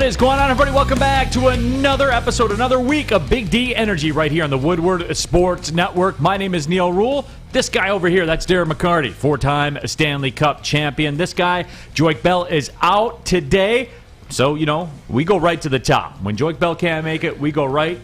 What is going on, everybody? Welcome back to another episode, another week of Big D Energy right here on the Woodward Sports Network. My name is Neal Ruhl. This guy over here, that's Darren McCarty, four-time Stanley Cup champion. This guy, Joik Bell, is out today. So, we go right to the top. When Joik Bell can't make it, we go right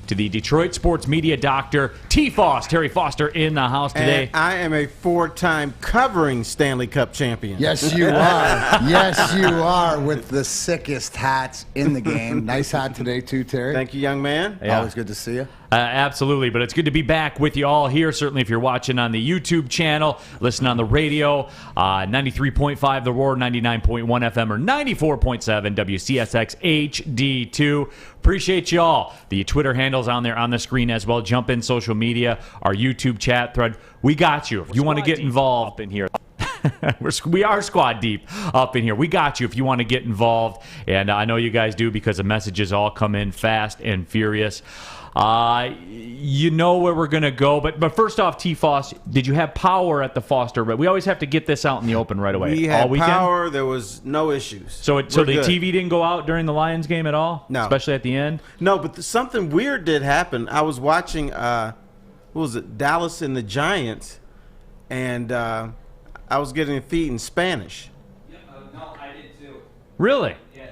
to the Detroit sports media doctor, T-Foss, Terry Foster, in the house today. And I am a four-time covering Stanley Cup champion. Yes, you are. Yes, you are, with the sickest hats in the game. Nice hat today, too, Terry. Thank you, young man. Yeah. Always good to see you. Absolutely, but it's good to be back with you all here. Certainly if you're watching on the YouTube channel, listen on the radio, 93.5 The Roar, 99.1 FM, or 94.7 WCSX HD2. Appreciate you all. The Twitter handle's on there on the screen as well. Jump in social media, our YouTube chat thread. We got you. If you want to get involved up in here. We are squad deep up in here. We got you if you want to get involved, and I know you guys do because the messages all come in fast and furious. You know where we're going to go. But first off, T-Foss, did you have power at the Foster? We always have to get this out in the open right away. We had all weekend? Power. There was no issues. So the good. TV didn't go out during the Lions game at all? No. Especially at the end? No, but something weird did happen. I was watching, what was it, Dallas and the Giants, and I was getting a feed in Spanish. No, I did too. Really? Yes.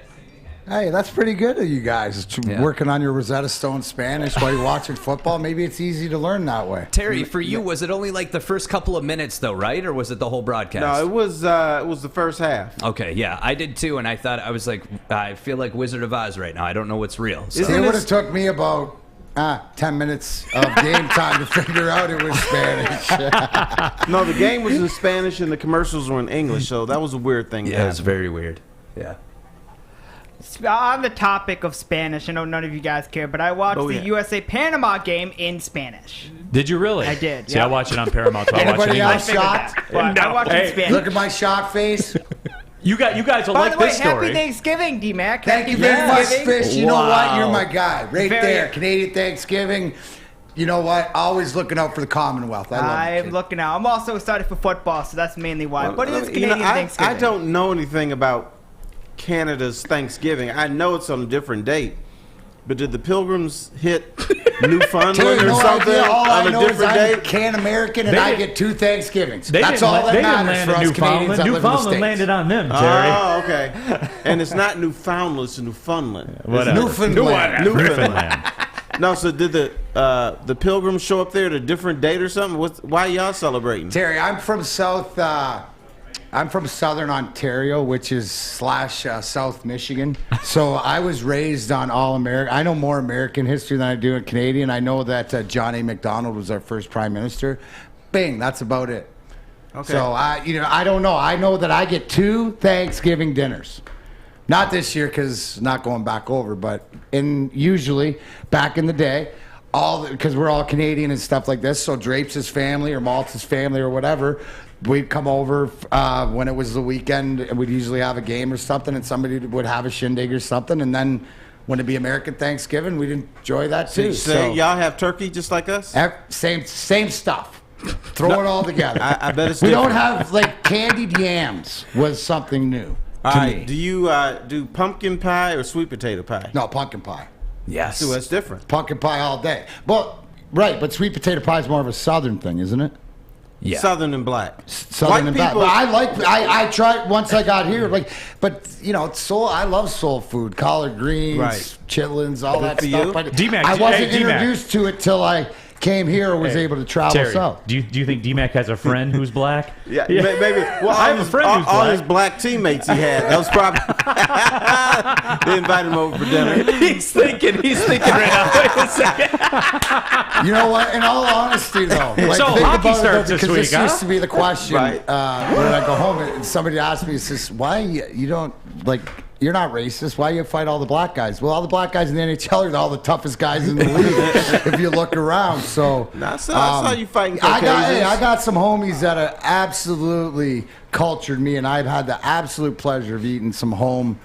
Hey, that's pretty good of you guys. Working on your Rosetta Stone Spanish while you're watching football. Maybe it's easy to learn that way. Terry, for you, was it only like the first couple of minutes, though, right? Or was it the whole broadcast? No, it was the first half. Okay, yeah, I did too, and I thought, I was like, I feel like Wizard of Oz right now. I don't know what's real. So. It would have took me about 10 minutes of game time to figure out it was Spanish. No, the game was in Spanish and the commercials were in English, so that was a weird thing. Yeah, it's very weird. Yeah. On the topic of Spanish, I know none of you guys care, but I watched the USA-Panama game in Spanish. Did you really? I did. See, I watched it on Paramount. So I watched it Anybody in else English. shocked? I watched it in Spanish. Look at my shocked face. You guys will By like the way, this story. happy Thanksgiving, D-Mac. Thank you Happy very much, Thanksgiving. Fish. You know what? You're my guy. Right Very there. good. Canadian Thanksgiving. You know what? Always looking out for the Commonwealth. I love it. I'm looking out. I'm also excited for football, so that's mainly why. But it is Canadian Thanksgiving. I don't know anything about Canada's Thanksgiving. I know it's on a different date. But did the Pilgrims hit Newfoundland or something on a different day? I'm Can-American, and I get 2 Thanksgivings. That's all all that matters for us Canadians that live in the Newfoundland States. landed on them, Terry. Oh, okay. And it's not Newfoundland, it's Newfoundland. Whatever. Newfoundland. No, so did the Pilgrims show up there at a different date or something? Why y'all celebrating? Terry, I'm from Southern Ontario, which is / South Michigan. So I was raised on all American. I know more American history than I do in Canadian. I know that John A. Macdonald was our first prime minister. Bing, that's about it. Okay. So I don't know. I know that I get 2 Thanksgiving dinners. Not this year because not going back over, but usually back in the day, because we're all Canadian and stuff like this. So Drapes' family or Malt's family or whatever, we'd come over when it was the weekend, and we'd usually have a game or something, and somebody would have a shindig or something, and then when it'd be American Thanksgiving, we'd enjoy that too. So y'all have turkey just like us? Same stuff. Throw it all together. I bet it's we different. don't have, like, candied yams was something new to me. Do you do pumpkin pie or sweet potato pie? No, pumpkin pie. Yes. So that's different. Pumpkin pie all day. Well, right, but sweet potato pie is more of a Southern thing, isn't it? Yeah. Southern and black. Southern and black. But I tried once I got here, I love soul food, collard greens, chitlins, all that stuff. But D-Mac, I wasn't D-Mac. introduced to it till I came here or was able to travel Terry, south. do you think D-Mac has a friend who's black? Yeah, maybe. Well, I have a friend who's all black. his black teammates he had. That was probably. They invited him over for dinner. He's thinking right now. Wait a second. You know what? In all honesty, though, So think hockey about starts it, this because week, this used to be the question Right. when I go home, and somebody asked me, says, "Why you don't like?" You're not racist. Why you fight all the black guys? Well, all the black guys in the NHL are all the toughest guys in the league if you look around. So I saw you fighting I Caucasians. got some homies that have absolutely cultured me, and I've had the absolute pleasure of eating some home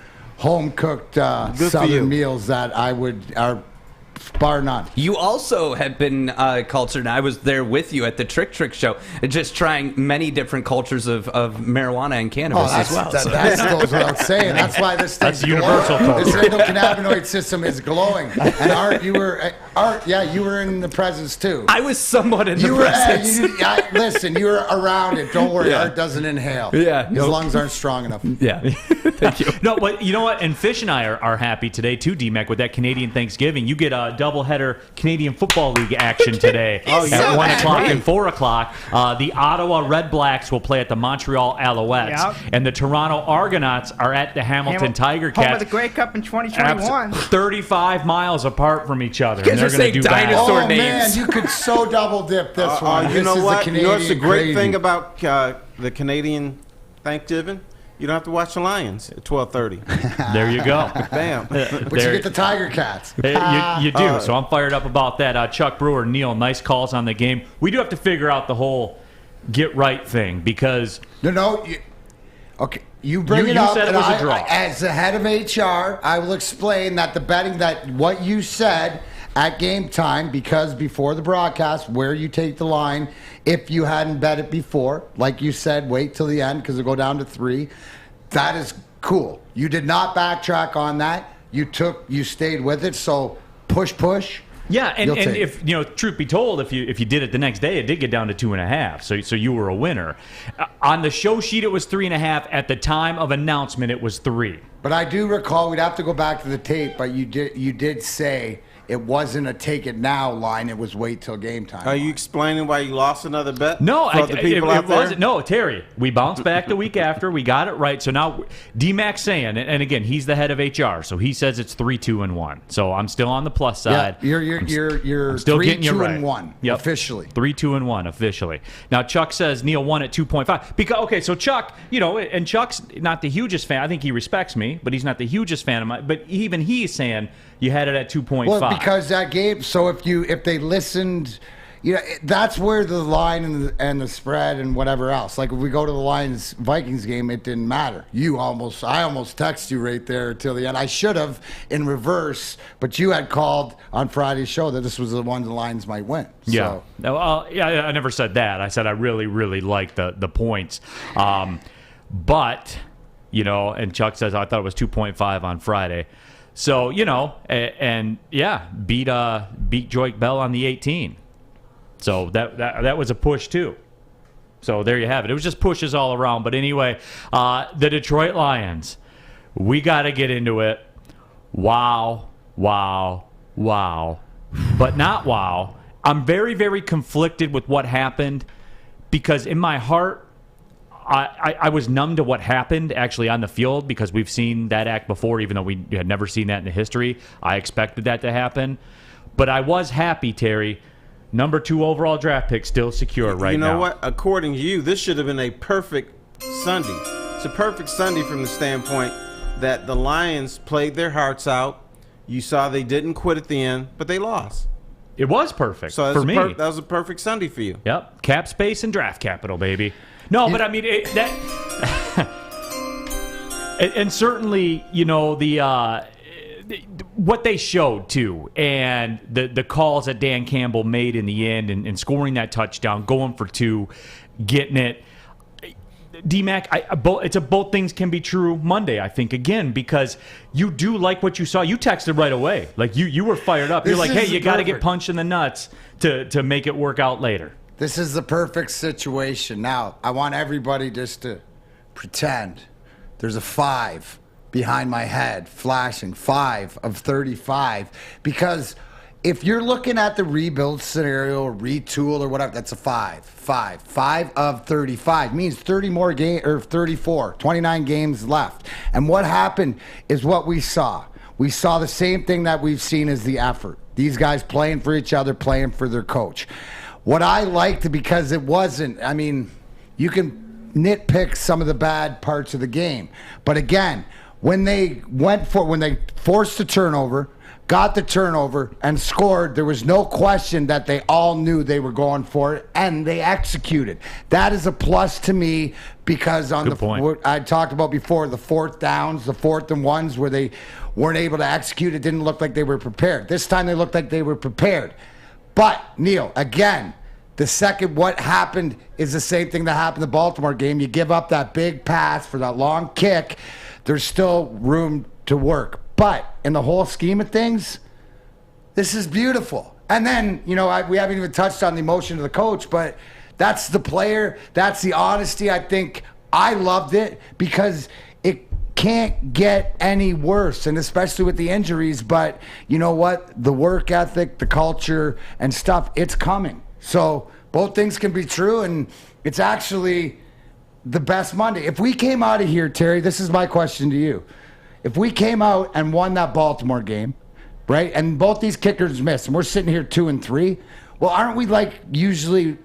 cooked for you. Southern meals that are bar none. You also have been cultured, and I was there with you at the Trick show, just trying many different cultures of marijuana and cannabis as well. That goes without saying. That's why this thing's That's universal culture. This endocannabinoid system is glowing. And Art, you were in the presence too. I was somewhat in the presence. Listen, you were around it. Don't worry, Art doesn't inhale. Yeah. His lungs aren't strong enough. Yeah. Thank you. No, but you know what? And Fish and I are happy today too, D-Mac, with that Canadian Thanksgiving. You get a doubleheader Canadian Football League action today at 1 o'clock and 4 o'clock. The Ottawa Red Blacks will play at the Montreal Alouettes, and the Toronto Argonauts are at the Hamilton Tiger Cats. Home of the Grey Cup in 2021. 35 miles apart from each other. You guys are saying dinosaur names. Man, you could so double dip this one. You know what? You know what's the great thing about the Canadian Thanksgiving? You don't have to watch the Lions at 12:30. There you go. Bam. But you get the Tiger Cats. You do. So I'm fired up about that. Chuck Brewer, Neal, nice calls on the game. We do have to figure out the whole get right thing because... Okay. You bring it you up, said it was a draw. As the head of HR, I will explain that the betting, that what you said at game time, because before the broadcast, where you take the line, if you hadn't bet it before, like you said, wait till the end because it'll go down to 3. That is cool. You did not backtrack on that. You stayed with it. So push. Yeah, and if truth be told, if you did it the next day, it did get down to 2.5. So you were a winner. On the show sheet, it was 3.5. At the time of announcement, it was 3. But I do recall, we'd have to go back to the tape, but you did say it wasn't a take it now line. It was wait till game time. Are you explaining why you lost another bet? No, it wasn't. No, Terry, we bounced back the week after. We got it right. So now D-Mac's saying, and again, he's the head of HR, so he says it's 3-2-1. So I'm still on the plus side. Yeah, you're still 3, getting you 2, right. and 1 officially. 3-2-1 officially. Now Chuck says Neal won at 2.5 because so Chuck, and Chuck's not the hugest fan. I think he respects me, but he's not the hugest fan of mine. But even he's saying you had it at 2.5. Well, because that game. So if they listened, that's where the line and the spread and whatever else. Like if we go to the Lions Vikings game, it didn't matter. I almost texted you right there till the end. I should have in reverse, but you had called on Friday's show that this was the one the Lions might win. Yeah. So. I never said that. I said I really, really like the points. But, and Chuck says I thought it was 2.5 on Friday. So, beat Joik Bell on the 18. So that was a push too. So there you have it. It was just pushes all around. But anyway, the Detroit Lions, we got to get into it. Wow, but not wow. I'm very, very conflicted with what happened because in my heart, I was numb to what happened actually on the field because we've seen that act before, even though we had never seen that in the history. I expected that to happen. But I was happy, Terry. Number 2 overall draft pick still secure right now. You know what? According to you, this should have been a perfect Sunday. It's a perfect Sunday from the standpoint that the Lions played their hearts out. You saw they didn't quit at the end, but they lost. It was perfect so for me. That was a perfect Sunday for you. Yep. Cap space and draft capital, baby. No, but I mean and certainly, what they showed too, and the calls that Dan Campbell made in the end, and scoring that touchdown, going for 2, getting it. D-Mac, both things can be true Monday, I think, again, because you do like what you saw. You texted right away, like you were fired up. You're like, hey, you got to get punched in the nuts to make it work out later. This is the perfect situation. Now, I want everybody just to pretend there's a 5 behind my head, flashing 5 of 35. Because if you're looking at the rebuild scenario, or retool, or whatever, that's a 5. 5 of 35 means 30 more games, or 34, 29 games left. And what happened is what we saw. We saw the same thing that we've seen as the effort. These guys playing for each other, playing for their coach. What I liked, because it wasn't, you can nitpick some of the bad parts of the game. But again, when they forced the turnover, got the turnover, and scored, there was no question that they all knew they were going for it, and they executed. That is a plus to me because on Good point. what I talked about before, the fourth downs, the 4th and 1s where they weren't able to execute, it didn't look like they were prepared. This time they looked like they were prepared. But, Neal, again, what happened is the same thing that happened in the Baltimore game. You give up that big pass for that long kick, there's still room to work. But in the whole scheme of things, this is beautiful. And then, we haven't even touched on the emotion of the coach, but that's the player. That's the honesty. I think I loved it because it can't get any worse, and especially with the injuries. But you know what? The work ethic, the culture, and stuff, it's coming. So both things can be true, and it's actually the best Monday. If we came out of here, Terry, this is my question to you. If we came out and won that Baltimore game, right, and both these kickers missed, and we're sitting here 2-3, well, aren't we like usually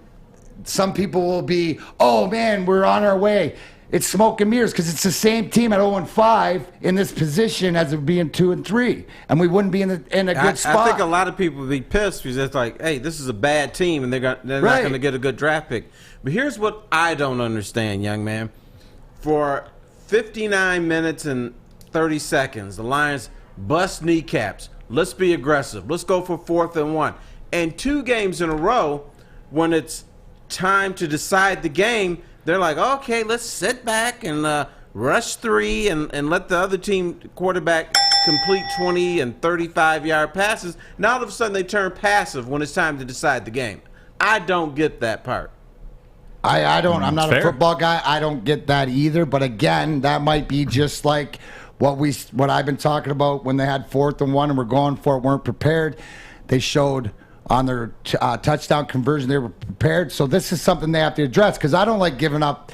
some people will be, oh, man, we're on our way. It's smoke and mirrors because it's the same team at 0-5 in this position as it being 2-3, and we wouldn't be in a good spot. I think a lot of people would be pissed because it's like, hey, this is a bad team, and they're not going to get a good draft pick. But here's what I don't understand, young man. For 59 minutes and 30 seconds, the Lions bust kneecaps. Let's be aggressive. Let's go for 4th and 1. And 2 games in a row, when it's time to decide the game, they're like, okay, let's sit back and rush 3 and let the other team quarterback complete 20 and 35-yard passes. Now all of a sudden they turn passive when it's time to decide the game. I don't get that part. I don't. I'm not Fair. a football guy. I don't get that either. But again, that might be just like what I've been talking about when they had 4th and 1 and were going for it, weren't prepared. They showed on their touchdown conversion they were prepared. So this is something they have to address because I don't like giving up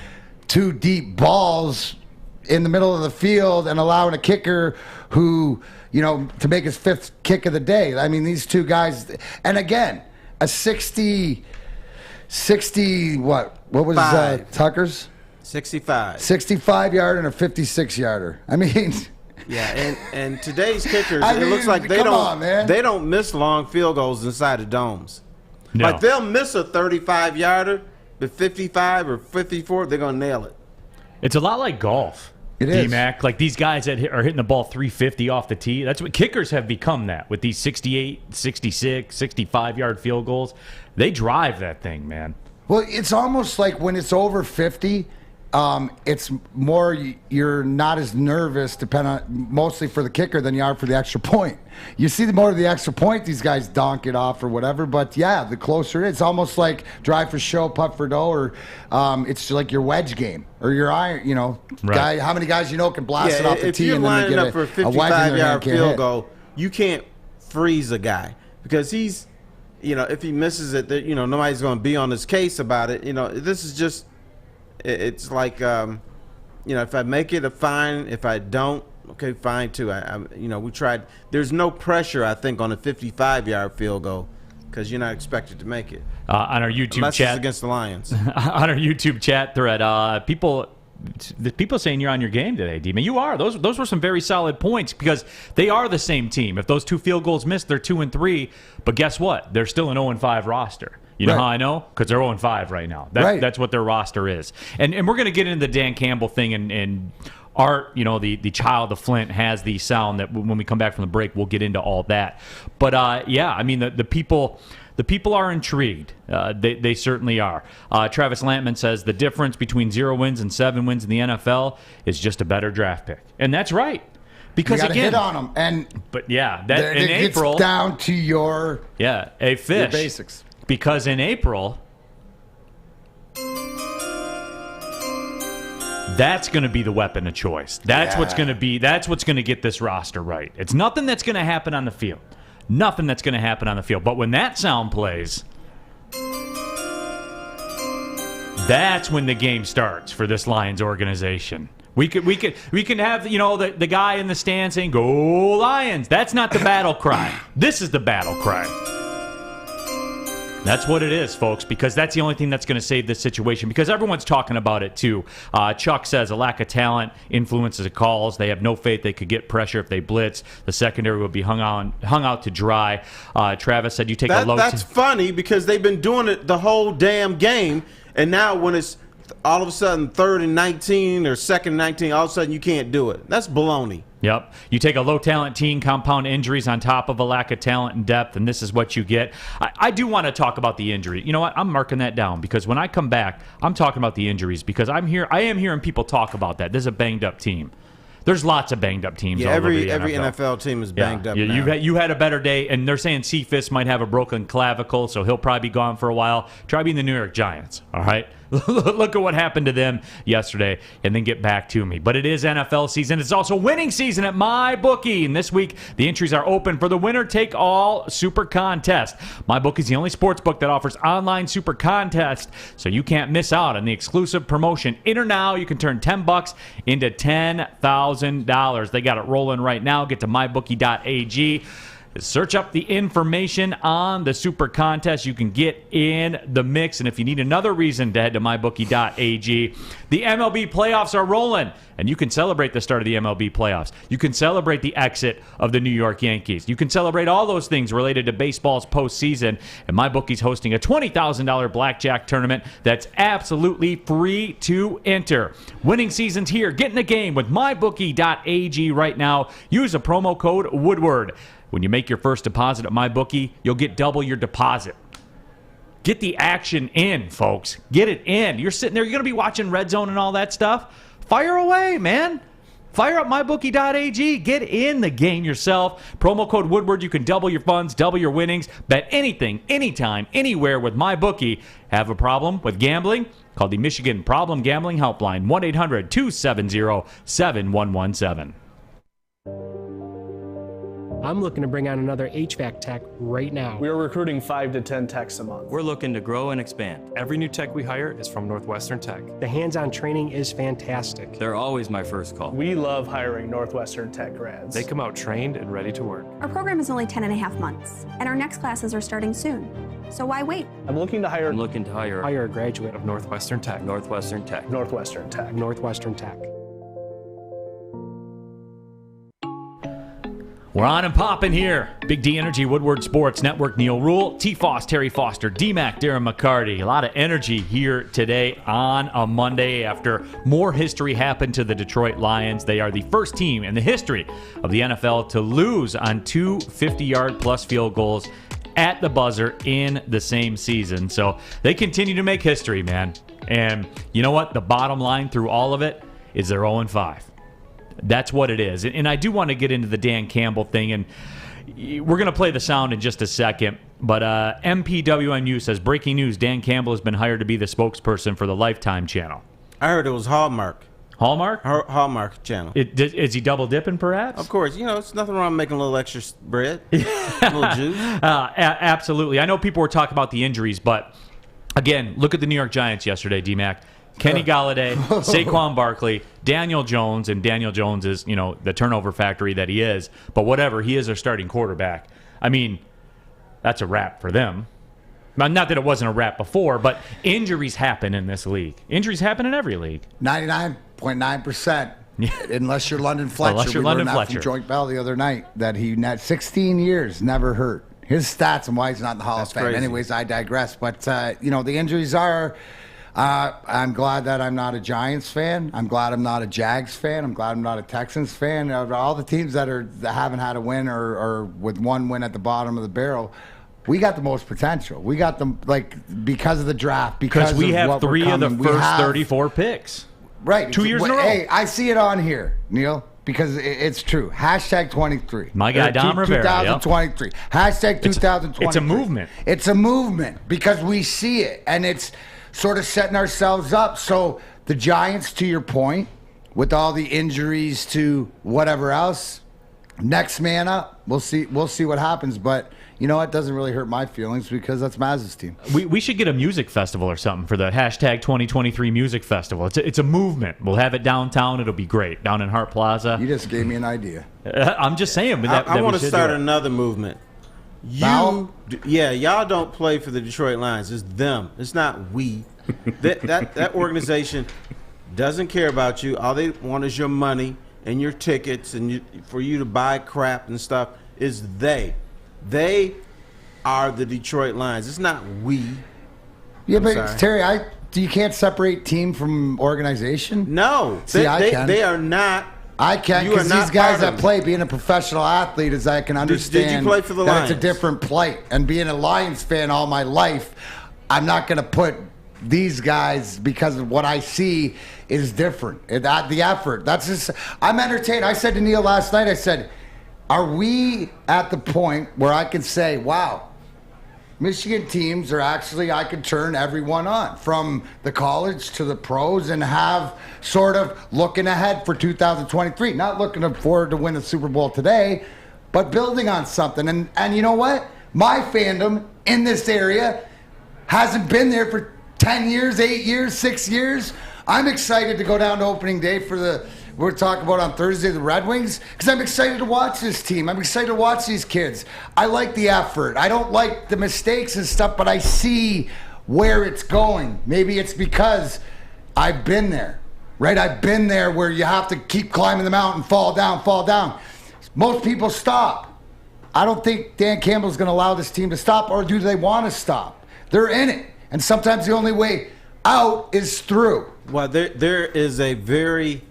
2 deep balls in the middle of the field and allowing a kicker who, to make his 5th kick of the day. I mean, these 2 guys, and again, a 60 what was Tucker's? 65-yard and a 56-yarder. I mean, yeah, and today's kickers, I mean, it looks like they they don't miss long field goals inside of domes. No. Like they'll miss a 35-yarder, but 55 or 54, they're gonna nail it. It's a lot like golf. It is. D-Mac, like these guys that are hitting the ball 350 off the tee. That's what kickers have become that with these 68, 66, 65-yard field goals. They drive that thing, man. Well, it's almost like when it's over 50, it's more you're not as nervous, mostly for the kicker than you are for the extra point. You see more of the extra point, these guys donk it off or whatever. But yeah, the closer it's almost like drive for show, putt for dough, or it's like your wedge game or your iron. Guy. How many guys can blast it off the tee and then they get for a a wedge in their hand, 55-yard field hit. goal? You can't freeze a guy because he's, if he misses it, nobody's going to be on his case about it. This is just. It's like, if I make it, a fine. If I don't, okay, fine too. We tried. There's no pressure, I think, on a 55-yard field goal because you're not expected to make it. On our YouTube Unless chat, it's against the Lions. on our YouTube chat thread, the people saying you're on your game today, D-Man. You are. Those were some very solid points because they are the same team. If those 2 field goals missed, they're 2-3. But guess what? They're still an 0-5 roster. You know how I know? Because they're 0-5 right now. That's what their roster is. And we're going to get into the Dan Campbell thing. And Art, the child of Flint, has the sound that when we come back from the break, we'll get into all that. But, I mean, the people are intrigued. They certainly are. Travis Lampman says the difference between 0 wins and 7 wins in the NFL is just a better draft pick. And that's right. Because you gotta again, hit on them. But, yeah, that in it April. Gets down to your fish. Your basics. Because in April, that's going to be the weapon of choice. That's what's going to get this roster right. It's nothing that's going to happen on the field. Nothing that's going to happen on the field. But when that sound plays, that's when the game starts for this Lions organization. We can have the guy in the stand saying "Go Lions." That's not the battle cry. This is the battle cry. That's what it is, folks, because that's the only thing that's going to save this situation, because everyone's talking about it, too. Chuck says a lack of talent influences the calls. They have no faith they could get pressure if they blitz. The secondary will be hung out to dry. Travis said you take a low... That's funny, because they've been doing it the whole damn game, and now when it's all of a sudden 3rd and 19 or 2nd and 19, all of a sudden you can't do it. That's baloney. Yep. You take a low-talent team, compound injuries on top of a lack of talent and depth, and this is what you get. I do want to talk about the injury. You know what? I'm marking that down, because when I come back, I'm talking about the injuries, because I am hearing people talk about that. This is a banged-up team. There's lots of banged-up teams. Yeah, all every over the NFL. NFL team is banged up now. You had a better day, and they're saying Cephas might have a broken clavicle, so he'll probably be gone for a while. Try being the New York Giants, all right? Look at what happened to them yesterday, and then get back to me. But it is NFL season. It's also winning season at MyBookie, and this week the entries are open for the winner-take-all Super Contest. MyBookie is the only sports book that offers online Super Contest, so you can't miss out on the exclusive promotion. Enter now. You can turn $10 into $10,000. They got it rolling right now. Get to mybookie.ag. Search up the information on the Super Contest. You can get in the mix. And if you need another reason to head to mybookie.ag, the MLB playoffs are rolling. And you can celebrate the start of the MLB playoffs. You can celebrate the exit of the New York Yankees. You can celebrate all those things related to baseball's postseason. And MyBookie's hosting a $20,000 blackjack tournament that's absolutely free to enter. Winning season's here. Get in the game with mybookie.ag right now. Use a promo code Woodward. When you make your first deposit at MyBookie, you'll get double your deposit. Get the action in, folks. Get it in. You're sitting there, you're going to be watching Red Zone and all that stuff. Fire away, man. Fire up mybookie.ag. Get in the game yourself. Promo code Woodward. You can double your funds, double your winnings. Bet anything, anytime, anywhere with MyBookie. Have a problem with gambling? Call the Michigan Problem Gambling Helpline, 1-800-270-7117. I'm looking to bring on another HVAC tech right now. We are recruiting 5 to 10 techs a month. We're looking to grow and expand. Every new tech we hire is from Northwestern Tech. The hands-on training is fantastic. They're always my first call. We love hiring Northwestern Tech grads. They come out trained and ready to work. Our program is only 10 and a half months, and our next classes are starting soon. So why wait? I'm looking to hire Hire a graduate of Northwestern Tech. Northwestern Tech. Northwestern Tech. Northwestern Tech. We're on and popping here. Big D Energy, Woodward Sports Network, Neal Ruhl, T-Foss, Terry Foster, D-Mac, Darren McCarty. A lot of energy here today on a Monday after more history happened to the Detroit Lions. They are the first team in the history of the NFL to lose on 2 50-yard plus field goals at the buzzer in the same season. So they continue to make history, man. And you know what? The bottom line through all of it is they're 0-5. That's what it is. And I do want to get into the Dan Campbell thing, and we're going to play the sound in just a second. But MPWNU says, breaking news, Dan Campbell has been hired to be the spokesperson for the Lifetime channel. I heard it was Hallmark. Hallmark? Hallmark channel. Is he double dipping, perhaps? Of course. You know, it's nothing wrong with making a little extra bread, a little juice. Absolutely. I know people were talking about the injuries, but again, look at the New York Giants yesterday, D-Mac. Kenny Galladay, Saquon Barkley, Daniel Jones, and Daniel Jones is, you know, the turnover factory that he is. But whatever, he is their starting quarterback. I mean, that's a wrap for them. Not that it wasn't a wrap before, but injuries happen in this league. Injuries happen in every league. 99.9%. Unless you're London Fletcher. We learned that from Joint Bell the other night that he had 16 years never hurt. His stats and why he's not in the Hall of Fame. Crazy. Anyways, I digress. But, you know, the injuries are... I'm glad that I'm not a Giants fan. I'm glad I'm not a Jags fan. I'm glad I'm not a Texans fan. All the teams that haven't had a win or with one win at the bottom of the barrel, we got the most potential. We got them because of the draft. Because we have what 3 of the first 34 picks. Right. 2 years in a row. Hey, I see it on here, Neal. Because it's true. Hashtag 23. My guy, Dom Rivera. 2023. Yep. Hashtag 2023. It's a movement. It's a movement because we see it. And it's sort of setting ourselves up. So the Giants, to your point, with all the injuries to whatever else, next man up. We'll see what happens. But you know what? Doesn't really hurt my feelings because that's Maz's team. We should get a music festival or something for the hashtag 2023 music festival. It's a movement. We'll have it downtown. It'll be great. Down in Hart Plaza. You just gave me an idea. I'm just saying. I want to start another movement. Y'all don't play for the Detroit Lions. It's them. It's not we. that organization doesn't care about you. All they want is your money and your tickets and for you to buy crap and stuff. Is they. They are the Detroit Lions. It's not we. Yeah, but Terry, you can't separate team from organization? No. See, I can. They are not. I can, because these guys that play, being a professional athlete, as I can understand, did you play for the Lions? It's a different plight. And being a Lions fan all my life, I'm not going to put these guys, because of what I see is different. The effort. That's just, I'm entertained. I said to Neal last night, I said, are we at the point where I can say, wow, Michigan teams are actually, I could turn everyone on, from the college to the pros, and have sort of looking ahead for 2023. Not looking forward to win a Super Bowl today, but building on something. And you know what? My fandom in this area hasn't been there for 10 years, 8 years, 6 years. I'm excited to go down to opening day for we're talking about on Thursday, the Red Wings, because I'm excited to watch this team. I'm excited to watch these kids. I like the effort. I don't like the mistakes and stuff, but I see where it's going. Maybe it's because I've been there, right? I've been there where you have to keep climbing the mountain, fall down, fall down. Most people stop. I don't think Dan Campbell's going to allow this team to stop, or do they want to stop? They're in it, and sometimes the only way out is through. Well, there is a very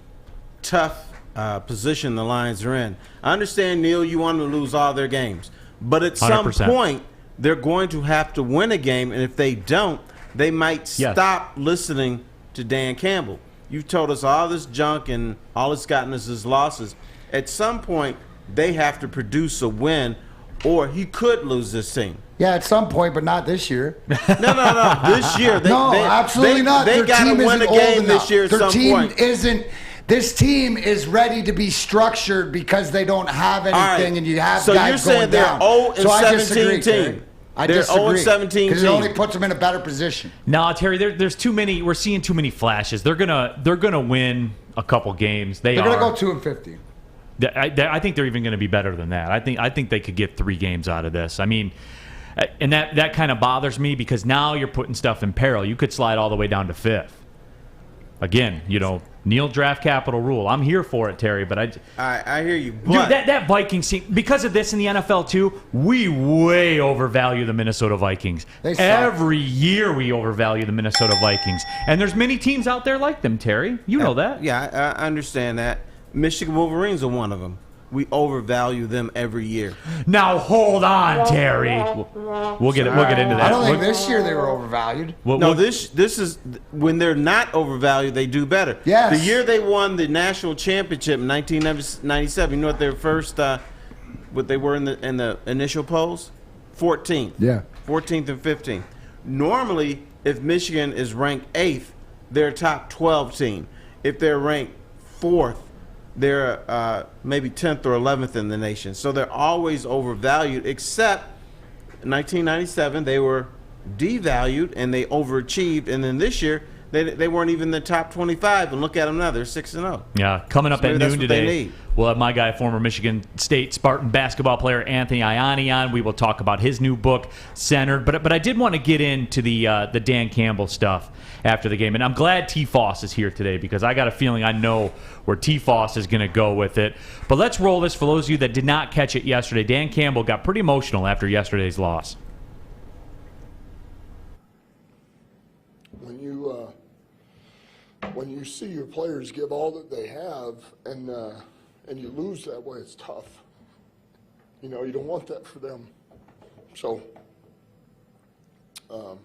tough position the Lions are in. I understand, Neal, you want to lose all their games, but at some 100%. point they're going to have to win a game, and if they don't, they might stop listening to Dan Campbell. You've told us all this junk, and all it's gotten us is losses. At some point, they have to produce a win, or he could lose this team. Yeah, at some point, but not this year. No. This year, absolutely not. They Their got to team win a isn't game old this year at Their some team point. isn't. This team is ready to be structured because they don't have anything, right. and you have So guys you're saying going down. they're 0-17 team. I They're disagree. 0-17 because it team. only puts them in a better position. No, Terry, there's too many. We're seeing too many flashes. They're gonna win a couple games. They're gonna go 2-50. I think they're even going to be better than that. I think they could get 3 games out of this. I mean, and that kind of bothers me, because now you're putting stuff in peril. You could slide all the way down to 5th. Again, Neal draft capital rule. I'm here for it, Terry, but I hear you. Dude, But that Vikings team, because of this in the NFL too, we way overvalue the Minnesota Vikings. They suck. Every year we overvalue the Minnesota Vikings. And there's many teams out there like them, Terry. You know that. Yeah, I understand that. Michigan Wolverines are one of them. We overvalue them every year. Now hold on, Terry. We'll get into that. I don't think this year they were overvalued. This is when they're not overvalued, they do better. Yes. The year they won the national championship in 1997, you know what their first what they were in the initial polls? 14th. Yeah. 14th and 15th. Normally, if Michigan is ranked 8th, they're a top 12 team. If they're ranked 4th, they're maybe 10th or 11th in the nation. So they're always overvalued, except in 1997 they were devalued and they overachieved. And then this year they weren't even in the top 25. And look at them now, they're 6-0. Yeah, coming up at noon today, need. we'll have my guy, former Michigan State Spartan basketball player Anthony Ianni on. We will talk about his new book, Centered. But I did want to get into the Dan Campbell stuff after the game. And I'm glad T. Foss is here today, because I got a feeling I know where T. Foss is going to go with it. But let's roll this for those of you that did not catch it yesterday. Dan Campbell got pretty emotional after yesterday's loss. When you see your players give all that they have and you lose that way, it's tough. You don't want that for them. So, but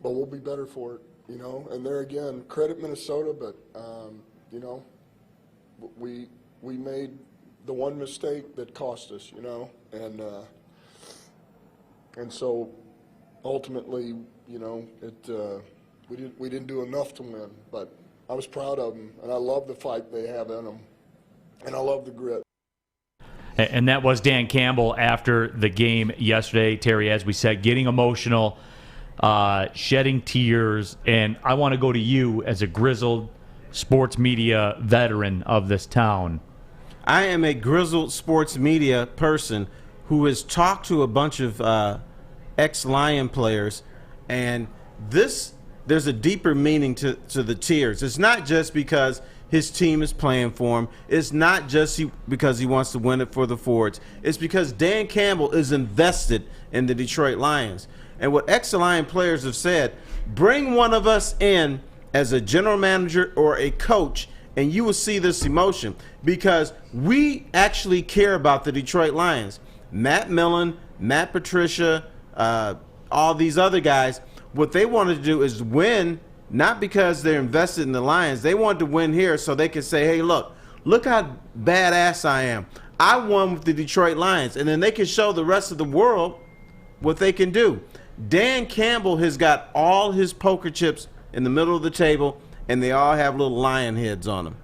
we'll be better for it, And there again, credit Minnesota, but we made the one mistake that cost us, and so ultimately, we didn't do enough to win, but I was proud of them, and I love the fight they have in them, and I love the grit. And that was Dan Campbell after the game yesterday, Terry, as we said, getting emotional, shedding tears. And I want to go to you as a grizzled sports media veteran of this town. I am a grizzled sports media person who has talked to a bunch of ex-Lion players, and there's a deeper meaning to the tears. It's not just because his team is playing for him. It's not just because he wants to win it for the Fords. It's because Dan Campbell is invested in the Detroit Lions. And what ex-Lion players have said, bring one of us in as a general manager or a coach, and you will see this emotion, because we actually care about the Detroit Lions. Matt Millen, Matt Patricia, all these other guys, what they wanted to do is win, not because they're invested in the Lions. They wanted to win here so they could say, hey, look how badass I am. I won with the Detroit Lions. And then they can show the rest of the world what they can do. Dan Campbell has got all his poker chips in the middle of the table, and they all have little lion heads on them.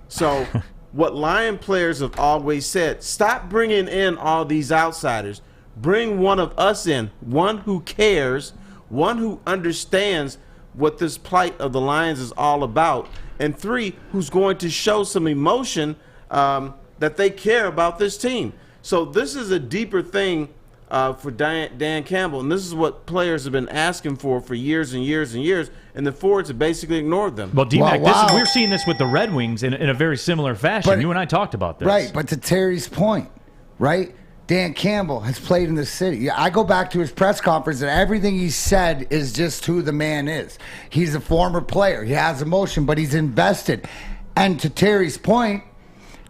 So what Lion players have always said, stop bringing in all these outsiders. Bring one of us in, one who cares, one who understands what this plight of the Lions is all about, and 3, who's going to show some emotion that they care about this team. So this is a deeper thing for Dan Campbell, and this is what players have been asking for years and years and years, and the Fords have basically ignored them. Well, D-Mac, we're seeing this with the Red Wings in a very similar fashion. You and I talked about this. Right, but to Terry's point, right? Dan Campbell has played in the city. I go back to his press conference, and everything he said is just who the man is. He's a former player. He has emotion, but he's invested. And to Terry's point,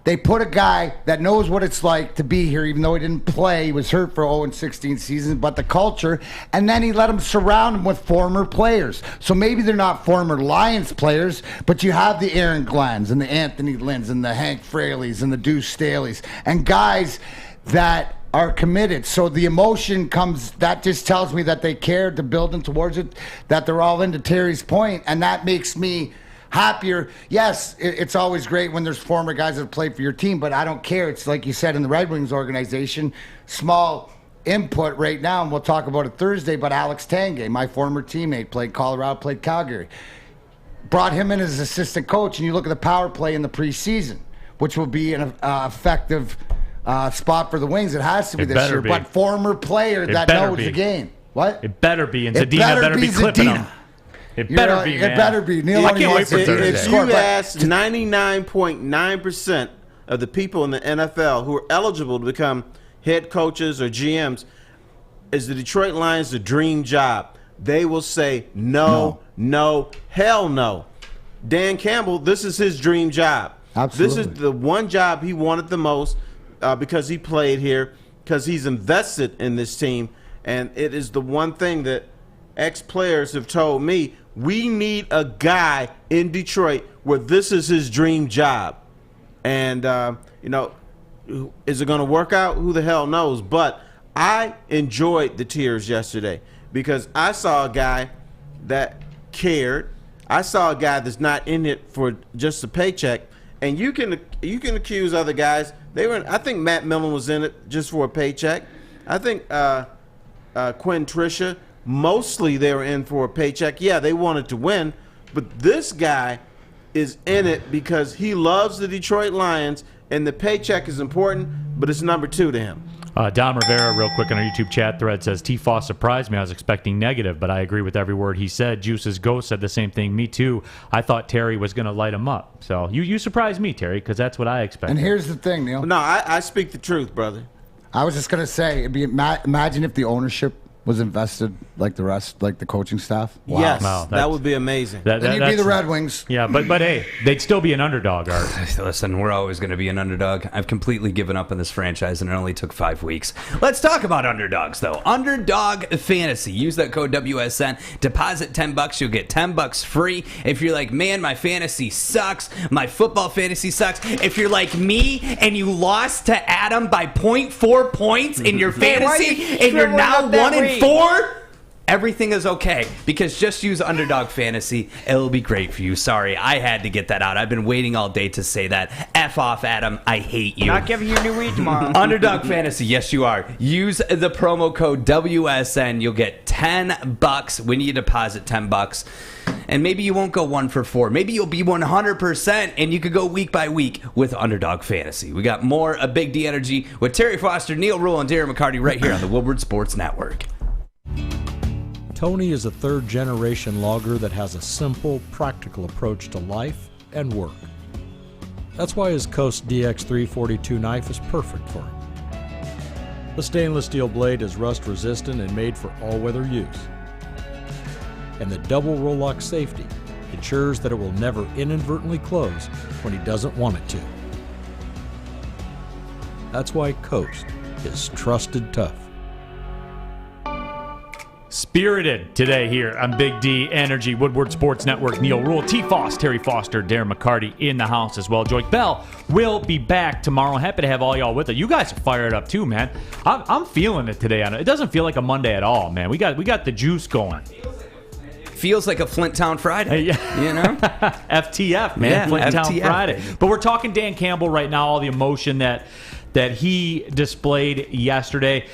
they put a guy that knows what it's like to be here, even though he didn't play. He was hurt for 0-16 seasons, but the culture, and then he let him surround him with former players. So maybe they're not former Lions players, but you have the Aaron Glenns and the Anthony Lynn's and the Hank Fraley's and the Deuce Staley's and guys that are committed. So the emotion comes, that just tells me that they care to building towards it, that they're all into Terry's point, and that makes me happier. Yes, it's always great when there's former guys that play for your team, but I don't care. It's like you said in the Red Wings organization, small input right now, and we'll talk about it Thursday, but Alex Tanguay, my former teammate, played Colorado, played Calgary. Brought him in as assistant coach, and you look at the power play in the preseason, which will be an effective spot for the Wings. It has to be this year, but former player that knows the game. What? It better be, and Zadina better be clipping him. It better be, man. It better be. Neal, I can't wait for Thursday. If you ask 99.9% of the people in the NFL who are eligible to become head coaches or GMs, is the Detroit Lions the dream job? They will say no, hell no. Dan Campbell, this is his dream job. Absolutely. This is the one job he wanted the most because he played here, because he's invested in this team, and it is the one thing that ex-players have told me. We need a guy in Detroit where this is his dream job. And, is it going to work out? Who the hell knows? But I enjoyed the tears yesterday because I saw a guy that cared. I saw a guy that's not in it for just a paycheck. And you can accuse other guys. I think Matt Millen was in it just for a paycheck. I think Quinn Tricia, mostly they were in for a paycheck. Yeah, they wanted to win, but this guy is in it because he loves the Detroit Lions, and the paycheck is important, but it's number 2 to him. Dom Rivera, real quick on our YouTube chat thread, says, T-Foss surprised me. I was expecting negative, but I agree with every word he said. Juice's Ghost said the same thing. Me too. I thought Terry was going to light him up. So you surprised me, Terry, because that's what I expected. And here's the thing, Neal. No, I speak the truth, brother. I was just going to say, imagine if the ownership was invested like the rest, like the coaching staff. Wow. Yes, that would be amazing. Then you'd be the Red Wings. Yeah, but hey, they'd still be an underdog, Art. Listen, we're always going to be an underdog. I've completely given up on this franchise, and it only took 5 weeks. Let's talk about underdogs, though. Underdog Fantasy. Use that code WSN. Deposit $10. You'll get $10 free. If you're like, man, my fantasy sucks. My football fantasy sucks. If you're like me and you lost to Adam by 0.4 points in your fantasy, and you're now 1-4, everything is okay because just use Underdog Fantasy. It'll be great for you. Sorry, I had to get that out. I've been waiting all day to say that. F off, Adam. I hate you. Not giving you a new weed tomorrow. Underdog Fantasy, yes you are. Use the promo code WSN. You'll get $10 when you deposit $10. And maybe you won't go 1 for 4. Maybe you'll be 100%, and you could go week by week with Underdog Fantasy. We got more of Big D Energy with Terry Foster, Neal Ruhl, and Darren McCarty right here on the Woodward Sports Network. Tony is a third-generation logger that has a simple, practical approach to life and work. That's why his Coast DX342 knife is perfect for him. The stainless steel blade is rust-resistant and made for all-weather use. And the double roll-lock safety ensures that it will never inadvertently close when he doesn't want it to. That's why Coast is trusted tough. Spirited today here on Big D Energy, Woodward Sports Network. Neal Ruhl, T. Foss, Terry Foster, Darren McCarty in the house as well. Joy Bell will be back tomorrow. Happy to have all y'all with us. You guys are fired up too, man. I'm feeling it today. It doesn't feel like a Monday at all, man. We got the juice going. Feels like a Flint Town Friday, you know? FTF, man. Yeah, Flint Town FTF. Friday. But we're talking Dan Campbell right now, all the emotion that he displayed yesterday.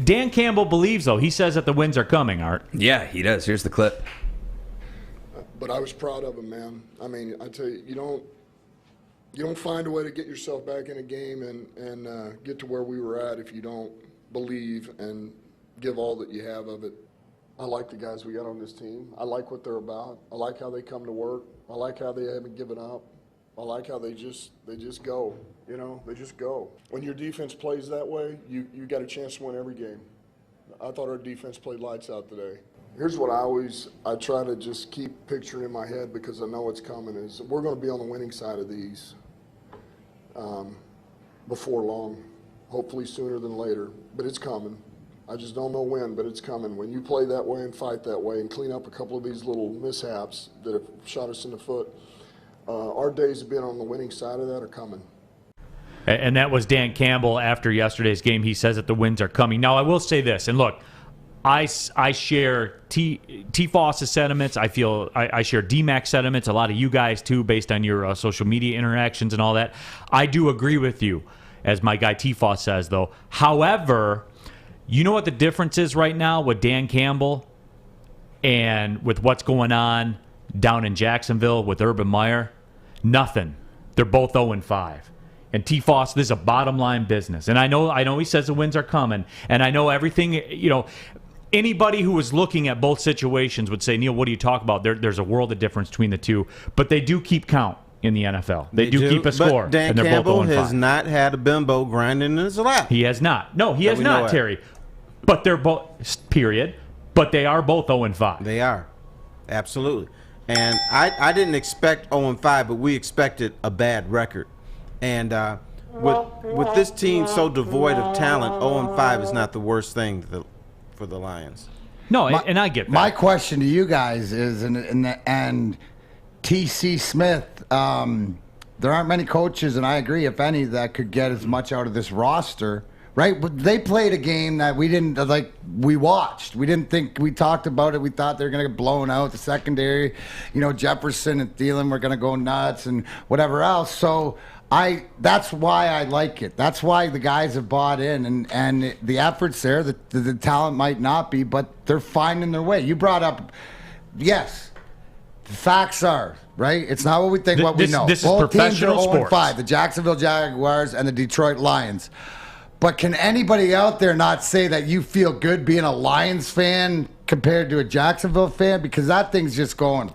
Dan Campbell believes, though, he says that the wins are coming, Art. Yeah, he does. Here's the clip. But I was proud of him, man. I mean, I tell you, you don't find a way to get yourself back in a game and get to where we were at if you don't believe and give all that you have of it. I like the guys we got on this team. I like what they're about. I like how they come to work. I like how they haven't given up. I like how they just go, you know, they just go. When your defense plays that way, you got a chance to win every game. I thought our defense played lights out today. Here's what I try to just keep picturing in my head because I know it's coming is we're going to be on the winning side of these before long, hopefully sooner than later, but it's coming. I just don't know when, but it's coming. When you play that way and fight that way and clean up a couple of these little mishaps that have shot us in the foot, our days of being on the winning side of that are coming. And that was Dan Campbell after yesterday's game. He says that the wins are coming. Now, I will say this, and look, I share T. Foss's sentiments. I feel I share D-Mac's sentiments, a lot of you guys too, based on your social media interactions and all that. I do agree with you, as my guy T. Foss says, though. However, you know what the difference is right now with Dan Campbell and with what's going on down in Jacksonville with Urban Meyer? Nothing. They're both 0-5. And T. Foss, this is a bottom line business. And I know he says the wins are coming. And I know everything, you know, anybody who was looking at both situations would say, Neal, what do you talk about? There's a world of difference between the two. But they do keep count in the NFL. They do keep a score. But Dan and they're Campbell both 0-5. has not had a bimbo grinding in his lap. He has not. No, he has not, Terry. But they're both, period. But they are both 0-5. They are. Absolutely. And I didn't expect 0-5, but we expected a bad record. And with this team so devoid of talent, 0-5 is not the worst thing for the Lions. No, and I get that. My question to you guys is, and T.C. Smith, there aren't many coaches, and I agree, if any, that could get as much out of this roster. Right? But they played a game that we didn't, like, we watched. We didn't think, we talked about it. We thought they were going to get blown out. The secondary, you know, Jefferson and Thielen were going to go nuts and whatever else. So that's why I like it. That's why the guys have bought in. And the effort's there. The talent might not be, but they're finding their way. You brought up, yes, the facts are, right? It's not what we think, what we know. This Both is professional teams are 0-5, sports. the Jacksonville Jaguars and the Detroit Lions. But can anybody out there not say that you feel good being a Lions fan compared to a Jacksonville fan? Because that thing's just going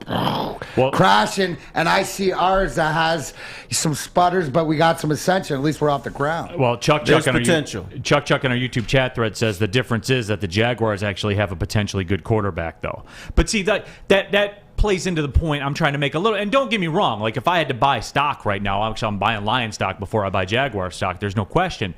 crashing, and I see ours that has some sputters, but we got some ascension. At least we're off the ground. Well, Chuck on our YouTube chat thread says the difference is that the Jaguars actually have a potentially good quarterback, though. But see, that plays into the point I'm trying to make a little. And don't get me wrong. Like, if I had to buy stock right now, actually I'm buying Lion stock before I buy Jaguar stock. There's no question.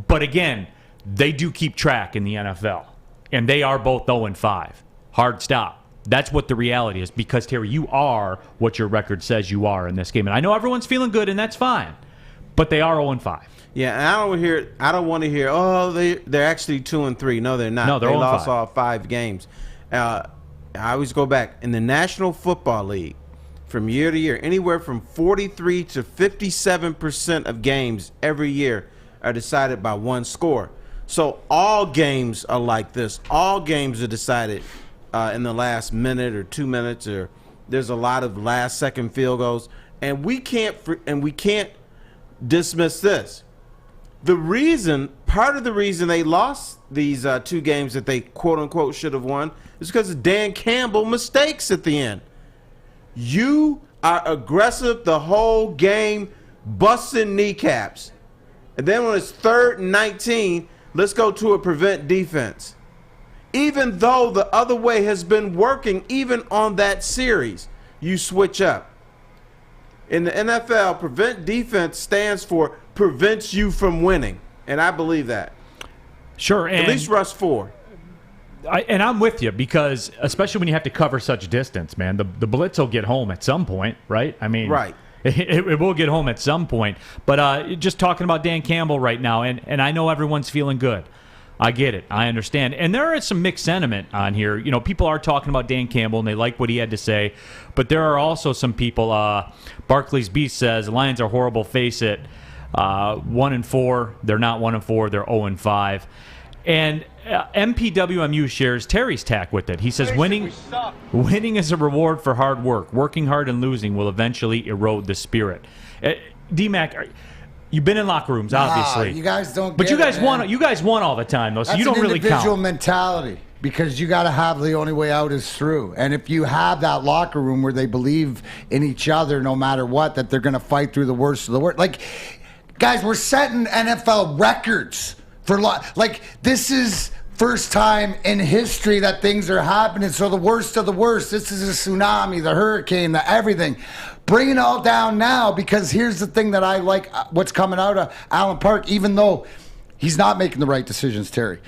But again, they do keep track in the NFL, and they are both 0-5. Hard stop. That's what the reality is, because, Terry, you are what your record says you are in this game. And I know everyone's feeling good, and that's fine, but they are 0-5. Yeah, and I don't want to hear, they're actually 2-3. No, they're not. No, they're they 0-5. lost all 5 games. I always go back. In the National Football League, from year to year, anywhere from 43 to 57% of games every year are decided by one score. So all games are like this. All games are decided in the last minute or 2 minutes, or there's a lot of last-second field goals, and we can't dismiss this. Part of the reason they lost these 2 games that they quote-unquote should have won is because of Dan Campbell mistakes at the end. You are aggressive the whole game, busting kneecaps. And then when it's 3rd and 19, let's go to a prevent defense. Even though the other way has been working, even on that series, you switch up. In the NFL, prevent defense stands for prevents you from winning. And I believe that. Sure. At least rush 4. And I'm with you, because especially when you have to cover such distance, man, the blitz will get home at some point, right? I mean, right. It will get home at some point. But just talking about Dan Campbell right now, and I know everyone's feeling good. I get it. I understand. And there is some mixed sentiment on here. You know, people are talking about Dan Campbell, and they like what he had to say. But there are also some people, Barclays Beast says, Lions are horrible, face it. 1-4. They're not 1-4. They're 0-5. And MPWMU shares Terry's tack with it. He says, winning is a reward for hard work. Working hard and losing will eventually erode the spirit. D-Mac, you've been in locker rooms, obviously. You guys don't. But get you guys won all the time, though, so you don't really count. That's an individual mentality, because you got to have the only way out is through. And if you have that locker room where they believe in each other, no matter what, that they're going to fight through the worst of the worst. Like, guys, we're setting NFL records for this is first time in history that things are happening. So the worst of the worst. This is a tsunami, the hurricane, the everything. Bring it all down now, because here's the thing that I like, what's coming out of Allen Park, even though he's not making the right decisions, Terry.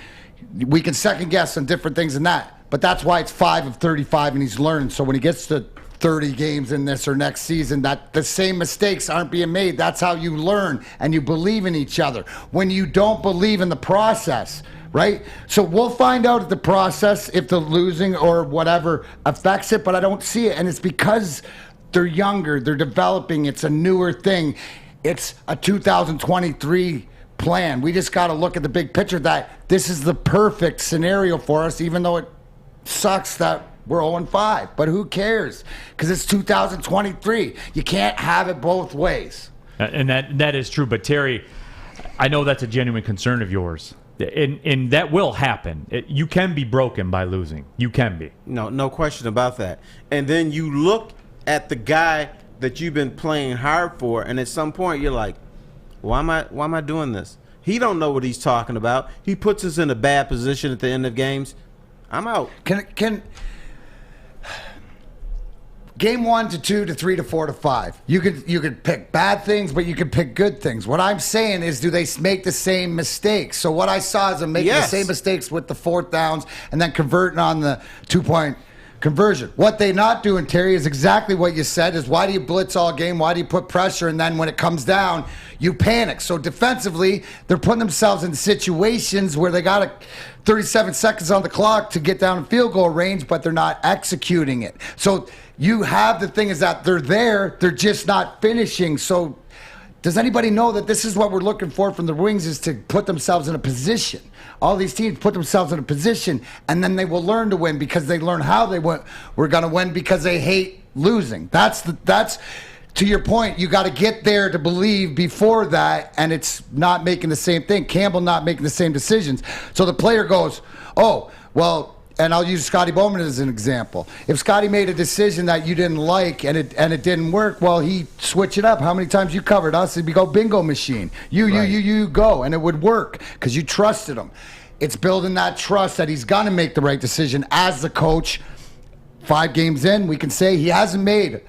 We can second guess on different things than that, but that's why it's 5 of 35 and he's learned. So when he gets to 30 games in this or next season, that the same mistakes aren't being made. That's how you learn, and you believe in each other. When you don't believe in the process, right? So we'll find out at the process if the losing or whatever affects it, but I don't see it. And it's because they're younger, they're developing, it's a newer thing. It's a 2023 plan. We just got to look at the big picture that this is the perfect scenario for us, even though it sucks that we're 0-5. But who cares? Because it's 2023. You can't have it both ways. And that is true. But Terry, I know that's a genuine concern of yours. And that will happen. You can be broken by losing. You can be. No question about that. And then you look at the guy that you've been playing hard for, and at some point you're like, why am I doing this? He don't know what he's talking about. He puts us in a bad position at the end of games. I'm out. Can game 1 to 2 to 3 to 4 to 5. You could pick bad things, but you could pick good things. What I'm saying is, do they make the same mistakes? So what I saw is them making the same mistakes with the 4th downs and then converting on the 2-point conversion. What they're not doing, Terry, is exactly what you said, is why do you blitz all game? Why do you put pressure? And then when it comes down, you panic. So defensively, they're putting themselves in situations where they got 37 seconds on the clock to get down in field goal range, but they're not executing it. So you have the thing is that they're there, they're just not finishing. So does anybody know that this is what we're looking for from the Wings, is to put themselves in a position? All these teams put themselves in a position, and then they will learn to win because they learn how they win. We're going to win because they hate losing. That's to your point. You got to get there to believe before that, and it's not making the same thing. Campbell not making the same decisions. So the player goes, oh, well, and I'll use Scotty Bowman as an example. If Scotty made a decision that you didn't like and it didn't work, well, he switch it up. How many times you covered us? It'd be go bingo machine. You go, and it would work because you trusted him. It's building that trust that he's going to make the right decision as the coach. 5 games in, we can say he hasn't made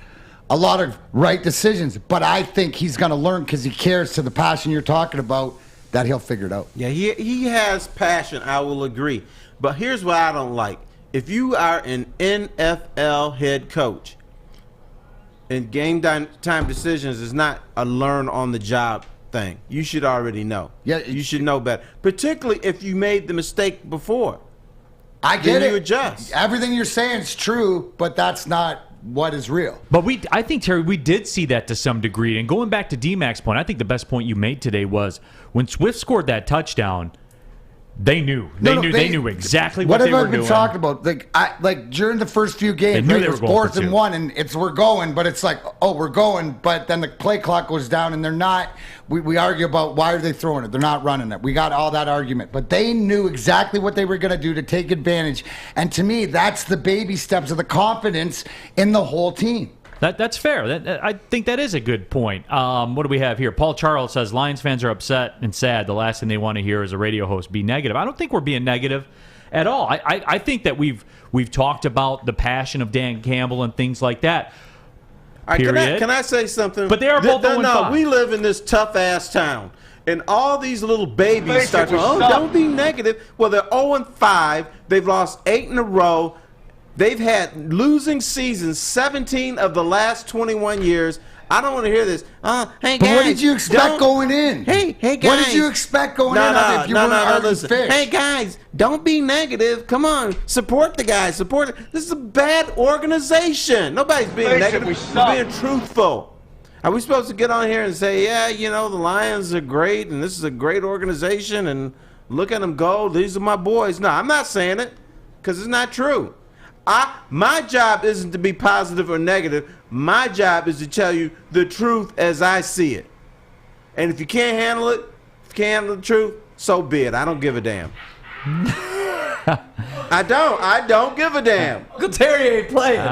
a lot of right decisions, but I think he's going to learn because he cares, to the passion you're talking about, that he'll figure it out. Yeah, he has passion, I will agree. But here's what I don't like. If you are an NFL head coach, and game time decisions is not a learn on the job thing, you should already know. Yeah, you should know better, particularly if you made the mistake before. I get then it. you adjust. Everything you're saying is true, but that's not what is real. But I think, Terry, we did see that to some degree. And going back to D-Mac's point, I think the best point you made today was when Swift scored that touchdown, they knew. They knew exactly what they were doing. What have I been talking about? Like during the first few games, they it was were going 4th and 1, and we're going, but it's like, oh, we're going, but then the play clock goes down, and they're not. We argue about why are they throwing it? They're not running it. We got all that argument, but they knew exactly what they were going to do to take advantage. And to me, that's the baby steps of the confidence in the whole team. That's fair. I think that is a good point. What do we have here? Paul Charles says Lions fans are upset and sad. The last thing they want to hear is a radio host be negative. I don't think we're being negative at all. I think that we've talked about the passion of Dan Campbell and things like that. All right, can I say something? But they are both 0-5. No, we live in this tough-ass town. And all these little babies start to, don't be negative. Well, they're 0-5. They've lost 8 in a row. They've had losing seasons 17 of the last 21 years. I don't want to hear this. Hey, guys. But what did you expect going in? Hey, guys. What did you expect going in if you weren't already listen. fixed? Hey, guys, don't be negative. Come on. Support the guys. Support it. This is a bad organization. Nobody's being negative. We're being truthful. Are we supposed to get on here and say, yeah, the Lions are great, and this is a great organization, and look at them go. These are my boys. No, I'm not saying it because it's not true. My job isn't to be positive or negative. My job is to tell you the truth as I see it. And if you can't handle it, if you can't handle the truth, so be it. I don't give a damn. I don't give a damn. Uncle Terry ain't playing.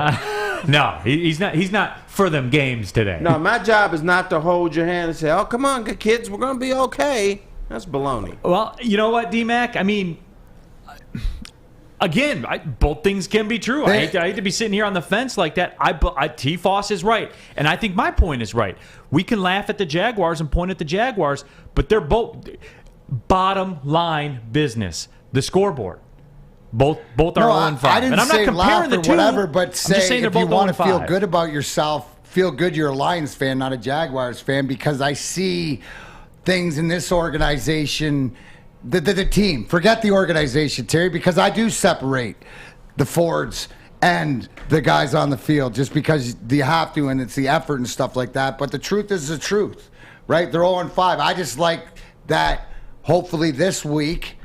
No, he's not for them games today. No, my job is not to hold your hand and say, oh, come on, kids, we're going to be okay. That's baloney. Well, you know what, D-Mac? I mean, again, both things can be true. I hate to be sitting here on the fence like that. T-Foss is right, and I think my point is right. We can laugh at the Jaguars and point at the Jaguars, but they're both bottom line business. The scoreboard. Both are 0-5. I didn't and I'm say not comparing laugh or the two. whatever, but say if you want to feel 0-5. good about yourself, feel good you're a Lions fan, not a Jaguars fan, because I see things in this organization, the team. Forget the organization, Terry, because I do separate the Fords and the guys on the field just because you have to, and it's the effort and stuff like that. But the truth is the truth, right? They're 0-5. I just like that hopefully this week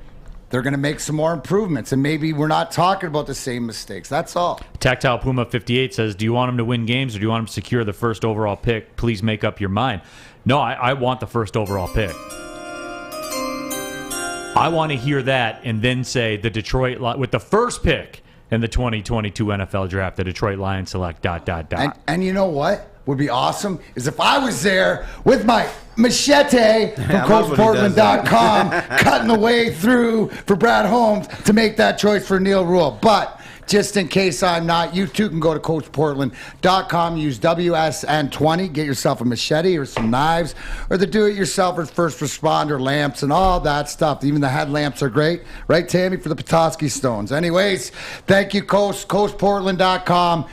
they're going to make some more improvements, and maybe we're not talking about the same mistakes. That's all. Tactile Puma 58 says, do you want them to win games or do you want them to secure the first overall pick? Please make up your mind. No, I want the first overall pick. I want to hear that and then say the Detroit, with the first pick in the 2022 NFL Draft, the Detroit Lions select ... And you know what would be awesome is if I was there with my machete from CoachPortland.com cutting the way through for Brad Holmes to make that choice for Neal Ruhl. But just in case I'm not, you too can go to CoachPortland.com, use WSN20, get yourself a machete or some knives, or the do-it-yourself or first responder lamps and all that stuff. Even the headlamps are great. Right, Tammy, for the Petoskey Stones. Anyways, thank you, Coach. CoachPortland.com.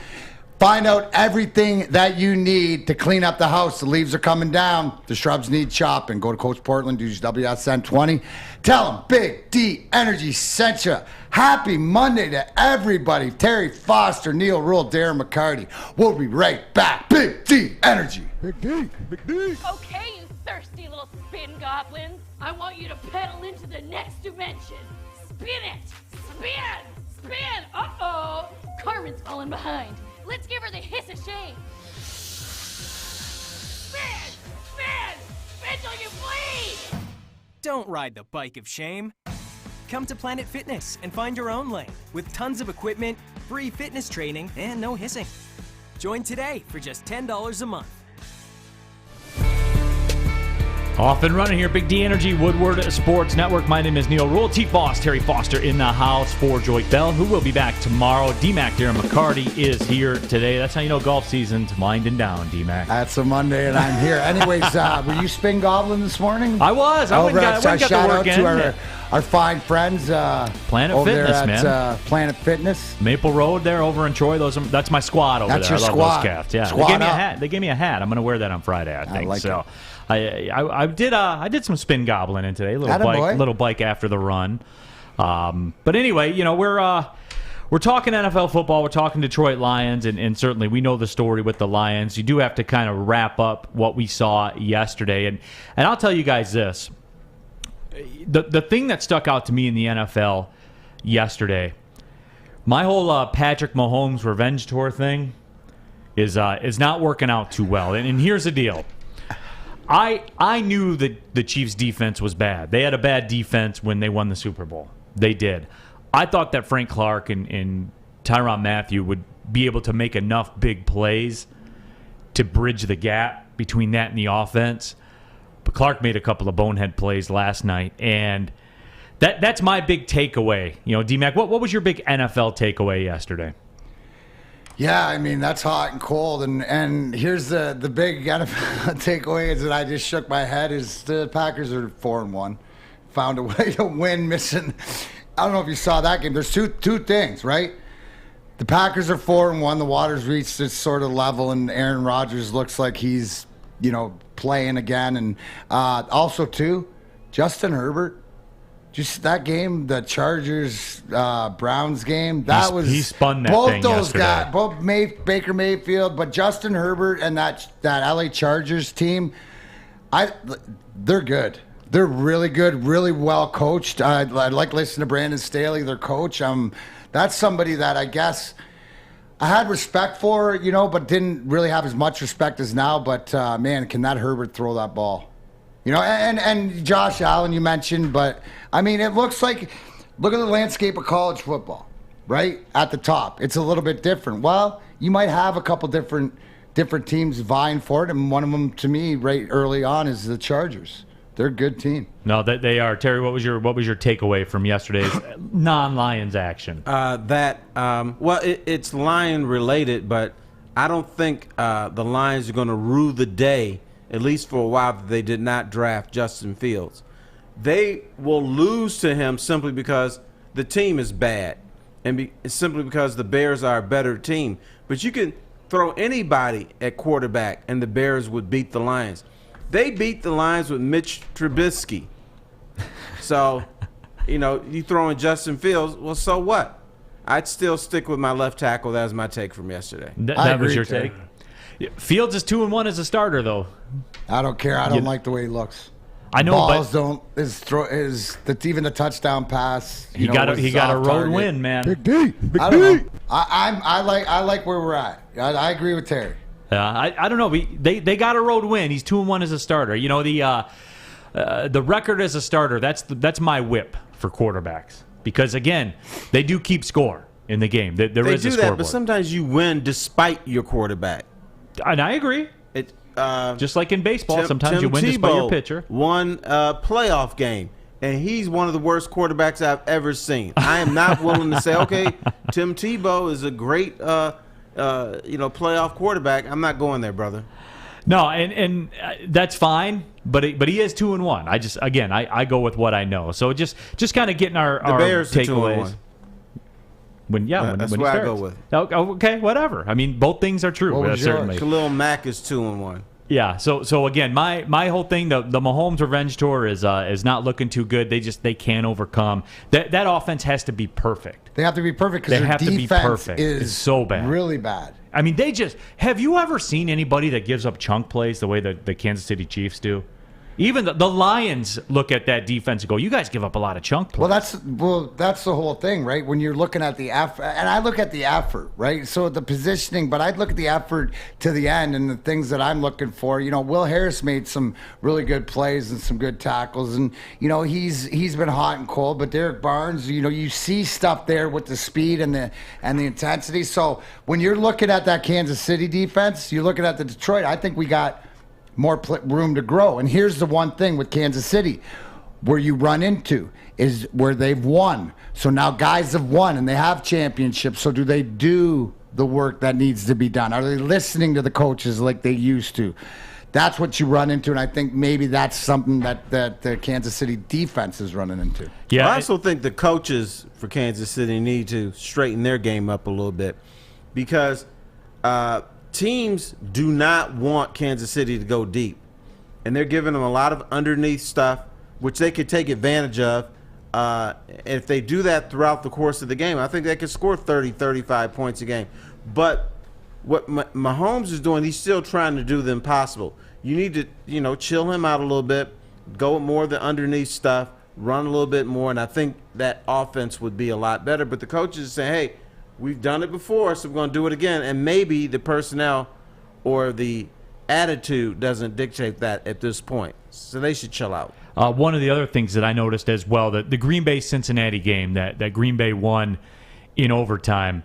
Find out everything that you need to clean up the house. The leaves are coming down. The shrubs need chopping. Go to Coach Portland. Use WSN20. Tell them Big D Energy sent you. Happy Monday to everybody. Terry Foster, Neal Ruhl, Darren McCarty. We'll be right back. Big D Energy. Big D. Big D. Okay, you thirsty little spin goblins. I want you to pedal into the next dimension. Spin it. Spin. Spin. Uh-oh. Carmen's falling behind. Let's give her the hiss of shame. Spin! Spin! Spin till you bleed! Don't ride the bike of shame. Come to Planet Fitness and find your own lane with tons of equipment, free fitness training, and no hissing. Join today for just $10 a month. Off and running here, Big D Energy, Woodward Sports Network. My name is Neal Ruhl. T-Foss, Terry Foster in the house for Joy Bell, who will be back tomorrow. D-Mac, Darren McCarty is here today. That's how you know golf season's winding down, D-Mac. That's a Monday, and I'm here. Anyways, were you spin goblin this morning? I was. I went and got shout to work out to our fine friends Planet over Fitness, there at, man. Planet Fitness. Maple Road there over in Troy. That's my squad over that's there. Your I love squad. those cats. Yeah, squad they gave me a hat. They gave me a hat. I'm going to wear that on Friday, I think. I like so. it. I did some spin gobbling in today. Little bike after the run. But anyway, we're talking NFL football. We're talking Detroit Lions, and certainly we know the story with the Lions. You do have to kind of wrap up what we saw yesterday. And I'll tell you guys this. The thing that stuck out to me in the NFL yesterday, my whole Patrick Mahomes revenge tour thing is not working out too well. And here's the deal. I knew that the Chiefs' defense was bad. They had a bad defense when they won the Super Bowl. They did. I thought that Frank Clark and Tyrann Mathieu would be able to make enough big plays to bridge the gap between that and the offense. But Clark made a couple of bonehead plays last night, and that's my big takeaway. D-Mac, what was your big NFL takeaway yesterday? Yeah, I mean, that's hot and cold. And here's the big NFL takeaway is that I just shook my head is the Packers are 4-1. Found a way to win, missing. I don't know if you saw that game. There's two things, right? The Packers are 4-1. The Waters reached this sort of level, and Aaron Rodgers looks like he's, playing again. And also, too, Justin Herbert. Just that game, the Chargers Browns game. He spun that both thing those yesterday. guys, both Baker Mayfield, but Justin Herbert and that LA Chargers team. They're good. They're really good, really well coached. I like listening to Brandon Staley, their coach. That's somebody that I guess I had respect for, but didn't really have as much respect as now. But, man, can that Herbert throw that ball? And Josh Allen you mentioned, but, I mean, it looks like, look at the landscape of college football, right? At the top. It's a little bit different. Well, you might have a couple different teams vying for it, and one of them, to me, right early on is the Chargers. They're a good team. No, they are. Terry, what was your takeaway from yesterday's non-Lions action? It's Lion related, but I don't think the Lions are going to rue the day, at least for a while, that they did not draft Justin Fields. They will lose to him simply because the team is bad, and simply because the Bears are a better team. But you can throw anybody at quarterback, and the Bears would beat the Lions. They beat the Lions with Mitch Trubisky. So, you throw in Justin Fields, well, so what? I'd still stick with my left tackle. That was my take from yesterday. That was your take? Fields is 2-1 as a starter, though. I don't care. I don't like the way he looks. I know, balls but even the touchdown pass. He got a road win, man. Big D. I don't know. I like where we're at. I agree with Terry. I don't know. They got a road win. He's 2-1 as a starter. The record as a starter. That's my whip for quarterbacks because again, they do keep score in the game. There is a scoreboard. That, but sometimes you win despite your quarterback. And I agree. Just like in baseball, sometimes you win despite your pitcher. Won a playoff game, and he's one of the worst quarterbacks I've ever seen. I am not willing to say, okay, Tim Tebow is a great playoff quarterback. I'm not going there, brother. No, and that's fine, but he is 2-1. I go with what I know. So just kind of getting our Bears takeaways. That's when what he I go starts. with. Okay, whatever. I mean, both things are true. Certainly. Khalil Mack is 2-1. Yeah. So again, my whole thing, the Mahomes revenge tour is not looking too good. They can't overcome that offense has to be perfect. They have to be perfect because their defense is so bad, really bad. I mean, have you ever seen anybody that gives up chunk plays the way that the Kansas City Chiefs do? Even the Lions look at that defense and go, you guys give up a lot of chunk plays. That's the whole thing, right? When you're looking at the effort, and I look at the effort, right? So the positioning, but I'd look at the effort to the end and the things that I'm looking for. Will Harris made some really good plays and some good tackles, and he's been hot and cold. But Derek Barnes, you see stuff there with the speed and the intensity. So when you're looking at that Kansas City defense, you're looking at the Detroit. I think we got more room to grow. And here's the one thing with Kansas City where you run into is where they've won. So now guys have won and they have championships. So do they do the work that needs to be done? Are they listening to the coaches like they used to? That's what you run into, and I think maybe that's something that the Kansas City defense is running into. Yeah, I also think the coaches for Kansas City need to straighten their game up a little bit because teams do not want Kansas City to go deep, and they're giving them a lot of underneath stuff, which they could take advantage of. If they do that throughout the course of the game, I think they could score 30, 35 points a game. But what Mahomes is doing, he's still trying to do the impossible. You need to, chill him out a little bit, go with more of the underneath stuff, run a little bit more, and I think that offense would be a lot better. But the coaches say, hey, we've done it before, so we're going to do it again. And maybe the personnel or the attitude doesn't dictate that at this point. So they should chill out. One of the other things that I noticed as well, that the Green Bay-Cincinnati game that Green Bay won in overtime.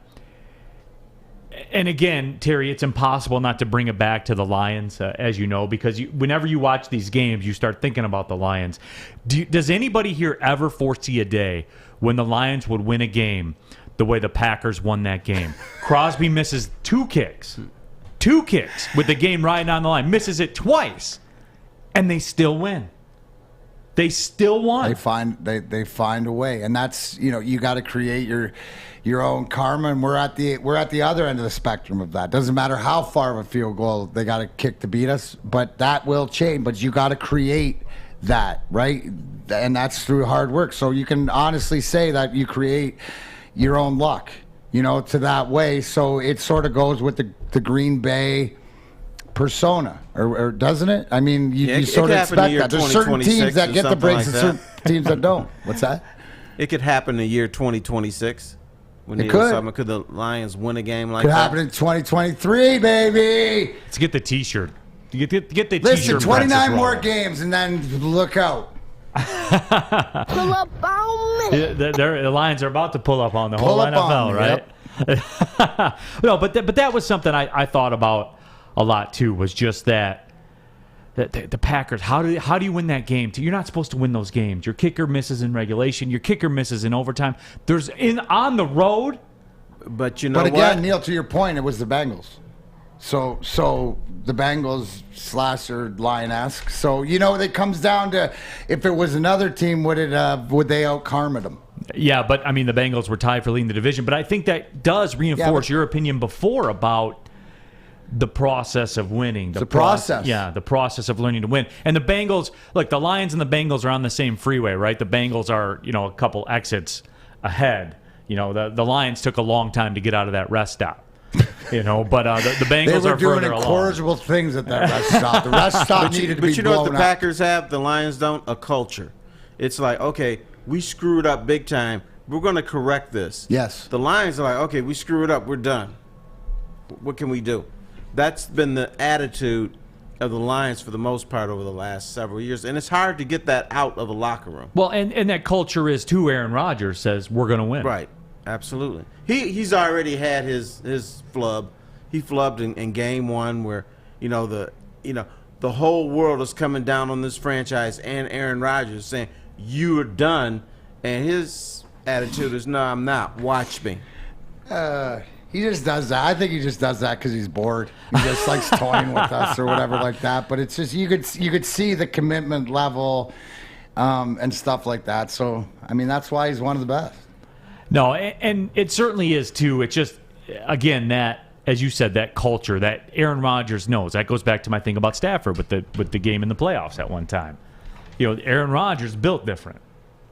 And again, Terry, it's impossible not to bring it back to the Lions, as you know, because whenever you watch these games, you start thinking about the Lions. Does anybody here ever foresee a day when the Lions would win a game the way the Packers won that game? Crosby misses two kicks with the game riding on the line, misses it twice, and they still win. They still won. They find a way, and that's you got to create your own karma, and we're at the other end of the spectrum of that. Doesn't matter how far of a field goal they got to kick to beat us, but that will change. But you got to create that, right? And that's through hard work. So you can honestly say that you create your own luck, to that way. So it sort of goes with the Green Bay persona, or doesn't it? I mean, you sort of expect that. There's certain teams that get the breaks and certain teams that don't. What's that? It could happen in the year 2026. It could. Could the Lions win a game like that? Could happen in 2023, baby. Let's get the T-shirt. Get the T-shirt. Listen, 29 more games, and then look out. Pull up on me. The Lions are about to pull up on the whole NFL, right? Yep. No, but that was something I thought about a lot too. Was just that the Packers. How do you win that game? You're not supposed to win those games. Your kicker misses in regulation. Your kicker misses in overtime. On the road. But you know But again, what? Neal, to your point, it was the Bengals. So the Bengals slasher Lion-esque. So it comes down to if it was another team, would they out karma them? Yeah, but I mean the Bengals were tied for leading the division. But I think that does reinforce your opinion before about the process of winning. The process. The process of learning to win. And the Bengals, look, the Lions and the Bengals are on the same freeway, right? The Bengals are, a couple exits ahead. The Lions took a long time to get out of that rest stop. But the Bengals are further along. They were doing incorrigible things at that rest stop. The rest stop needed to be blown up. But you know what the Packers have? The Lions don't? A culture. It's like, okay, we screwed up big time. We're going to correct this. Yes. The Lions are like, okay, we screwed up. We're done. What can we do? That's been the attitude of the Lions for the most part over the last several years, and it's hard to get that out of a locker room. Well, and that culture is too. Aaron Rodgers says we're going to win. Right, absolutely. He's already had his flub. He flubbed in game one where the whole world is coming down on this franchise and Aaron Rodgers saying you're done, and his attitude is no, I'm not. Watch me. He just does that. I think he just does that because he's bored. He just likes toying with us or whatever like that. But it's just you could see the commitment level and stuff like that. So I mean that's why he's one of the best. No, and it certainly is too. It's just again that, as you said, that culture that Aaron Rodgers knows. That goes back to my thing about Stafford with the game in the playoffs at one time. Aaron Rodgers built different.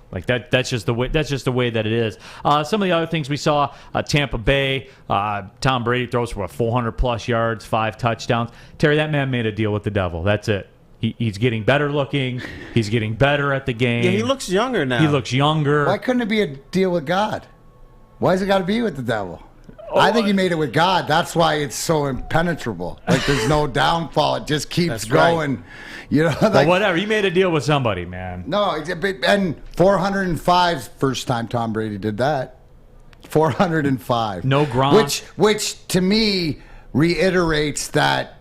Like that's just the way that it is. Some of the other things we saw, Tampa Bay, Tom Brady throws for 400+ yards, 5 touchdowns. Terry, that man made a deal with the devil. That's it. He's getting better looking. He's getting better at the game. Yeah, he looks younger now. He looks younger. Why couldn't it be a deal with God? Why has it got to be with the devil? I think he made it with God. That's why it's so impenetrable. Like there's no downfall. It just keeps going. Right. Well, whatever. He made a deal with somebody, man. No, and 405 first time Tom Brady did that. 405. No Gronk. Which to me reiterates that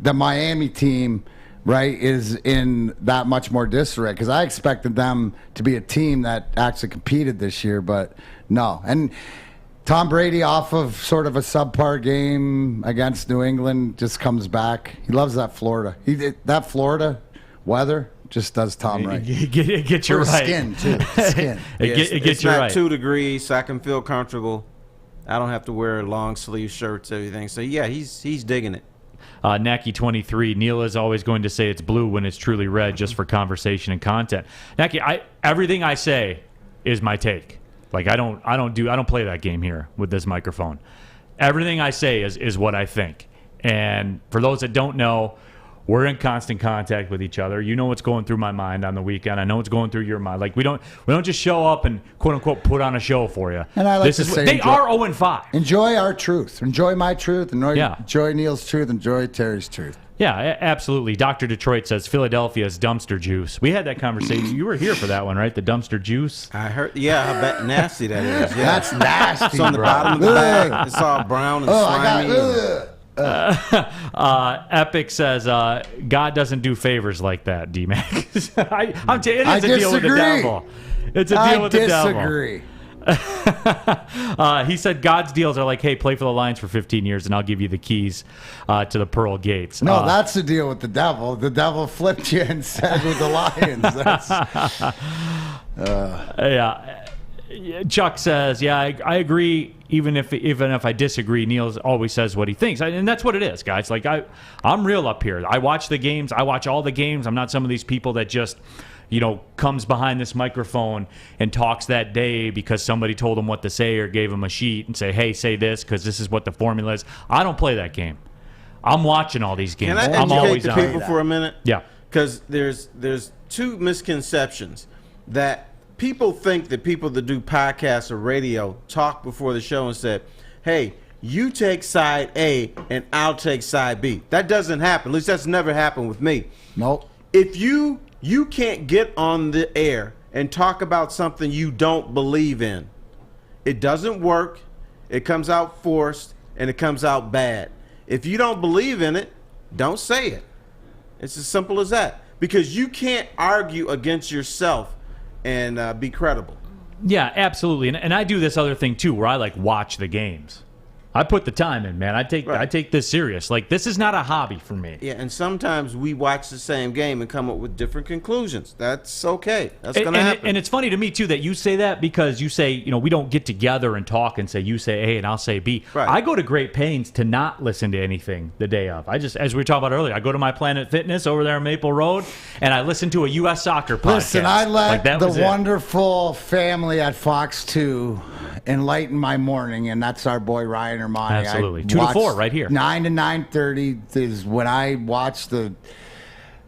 the Miami team, right, is in that much more disarray because I expected them to be a team that actually competed this year, but no. And Tom Brady, off of sort of a subpar game against New England, just comes back. He loves that Florida. That Florida weather just does Tom right. It gets you right. Skin, too. Skin. It gets you right. It's not 2 degrees, so I can feel comfortable. I don't have to wear long sleeve shirts, everything. So, yeah, he's digging it. Naki 23. Neal is always going to say it's blue when it's truly red, just for conversation and content. Naki, everything I say is my take. Like I don't play that game here with this microphone. Everything I say is what I think. And for those that don't know, we're in constant contact with each other. You know what's going through my mind on the weekend. I know what's going through your mind. Like we don't just show up and quote unquote put on a show for you. And I like to say they are 0-5. Enjoy our truth. Enjoy my truth. Enjoy Neal's truth. Enjoy Terry's truth. Yeah, absolutely. Dr. Detroit says Philadelphia's dumpster juice. We had that conversation. You were here for that one, right? The dumpster juice. I heard. Yeah, how nasty that is. Yeah. That's nasty. It's on the bottom of the bag. It's all brown and slimy. Epic says God doesn't do favors like that, D-Mac. It's a deal with the devil. It's a deal with the devil. I disagree. He said God's deals are like, hey, play for the Lions for 15 years and I'll give you the keys to the pearl gates. No, that's the deal with the devil. The devil flipped you and said with the Lions. Yeah. Chuck says, yeah, I agree. Even if I disagree, Neal always says what he thinks, and that's what it is, guys. Like I'm real up here. I watch the games. I watch all the games. I'm not some of these people that just, comes behind this microphone and talks that day because somebody told him what to say or gave him a sheet and say, hey, say this because this is what the formula is. I don't play that game. I'm watching all these games. Can I I'm always educate the people for a minute? Yeah. Because there's two misconceptions that people think that people that do podcasts or radio talk before the show and said, hey, you take side A and I'll take side B. That doesn't happen. At least that's never happened with me. Nope. If you can't get on the air and talk about something you don't believe in, it doesn't work, it comes out forced, and it comes out bad. If you don't believe in it, don't say it. It's as simple as that. Because you can't argue against yourself and be credible. Yeah, absolutely. And I do this other thing too, where I watch the games. I put the time in, man. I take this serious. Like, this is not a hobby for me. Yeah, and sometimes we watch the same game and come up with different conclusions. That's okay. That's going to happen. And it's funny to me, too, that you say that because you say, we don't get together and talk and say, you say A and I'll say B. Right. I go to great pains to not listen to anything the day of. I just, as we were talking about earlier, I go to my Planet Fitness over there on Maple Road, and I listen to a U.S. soccer podcast. Listen, I let the wonderful family at Fox 2 enlighten my morning, and that's our boy Ryan Armani. Absolutely. 2 to 4 right here. 9 to 9:30 is when I watch the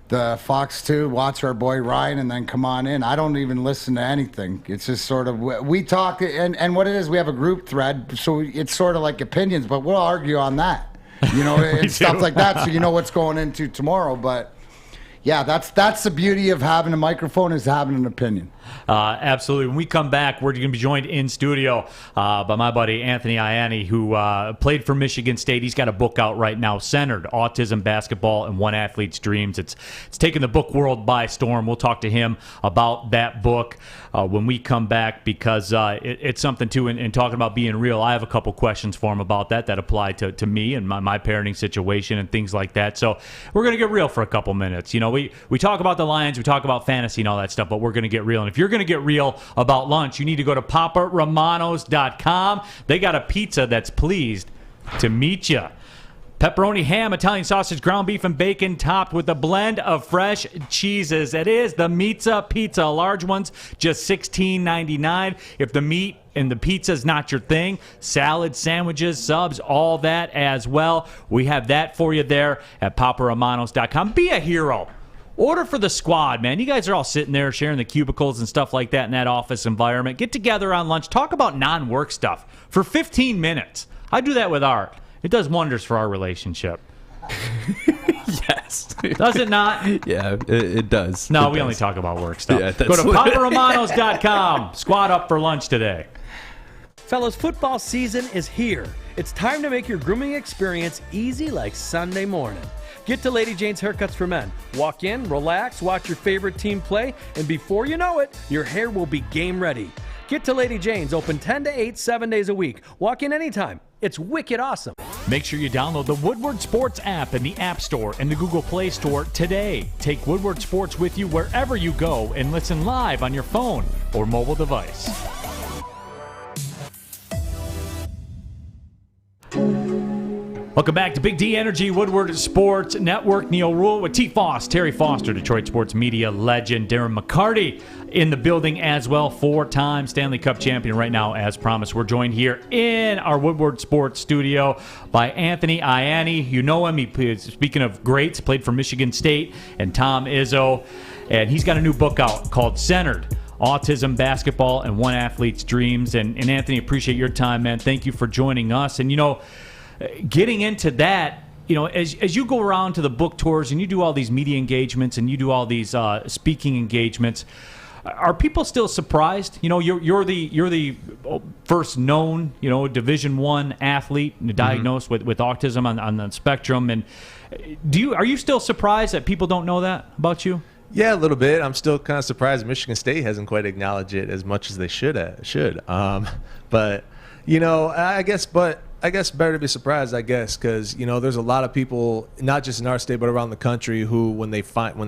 Fox 2, watch our boy Ryan, and then come on in. I don't even listen to anything. It's just sort of, we talk, and what it is, we have a group thread, so it's sort of like opinions, but we'll argue on that, and stuff like that, so you know what's going into tomorrow. But yeah, that's the beauty of having a microphone, is having an opinion. Absolutely. When we come back, we're going to be joined in studio by my buddy Anthony Ianni, who played for Michigan State. He's got a book out right now, Centered: Autism, Basketball, and One Athlete's Dreams. It's taken the book world by storm. We'll talk to him about that book when we come back, because it's something, too, in talking about being real. I have a couple questions for him about that apply to me and my parenting situation and things like that. So we're going to get real for a couple minutes. We talk about the Lions, we talk about fantasy and all that stuff, but we're going to get real. And if you're going to get real about lunch, you need to go to PapaRomanos.com. They got a pizza that's pleased to meet you. Pepperoni, ham, Italian sausage, ground beef, and bacon, topped with a blend of fresh cheeses. It is the Meatza Pizza. Large ones, just $16.99. If the meat and the pizza is not your thing, salads, sandwiches, subs, all that as well. We have that for you there at PapaRomanos.com. Be a hero. Order for the squad, man. You guys are all sitting there sharing the cubicles and stuff like that in that office environment. Get together on lunch. Talk about non-work stuff for 15 minutes. I do that with Art. It does wonders for our relationship. Yes. Does it not? Yeah, it does. No, it we does. only talk about work stuff. Yeah, go to PapaRomanos.com. Squad up for lunch today. Fellas, football season is here. It's time to make your grooming experience easy like Sunday morning. Get to Lady Jane's Haircuts for Men. Walk in, relax, watch your favorite team play, and before you know it, your hair will be game ready. Get to Lady Jane's, open 10 to 8, 7 days a week. Walk in anytime. It's wicked awesome. Make sure you download the Woodward Sports app in the App Store and the Google Play Store today. Take Woodward Sports with you wherever you go and listen live on your phone or mobile device. Welcome back to Big D Energy, Woodward Sports Network. Neal Ruhl with T. Foss, Terry Foster, Detroit sports media legend. Darren McCarty in the building as well, 4-time Stanley Cup champion right now, as promised. We're joined here in our Woodward Sports studio by Anthony Ianni. You know him. Speaking of greats, played for Michigan State, and Tom Izzo. And he's got a new book out called Centered: Autism, Basketball, and One Athlete's Dreams. And Anthony, appreciate your time, man. Thank you for joining us. And, getting into that, as you go around to the book tours and you do all these media engagements and you do all these speaking engagements, are people still surprised? You're the first known, Division I athlete diagnosed with autism on the spectrum. And are you still surprised that people don't know that about you? Yeah, a little bit. I'm still kind of surprised Michigan State hasn't quite acknowledged it as much as they should. But I guess better to be surprised, because there's a lot of people, not just in our state but around the country, who when they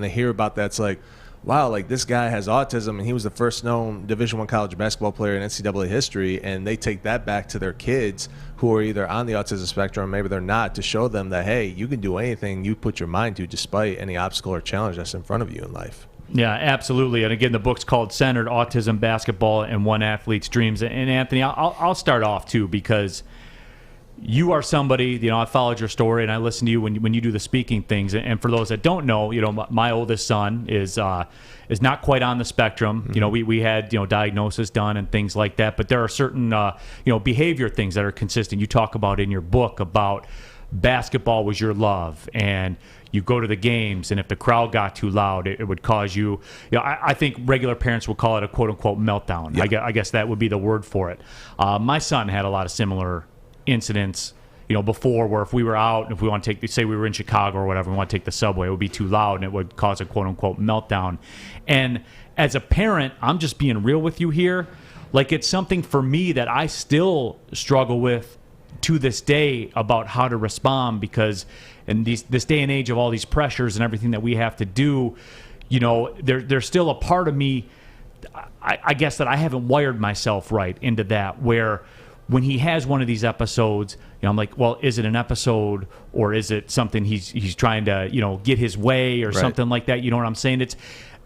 hear about that, it's like, wow, like this guy has autism and he was the first known Division I college basketball player in NCAA history, and they take that back to their kids who are either on the autism spectrum or maybe they're not, to show them that, hey, you can do anything you put your mind to despite any obstacle or challenge that's in front of you in life. Yeah, absolutely. And again, the book's called Centered: Autism, Basketball, and One Athlete's Dreams. And Anthony, I'll start off too, because you are somebody, I followed your story and I listen to you when you do the speaking things. And for those that don't know, my oldest son is not quite on the spectrum. Mm-hmm. We had, diagnosis done and things like that. But there are certain, behavior things that are consistent. You talk about in your book about basketball was your love, and you go to the games, and if the crowd got too loud, it would cause you, I think regular parents would call it a quote-unquote meltdown. Yep. I guess that would be the word for it. My son had a lot of similar incidents, before, where if we were out, if we want to say we were in Chicago or whatever, we want to take the subway, it would be too loud and it would cause a quote-unquote meltdown. And as a parent, I'm just being real with you here, like it's something for me that I still struggle with to this day about how to respond, because in this day and age of all these pressures and everything that we have to do, there's still a part of me, I guess, that I haven't wired myself right into that, where when he has one of these episodes, I'm like, well, is it an episode or is it something he's trying to, get his way or something like that? You know what I'm saying?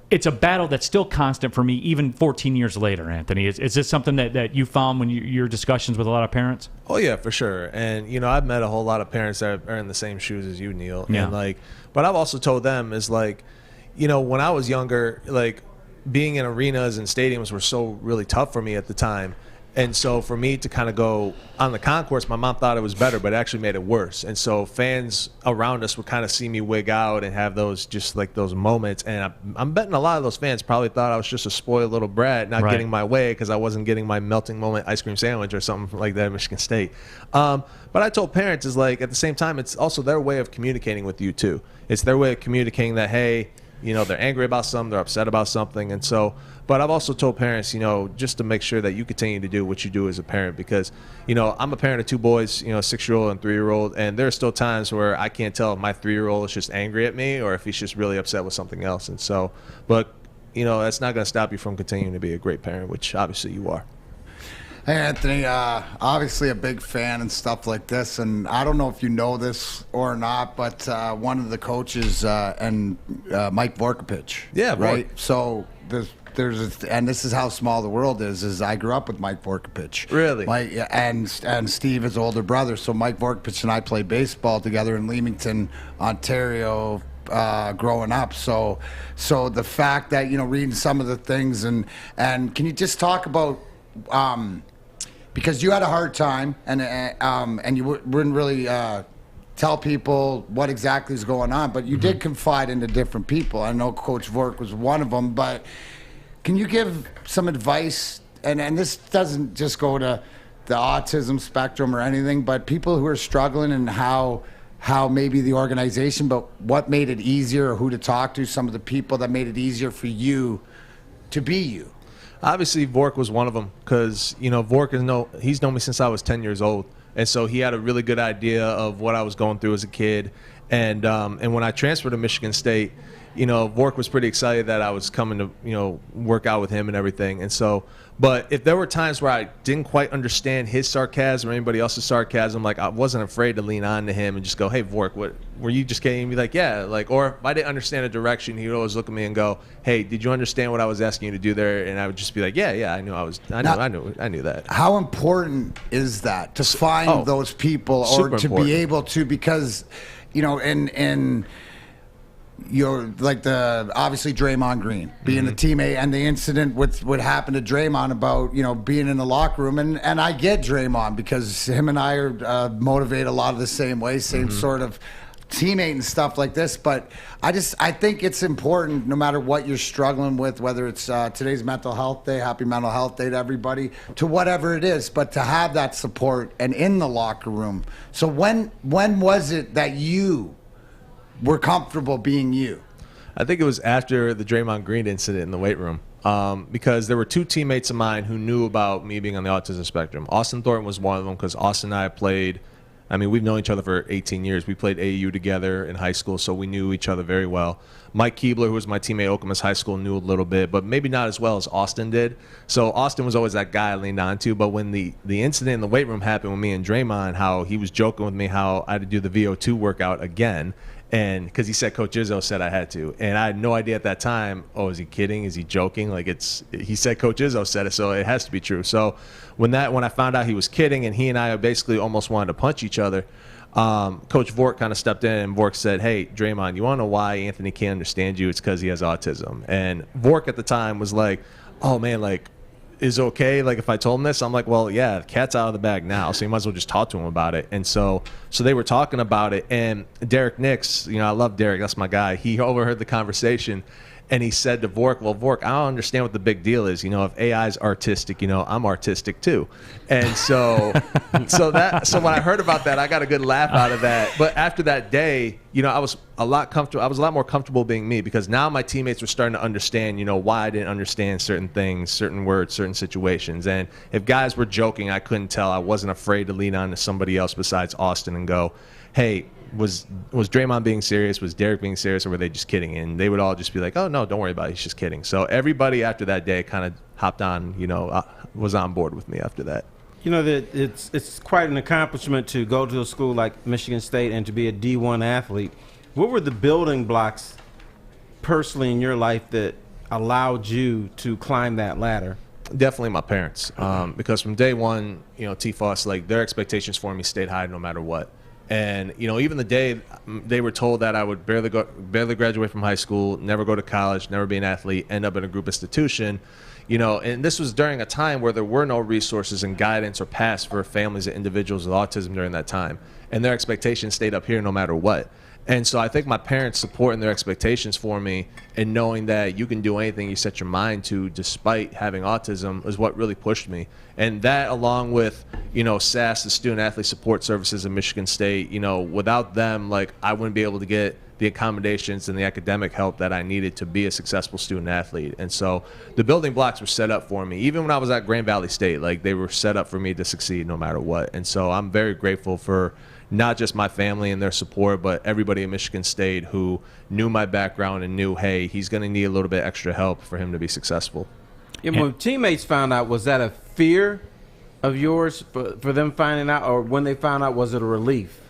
It's a battle that's still constant for me, even 14 years later, Anthony. Is this something that you found when your discussions with a lot of parents? Oh, yeah, for sure. And, I've met a whole lot of parents that are in the same shoes as you, Neal. Yeah. And but I've also told them is when I was younger, being in arenas and stadiums were so really tough for me at the time. And so for me to kind of go on the concourse, my mom thought it was better, but it actually made it worse. And so fans around us would kind of see me wig out and have those moments. And I'm betting a lot of those fans probably thought I was just a spoiled little brat, not getting my way because I wasn't getting my melting moment ice cream sandwich or something like that at Michigan State. But I told parents at the same time, it's also their way of communicating with you too. It's their way of communicating that, hey, they're angry about something, they're upset about something. And so, but I've also told parents, just to make sure that you continue to do what you do as a parent, because, I'm a parent of two boys, a 6-year-old and 3-year-old, and there are still times where I can't tell if my 3-year-old is just angry at me or if he's just really upset with something else. And so, but, that's not going to stop you from continuing to be a great parent, which obviously you are. Hey, Anthony, obviously a big fan and stuff like this, and I don't know if you know this or not, but one of the coaches and Mike Vorkapich. Yeah, right. So and this is how small the world is I grew up with Mike Vorkapich. Really? And Steve is older brother. So Mike Vorkapich and I played baseball together in Leamington, Ontario, growing up. So the fact that reading some of the things and can you just talk about because you had a hard time and you wouldn't really tell people what exactly is going on, but you did confide into different people. I know Coach Vork was one of them, but can you give some advice? And this doesn't just go to the autism spectrum or anything, but people who are struggling and how maybe the organization, but what made it easier, or who to talk to, some of the people that made it easier for you to be you. Obviously, Vork was one of them because, Vork he's known me since I was 10 years old. And so he had a really good idea of what I was going through as a kid. And when I transferred to Michigan State, Vork was pretty excited that I was coming to, work out with him and everything. And so, but if there were times where I didn't quite understand his sarcasm or anybody else's sarcasm, like I wasn't afraid to lean on to him and just go, "Hey, Vork, what were you just kidding?" And be like, "Yeah," like, or if I didn't understand a direction, he would always look at me and go, "Hey, did you understand what I was asking you to do there?" And I would just be like, "Yeah, I knew that." How important is that to find those people or to be able to, because, and you're like obviously Draymond Green being a teammate, and the incident with what happened to Draymond about being in the locker room, and I get Draymond because him and I are motivated a lot of the same way, same sort of teammate and stuff like this. But I think it's important, no matter what you're struggling with, whether it's today's Mental Health Day, happy Mental Health Day to everybody, to whatever it is, but to have that support and in the locker room. So when was it that you were comfortable being you? I think it was after the Draymond Green incident in the weight room, because there were two teammates of mine who knew about me being on the autism spectrum. Austin Thornton was one of them, because Austin and I played, we've known each other for 18 years. We played AAU together in high school, so we knew each other very well. Mike Keebler, who was my teammate at Okemos High School, knew a little bit, but maybe not as well as Austin did. So Austin was always that guy I leaned on to. But when the incident in the weight room happened with me and Draymond, how he was joking with me how I had to do the VO2 workout again, and because he said Coach Izzo said I had to, and I had no idea at that time. Oh, is he kidding? Is he joking? Like, he said Coach Izzo said it, so it has to be true. So when I found out he was kidding, and he and I basically almost wanted to punch each other, Coach Vork kind of stepped in, and Vork said, "Hey, Draymond, you want to know why Anthony can't understand you? It's because he has autism." And Vork at the time was like, "Oh man, like, is it okay, like, if I told him this?" I'm like, "Well, yeah, the cat's out of the bag now, so you might as well just talk to him about it." And so they were talking about it, and Derek Nix, I love Derek, that's my guy. He overheard the conversation, and he said to Vork, "Well, Vork, I don't understand what the big deal is. If AI is artistic, I'm artistic too." And so when I heard about that, I got a good laugh out of that. But after that day, I was a lot more comfortable being me, because now my teammates were starting to understand, why I didn't understand certain things, certain words, certain situations. And if guys were joking, I couldn't tell. I wasn't afraid to lean on to somebody else besides Austin and go, "Hey, was Draymond being serious? Was Derek being serious? Or were they just kidding?" And they would all just be like, "Oh no, don't worry about it. He's just kidding." So everybody after that day kind of hopped on, was on board with me after that. That it's quite an accomplishment to go to a school like Michigan State and to be a D1 athlete. What were the building blocks personally in your life that allowed you to climb that ladder? Definitely my parents, because from day one, T-Foss, like, their expectations for me stayed high no matter what. And even the day they were told that I would barely graduate from high school, never go to college, never be an athlete, end up in a group institution, and this was during a time where there were no resources and guidance or paths for families and individuals with autism during that time, and their expectations stayed up here no matter what. And so I think my parents supporting their expectations for me and knowing that you can do anything you set your mind to despite having autism is what really pushed me. And that, along with, SAS, the Student Athlete Support Services in Michigan State, without them, like, I wouldn't be able to get the accommodations and the academic help that I needed to be a successful student athlete. And so the building blocks were set up for me. Even when I was at Grand Valley State, like, they were set up for me to succeed no matter what. And so I'm very grateful for not just my family and their support, but everybody at Michigan State who knew my background and knew, hey, he's going to need a little bit extra help for him to be successful. And when teammates found out, was that a fear of yours for them finding out, or when they found out, was it a relief?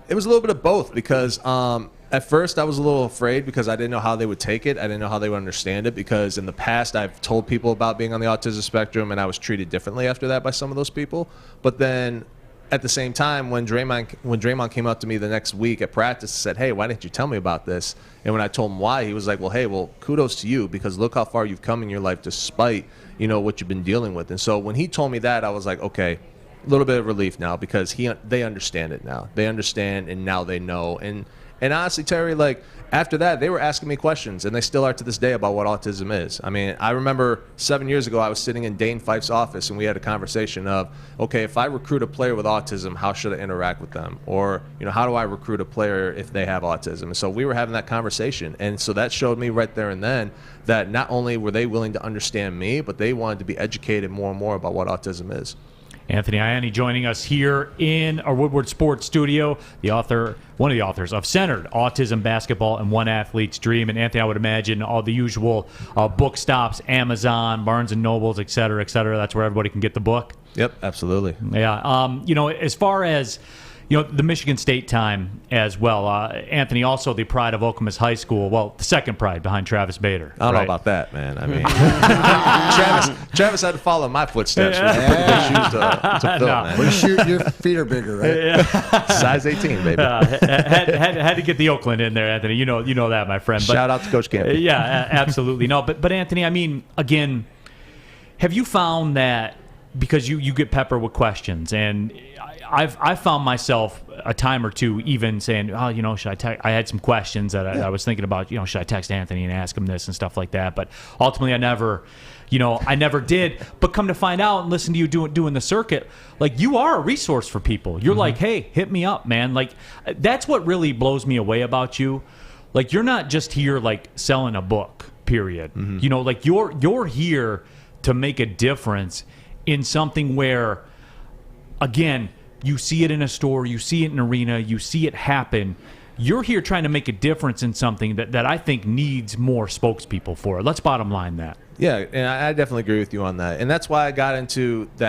It was a little bit of both, because at first I was a little afraid because I didn't know how they would take it. I didn't know how they would understand it, because in the past I've told people about being on the autism spectrum and I was treated differently after that by some of those people. But then at the same time, when Draymond came up to me the next week at practice and said, "Hey, why didn't you tell me about this?" And when I told him why, he was like, "Well, kudos to you, because look how far you've come in your life despite, what you've been dealing with." And so when he told me that, I was like, okay, a little bit of relief now, because they understand it now. They understand, and now they know. And honestly, Terry, like, after that, they were asking me questions, and they still are to this day, about what autism is. I mean, I remember 7 years ago, I was sitting in Dane Fife's office, and we had a conversation of, okay, if I recruit a player with autism, how should I interact with them? Or, how do I recruit a player if they have autism? And so we were having that conversation. And so that showed me right there and then that not only were they willing to understand me, but they wanted to be educated more and more about what autism is. Anthony Ianni joining us here in our Woodward Sports Studio, one of the authors of Centered, Autism, Basketball, and One Athlete's Dream. And Anthony, I would imagine all the usual book stops, Amazon, Barnes & Nobles, et cetera, that's where everybody can get the book. Yep, absolutely. Yeah. As far as the Michigan State time as well. Anthony, also the pride of Okemos High School. Well, the second pride behind Travis Bader. I don't know about that, man. I mean, Travis had to follow my footsteps with shoes to fill, man. Well, shoot, your feet are bigger, right? Yeah. Size 18, baby. Had to get the Oakland in there, Anthony. You know that, my friend. But, shout out to Coach Campbell. Yeah, absolutely. No, but Anthony, I mean, again, have you found that because you get peppered with questions, and I've found myself a time or two even saying, should I had some questions that I was thinking about, should I text Anthony and ask him this and stuff like that? But ultimately I never did. But come to find out and listen to you doing the circuit, like, you are a resource for people. You're like, hey, hit me up, man. Like, that's what really blows me away about you. Like, you're not just here like selling a book, period. Like you're here to make a difference in something where, again, you see it in a store, you see it in an arena, you see it happen. You're here trying to make a difference in something that I think needs more spokespeople for it. Let's bottom line that. Yeah, and I definitely agree with you on that. And that's why I got into the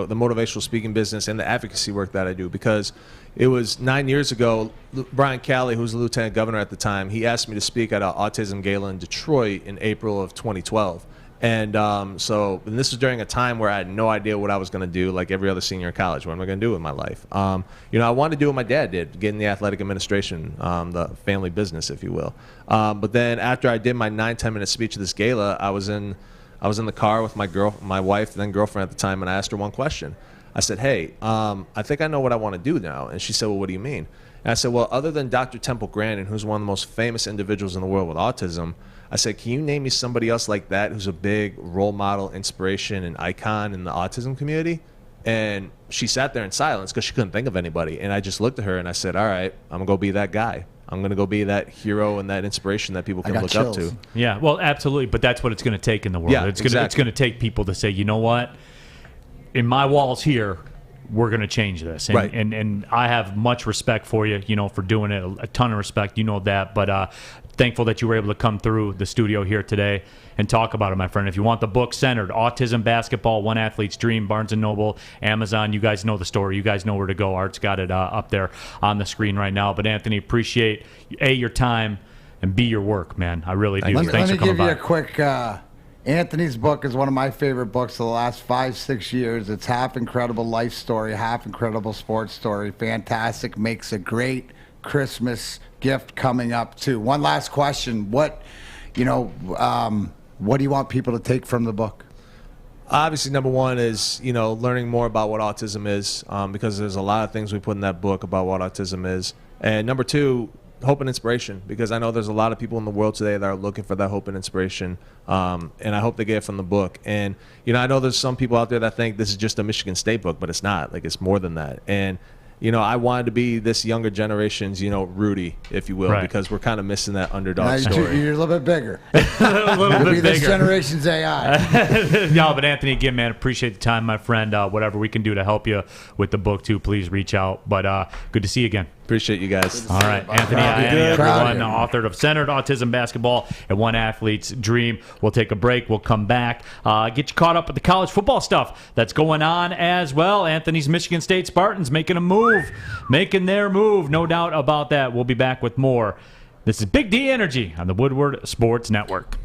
motivational speaking business and the advocacy work that I do, because it was 9 years ago, Brian Calley, who was the lieutenant governor at the time, he asked me to speak at an autism gala in Detroit in April of 2012. And and this was during a time where I had no idea what I was going to do, like every other senior in college. What am I going to do with my life? I wanted to do what my dad did, get in the athletic administration, the family business, if you will. But then after I did my 9-10 minute speech at this gala, I was in the car with my wife, then girlfriend at the time, and I asked her one question. I said, hey, I think I know what I want to do now. And she said, well, what do you mean? And I said, well, other than Dr. Temple Grandin, who's one of the most famous individuals in the world with autism, I said, can you name me somebody else like that who's a big role model, inspiration, and icon in the autism community? And she sat there in silence because she couldn't think of anybody. And I just looked at her and I said, all right, I'm going to go be that guy. I'm going to go be that hero and that inspiration that people can look up to. Yeah, well, absolutely. But that's what it's going to take in the world. Yeah, it's going to take people to say, you know what? In my walls here, we're going to change this. And, right. and I have much respect for you, for doing it, a ton of respect, that. But thankful that you were able to come through the studio here today and talk about it, my friend. If you want the book, Centered, Autism, Basketball, One Athlete's Dream, Barnes & Noble, Amazon, you guys know the story. You guys know where to go. Art's got it up there on the screen right now. But, Anthony, appreciate, your time, and B, your work, man. I really do. Thanks for coming by. Let me give you a quick... Anthony's book is one of my favorite books of the last 5-6 years. It's half incredible life story, half incredible sports story. Fantastic. Makes a great Christmas gift coming up too. One last question: what do you want people to take from the book? Obviously, number one is learning more about what autism is, because there's a lot of things we put in that book about what autism is. And number two, hope and inspiration, because I know there's a lot of people in the world today that are looking for that hope and inspiration, and I hope they get it from the book. And I know there's some people out there that think this is just a Michigan State book, but it's not. Like, it's more than that. And I wanted to be this younger generation's, Rudy, if you will, right, because we're kind of missing that underdog story. You're a little bit bigger. A little bit be this bigger. generation's AI. No, but Anthony, again, man, appreciate the time, my friend. Whatever we can do to help you with the book, too, please reach out. But good to see you again. Appreciate you guys. All right, Anthony Ianni, everyone, author of Centered, Autism, Basketball, and One Athlete's Dream. We'll take a break. We'll come back. Get you caught up with the college football stuff that's going on as well. Anthony's Michigan State Spartans making their move. No doubt about that. We'll be back with more. This is Big D Energy on the Woodward Sports Network.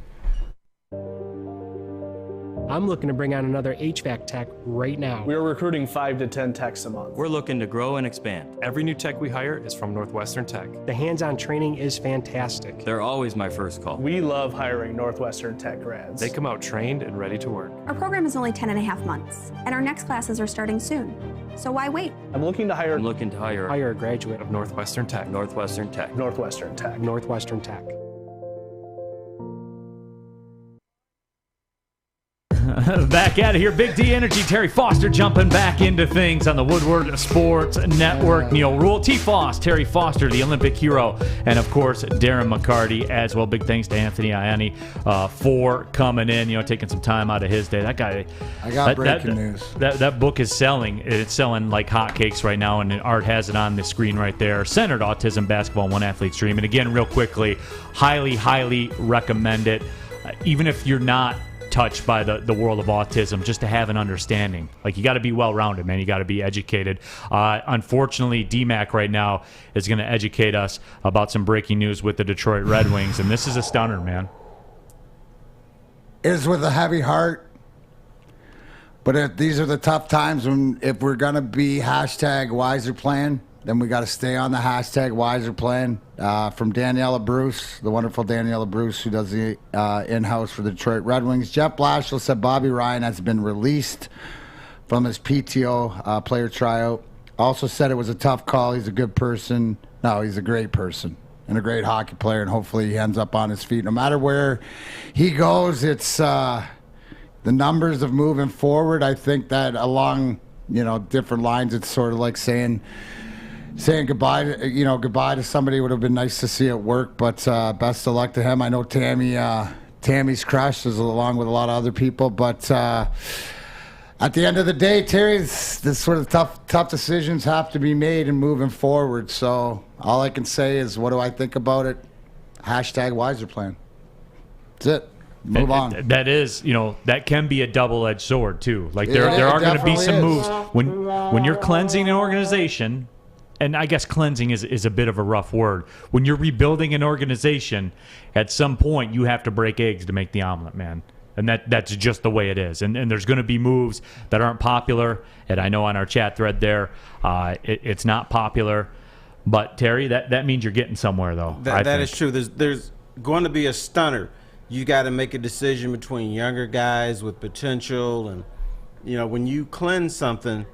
I'm looking to bring on another HVAC tech right now. We are recruiting 5 to 10 techs a month. We're looking to grow and expand. Every new tech we hire is from Northwestern Tech. The hands-on training is fantastic. They're always my first call. We love hiring Northwestern Tech grads. They come out trained and ready to work. Our program is only 10.5 months, and our next classes are starting soon. So why wait? I'm looking to hire a graduate of Northwestern Tech. Northwestern Tech. Northwestern Tech. Back at it here. Big D Energy. Terry Foster jumping back into things on the Woodward Sports Network. Neal Ruhl, T. Foss, Terry Foster, the Olympic hero, and of course Darren McCarty as well. Big thanks to Anthony Ianni for coming in. Taking some time out of his day. That guy. I got breaking news. That book is selling. It's selling like hotcakes right now, and Art has it on the screen right there. Centered Autism Basketball One Athlete's Dream. And again, real quickly, highly recommend it. Even if you're not touched by the world of autism, just to have an understanding. Like, you got to be well-rounded, man. You got to be educated. Unfortunately, DMAC right now is going to educate us about some breaking news with the Detroit Red Wings, and this is a stunner, man. It is with a heavy heart, but if these are the tough times if we're going to be #wiser plan, then we got to stay on the #wiser plan. From Daniela Bruce, the wonderful Daniela Bruce, who does the in-house for the Detroit Red Wings. Jeff Blashill said Bobby Ryan has been released from his PTO player tryout. Also said it was a tough call. He's a good person. No, he's a great person and a great hockey player, and hopefully he ends up on his feet. No matter where he goes, it's the numbers of moving forward. I think that along different lines, it's sort of like saying goodbye to somebody would have been nice to see at work, but best of luck to him. I know Tammy's crushed, along with a lot of other people, but at the end of the day, Terry's this sort of tough decisions have to be made and moving forward. So all I can say is, what do I think about it? #wiser plan. That's it. Move on. That is, that can be a double-edged sword too. Like there are going to be some moves when you're cleansing an organization. And I guess cleansing is a bit of a rough word. When you're rebuilding an organization, at some point you have to break eggs to make the omelet, man. And that's just the way it is. And there's going to be moves that aren't popular. And I know on our chat thread there, it's not popular. But, Terry, that means you're getting somewhere, though. That is true. There's going to be a stunner. You got to make a decision between younger guys with potential. And, when you cleanse something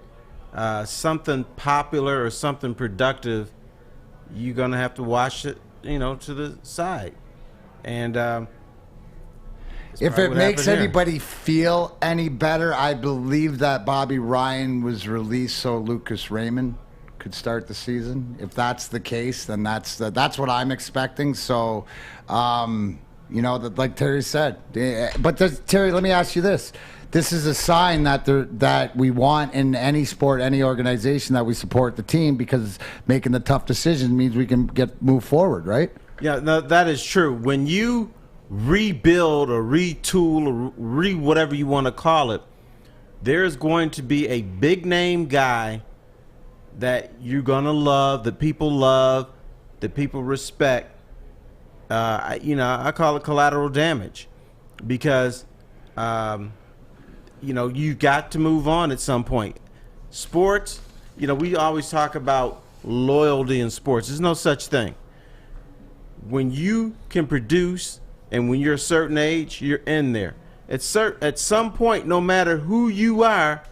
popular or something productive, you're going to have to watch it, to the side. And if it makes anybody feel any better, I believe that Bobby Ryan was released so Lucas Raymond could start the season. If that's the case, then that's what I'm expecting. So, like Terry said. But Terry, let me ask you this. This is a sign that we want in any sport, any organization, that we support the team, because making the tough decisions means we can move forward, right? Yeah, no, that is true. When you rebuild or retool or whatever you want to call it, there's going to be a big name guy that you're going to love, that people respect. I call it collateral damage, because you got to move on at some point. Sports, we always talk about loyalty in sports. There's no such thing. When you can produce and when you're a certain age, you're in there. At some point, no matter who you are,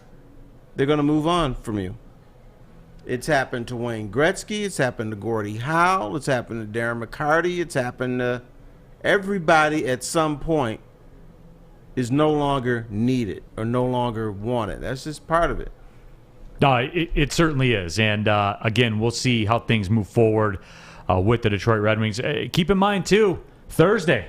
they're going to move on from you. It's happened to Wayne Gretzky. It's happened to Gordie Howe. It's happened to Darren McCarty. It's happened to everybody at some point is no longer needed or no longer wanted. That's just part of it. No, it certainly is. And, again, we'll see how things move forward with the Detroit Red Wings. Keep in mind, too, Thursday,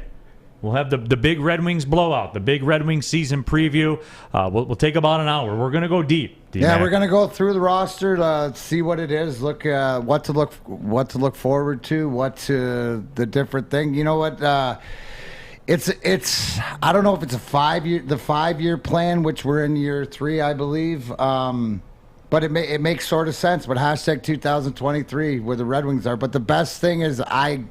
we'll have the big Red Wings blowout, the big Red Wings season preview. We'll take about an hour. We're going to go deep. Yeah, we're going to go through the roster to see what it is, look what to look forward to, the different thing. You know what? It's I don't know if it's the 5-year plan, which we're in year 3, I believe. But it makes sort of sense. But #2023 where the Red Wings are. But the best thing is I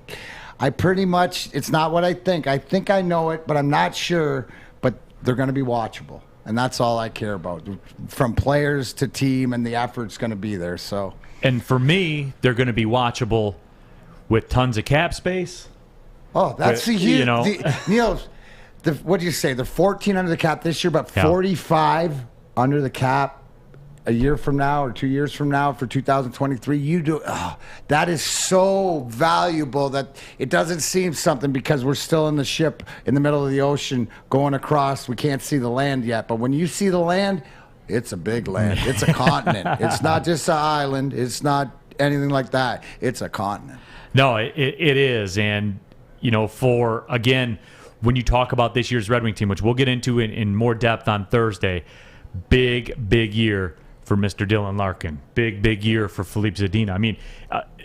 pretty much, it's not what I think. I think I know it, but I'm not sure. But they're going to be watchable. And that's all I care about, from players to team, and the effort's going to be there. So, and for me, they're going to be watchable with tons of cap space. Oh, that's the huge. Neal, what do you say? They're 14 under the cap this year, but 45 under the cap a year from now or 2 years from now for 2023, you do. Oh, that is so valuable that it doesn't seem something because we're still in the ship in the middle of the ocean going across. We can't see the land yet. But when you see the land, it's a big land. It's a continent. It's not just an island. It's not anything like that. It's a continent. No, it is. And, for, again, when you talk about this year's Red Wing team, which we'll get into in more depth on Thursday, big year for Mr. Dylan Larkin. Big year for Philippe Zadina. I mean,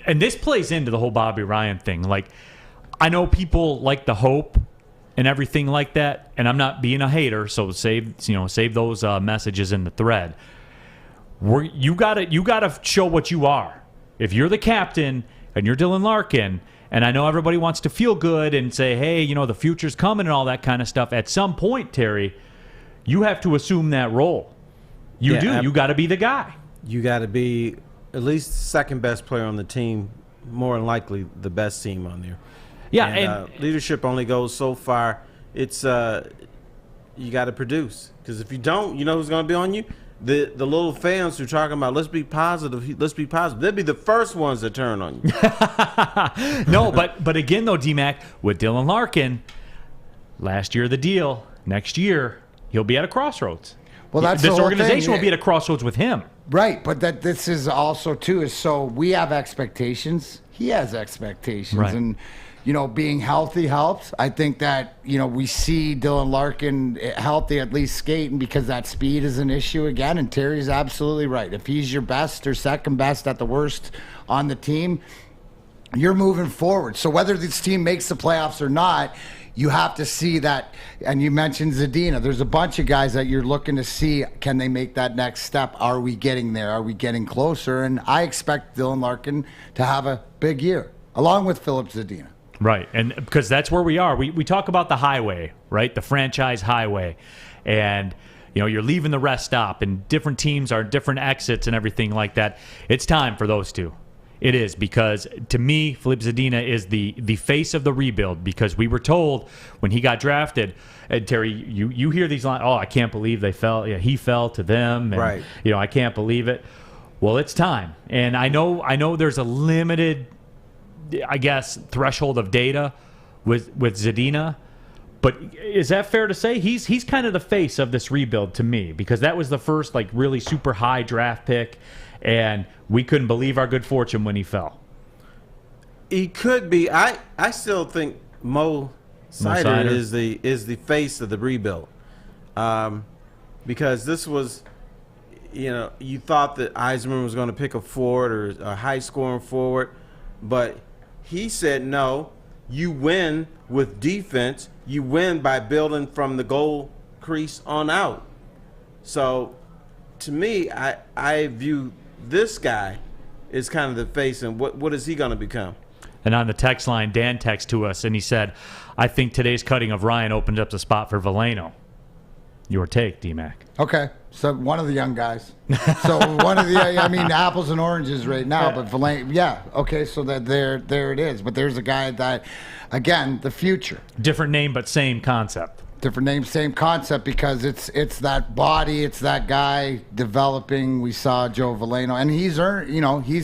and this plays into the whole Bobby Ryan thing. Like, I know people like the hope and everything like that, and I'm not being a hater, so save those messages in the thread. You gotta show what you are. If you're the captain and you're Dylan Larkin, and I know everybody wants to feel good and say, hey, the future's coming and all that kind of stuff. At some point, Terry, you have to assume that role. You do. You got to be the guy. You got to be at least second best player on the team, more than likely the best team on there. Yeah, and leadership only goes so far. It's you got to produce, because if you don't, you know who's going to be on you? The little fans who are talking about let's be positive. They'll be the first ones that turn on you. No, but again though, D-Mac, with Dylan Larkin, last year the deal. Next year he'll be at a crossroads. Well, that's this the whole organization thing. will be at a crossroads with him. Right, but this is also too is so we have expectations. He has expectations, right. And being healthy helps. I think that we see Dylan Larkin healthy, at least skating, because that speed is an issue again. And Terry's absolutely right. If he's your best or second best at the worst on the team, you're moving forward. So whether this team makes the playoffs or not, you have to see that. And you mentioned Zadina. There's a bunch of guys that you're looking to see, can they make that next step? Are we getting there? Are we getting closer? And I expect Dylan Larkin to have a big year, along with Philip Zadina. Right, and because that's where we are. We talk about the highway, right? The franchise highway. And, you're leaving the rest stop, and different teams are different exits and everything like that. It's time for those two. It is, because to me, Philippe Zadina is the face of the rebuild, because we were told when he got drafted, and Terry, you hear these lines, I can't believe they fell. Yeah, he fell to them. And, right. I can't believe it. Well, it's time. And I know there's a limited, I guess, threshold of data with Zadina, but is that fair to say he's kind of the face of this rebuild to me, because that was the first really super high draft pick, and we couldn't believe our good fortune when he fell. He could be. I still think Mo Sider is the face of the rebuild, because this was, you thought that Yzerman was going to pick a forward or a high scoring forward, but he said, no, you win with defense. You win by building from the goal crease on out. So, to me, I view this guy as kind of the face, and what is he going to become? And on the text line, Dan texted to us, and he said, I think today's cutting of Ryan opened up the spot for Veleno. Your take, D-Mac. Okay. So one of the young guys. So one of the, apples and oranges right now, but Veleno, yeah. Okay, so that there it is. But there's a guy that, again, the future. Different name, but same concept. Different name, same concept, because it's that body, it's that guy developing. We saw Joe Veleno, and he's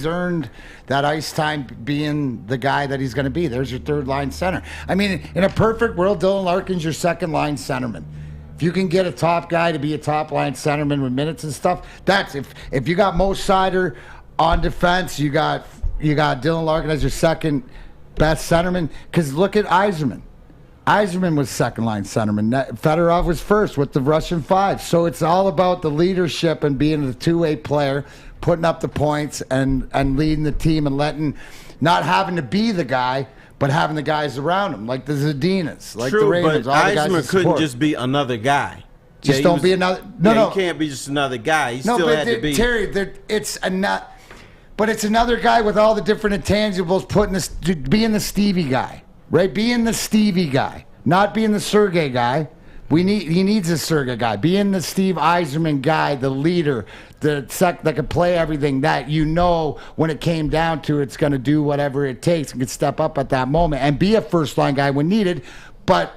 earned that ice time being the guy that he's going to be. There's your third line center. I mean, in a perfect world, Dylan Larkin's your second line centerman. If you can get a top guy to be a top line centerman with minutes and stuff, that's if you got Mo Sider on defense, you got Dylan Larkin as your second best centerman. Because look at Yzerman. Yzerman was second line centerman. Fedorov was first with the Russian Five. So it's all about the leadership and being the two-way player, putting up the points and leading the team and not having to be the guy, but having the guys around him, like the Zadinas, like the Ravens. But all the guys Yzerman couldn't just be another guy. Just don't be another. No, he can't be just another guy. He still had to be. Terry, it's another guy with all the different intangibles. Being the Stevie guy, right? Being the Stevie guy, not being the Sergei guy. He needs a Sergei guy. Being the Steve Yzerman guy, the leader, that can play everything. That when it came down to it's going to do whatever it takes and can step up at that moment and be a first line guy when needed. But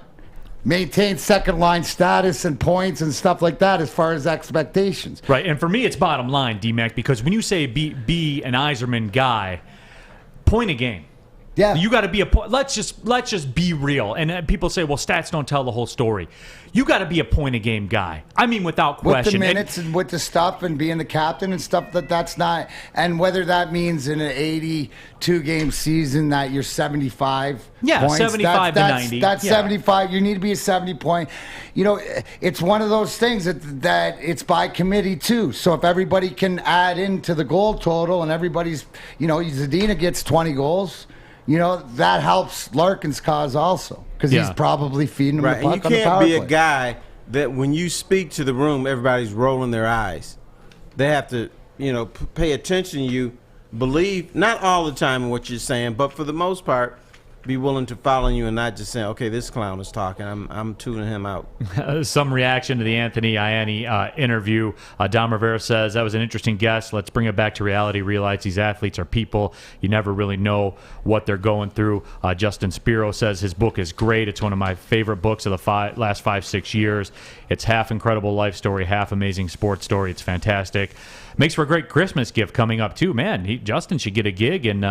maintain second line status and points and stuff like that as far as expectations. Right, and for me, it's bottom line, D-Mac, because when you say be an Yzerman guy, point a game. Yeah, you got to be a point. Let's just be real. And people say, well, stats don't tell the whole story. You got to be a point a game guy. I mean, without question. With the minutes and with the stuff and being the captain and stuff, that's not. And whether that means in an 82 game season that you're 75 points, 75 to 90. That's 75. You need to be a 70 point. You know, it's one of those things that it's by committee too. So if everybody can add into the goal total and everybody's, Zadina gets 20 goals. That helps Larkin's cause also because he's probably feeding him the puck on the power play. You can't be a guy that when you speak to the room, everybody's rolling their eyes. They have to, pay attention to you, believe, not all the time in what you're saying, but for the most part, be willing to follow you and not just saying, okay, this clown is talking. I'm tuning him out. Some reaction to the Anthony Ianni interview. Don Rivera says, that was an interesting guest. Let's bring it back to reality. Realize these athletes are people. You never really know what they're going through. Justin Spiro says his book is great. It's one of my favorite books of the last 5-6 years. It's half incredible life story, half amazing sports story. It's fantastic. Makes for a great Christmas gift coming up, too. Man, Justin should get a gig in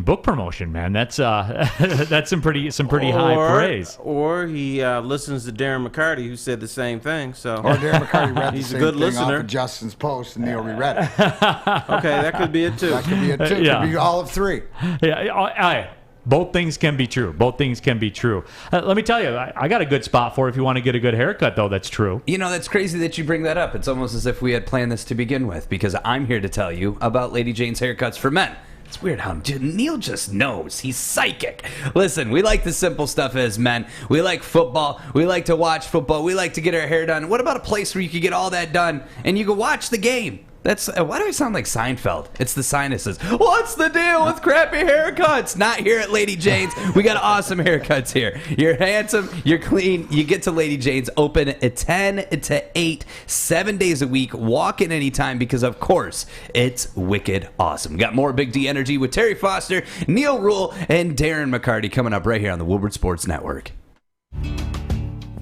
book promotion, man. That's some pretty high praise. Or he listens to Darren McCarty, who said the same thing. So or Darren McCarty read he's the a same good thing listener. Off of Justin's post, and Neal reread it. Okay, that could be it too. That could be it too. Yeah. Could be all of three. Yeah, both things can be true. Both things can be true. Let me tell you, I got a good spot for if you want to get a good haircut, though. That's true. That's crazy that you bring that up. It's almost as if we had planned this to begin with, because I'm here to tell you about Lady Jane's Haircuts for Men. It's weird how Neal just knows. He's psychic. Listen, we like the simple stuff as men. We like football. We like to watch football. We like to get our hair done. What about a place where you can get all that done and you can watch the game? Why do I sound like Seinfeld? It's the sinuses. What's the deal with crappy haircuts? Not here at Lady Jane's. We got awesome haircuts here. You're handsome. You're clean. You get to Lady Jane's, open at 10 to 8, 7 days a week. Walk in anytime because, of course, it's wicked awesome. Got more Big D Energy with Terry Foster, Neal Ruhl, and Darren McCarty coming up right here on the Woodward Sports Network.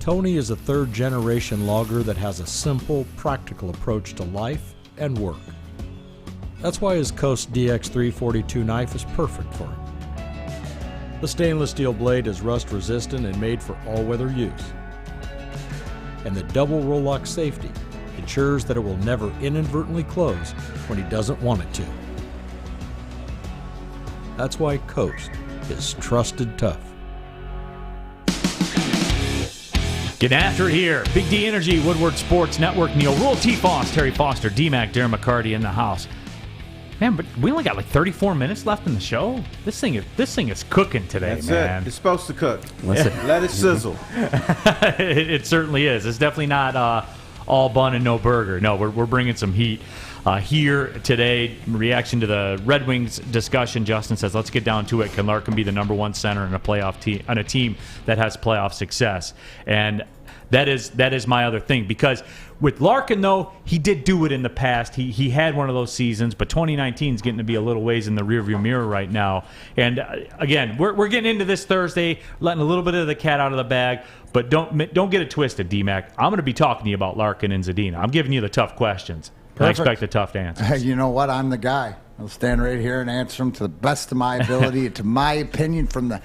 Tony is a third-generation logger that has a simple, practical approach to life and work. That's why his Coast DX342 knife is perfect for him. The stainless steel blade is rust resistant and made for all-weather use. And the double roll-lock safety ensures that it will never inadvertently close when he doesn't want it to. That's why Coast is trusted tough. Get after it here. Big D Energy, Woodward Sports Network, Neal Ruhl, T. Foss, Terry Foster, D-Mac, Darren McCarty in the house. Man, but we only got like 34 minutes left in the show. This thing is cooking today, That's man. it. It's supposed to cook. Listen. Let it sizzle. It certainly is. It's definitely not all bun and no burger. No, we're bringing some heat. Here today, reaction to the Red Wings discussion, Justin says, let's get down to it. Can Larkin be the number one center in a playoff team, on a team that has playoff success? And that is my other thing, because with Larkin, though, he did do it in the past. He had one of those seasons, but 2019 is getting to be a little ways in the rearview mirror right now. And again, we're getting into this Thursday, letting a little bit of the cat out of the bag, but don't get it twisted, D-Mac. I'm going to be talking to you about Larkin and Zadina. I'm giving you the tough questions. I expect a tough answer. You know what? I'm the guy. I'll stand right here and answer them to the best of my ability, to my opinion, from the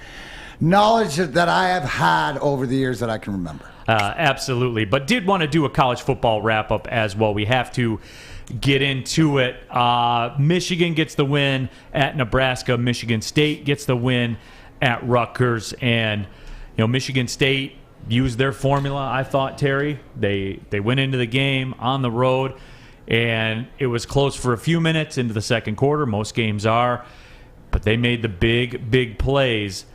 knowledge that I have had over the years that I can remember. Absolutely. But did want to do a college football wrap-up as well. We have to get into it. Michigan gets the win at Nebraska. Michigan State gets the win at Rutgers. And, Michigan State used their formula, I thought, Terry. They went into the game on the road. And it was close for a few minutes into the second quarter. Most games are. But they made the big plays.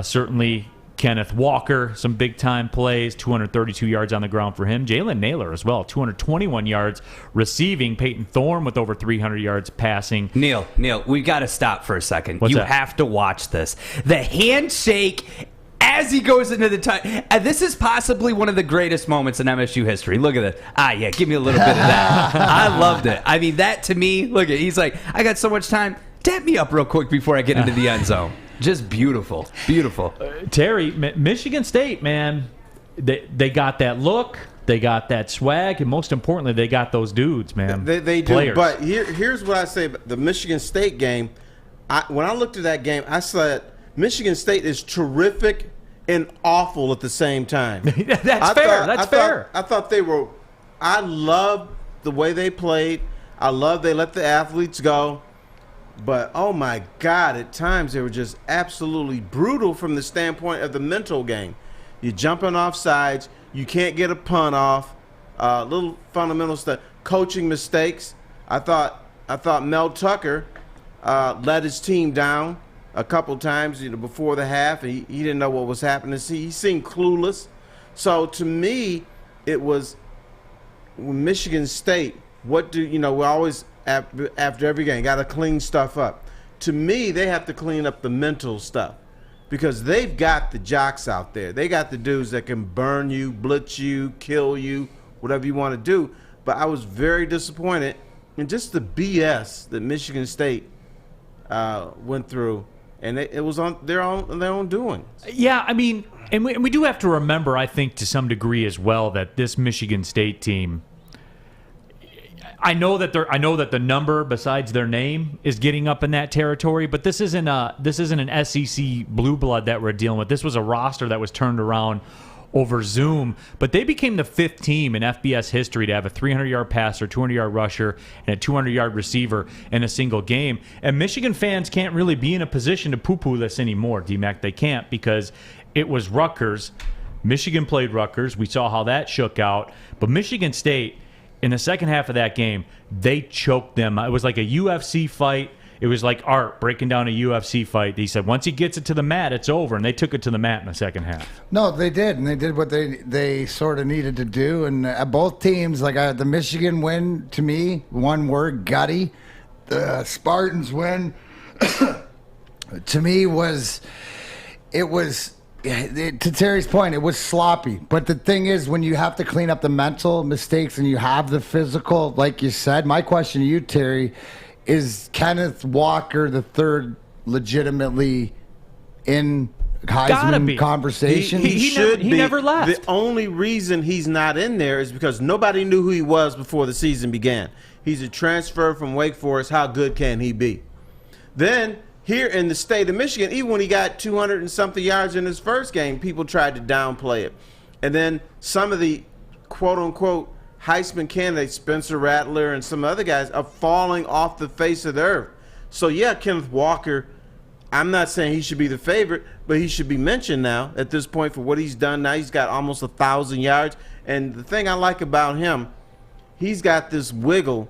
Certainly Kenneth Walker, some big-time plays, 232 yards on the ground for him. Jalen Naylor as well, 221 yards receiving. Peyton Thorne with over 300 yards passing. Neal, we got to stop for a second. What's you that? have to watch this. The handshake as he goes into the time. This is possibly one of the greatest moments in MSU history. Look at this. Yeah, give me a little bit of that. I loved it. I mean, that to me, look at, he's like, I got so much time. Dap me up real quick before I get into the end zone. Just beautiful. Beautiful. Terry, Michigan State, man, they got that look, they got that swag, and most importantly, they got those dudes, man. They do. Players. But here's what I say about the Michigan State game. When I looked at that game, I said Michigan State is terrific and awful at the same time. That's fair. I thought they were. I loved the way they played. I love they let the athletes go. But, oh, my God, at times they were just absolutely brutal from the standpoint of the mental game. You're jumping off sides. You can't get a punt off. Little fundamental stuff. Coaching mistakes. I thought Mel Tucker let his team down a couple times before the half. He didn't know what was happening. He seemed clueless. So, to me, it was Michigan State. What do we always after every game got to clean stuff up. To me, they have to clean up the mental stuff because they've got the jocks out there. They got the dudes that can burn you, blitz you, kill you, whatever you want to do. But I was very disappointed in just the BS that Michigan State went through, and it was on their own doing. Yeah, I mean, and we do have to remember, I think, to some degree as well, that this Michigan State team. I know that the number besides their name is getting up in that territory, but this isn't an SEC blue blood that we're dealing with. This was a roster that was turned around over Zoom, but they became the 5th team in FBS history to have a 300-yard passer, 200-yard rusher, and a 200-yard receiver in a single game. And Michigan fans can't really be in a position to poo-poo this anymore, D-Mac. They can't because it was Rutgers. Michigan played Rutgers. We saw how that shook out. But Michigan State, in the second half of that game, they choked them. It was like a UFC fight. It was like Art breaking down a UFC fight. He said once he gets it to the mat, it's over, and they took it to the mat in the second half. No, they did, and they did what they sort of needed to do. And both teams, the Michigan win, to me, one word, gutty. The Spartans win, to me, to Terry's point, it was sloppy. But the thing is, when you have to clean up the mental mistakes and you have the physical, like you said, my question to you, Terry, is Kenneth Walker the third legitimately in Heisman conversation? He should be. He never left. The only reason he's not in there is because nobody knew who he was before the season began. He's a transfer from Wake Forest. How good can he be? Then here in the state of Michigan, even when he got 200 and something yards in his first game, people tried to downplay it. And then some of the quote-unquote Heisman candidates, Spencer Rattler and some other guys, are falling off the face of the earth. So, yeah, Kenneth Walker, I'm not saying he should be the favorite, but he should be mentioned now at this point for what he's done. Now he's got almost 1,000 yards. And the thing I like about him, he's got this wiggle,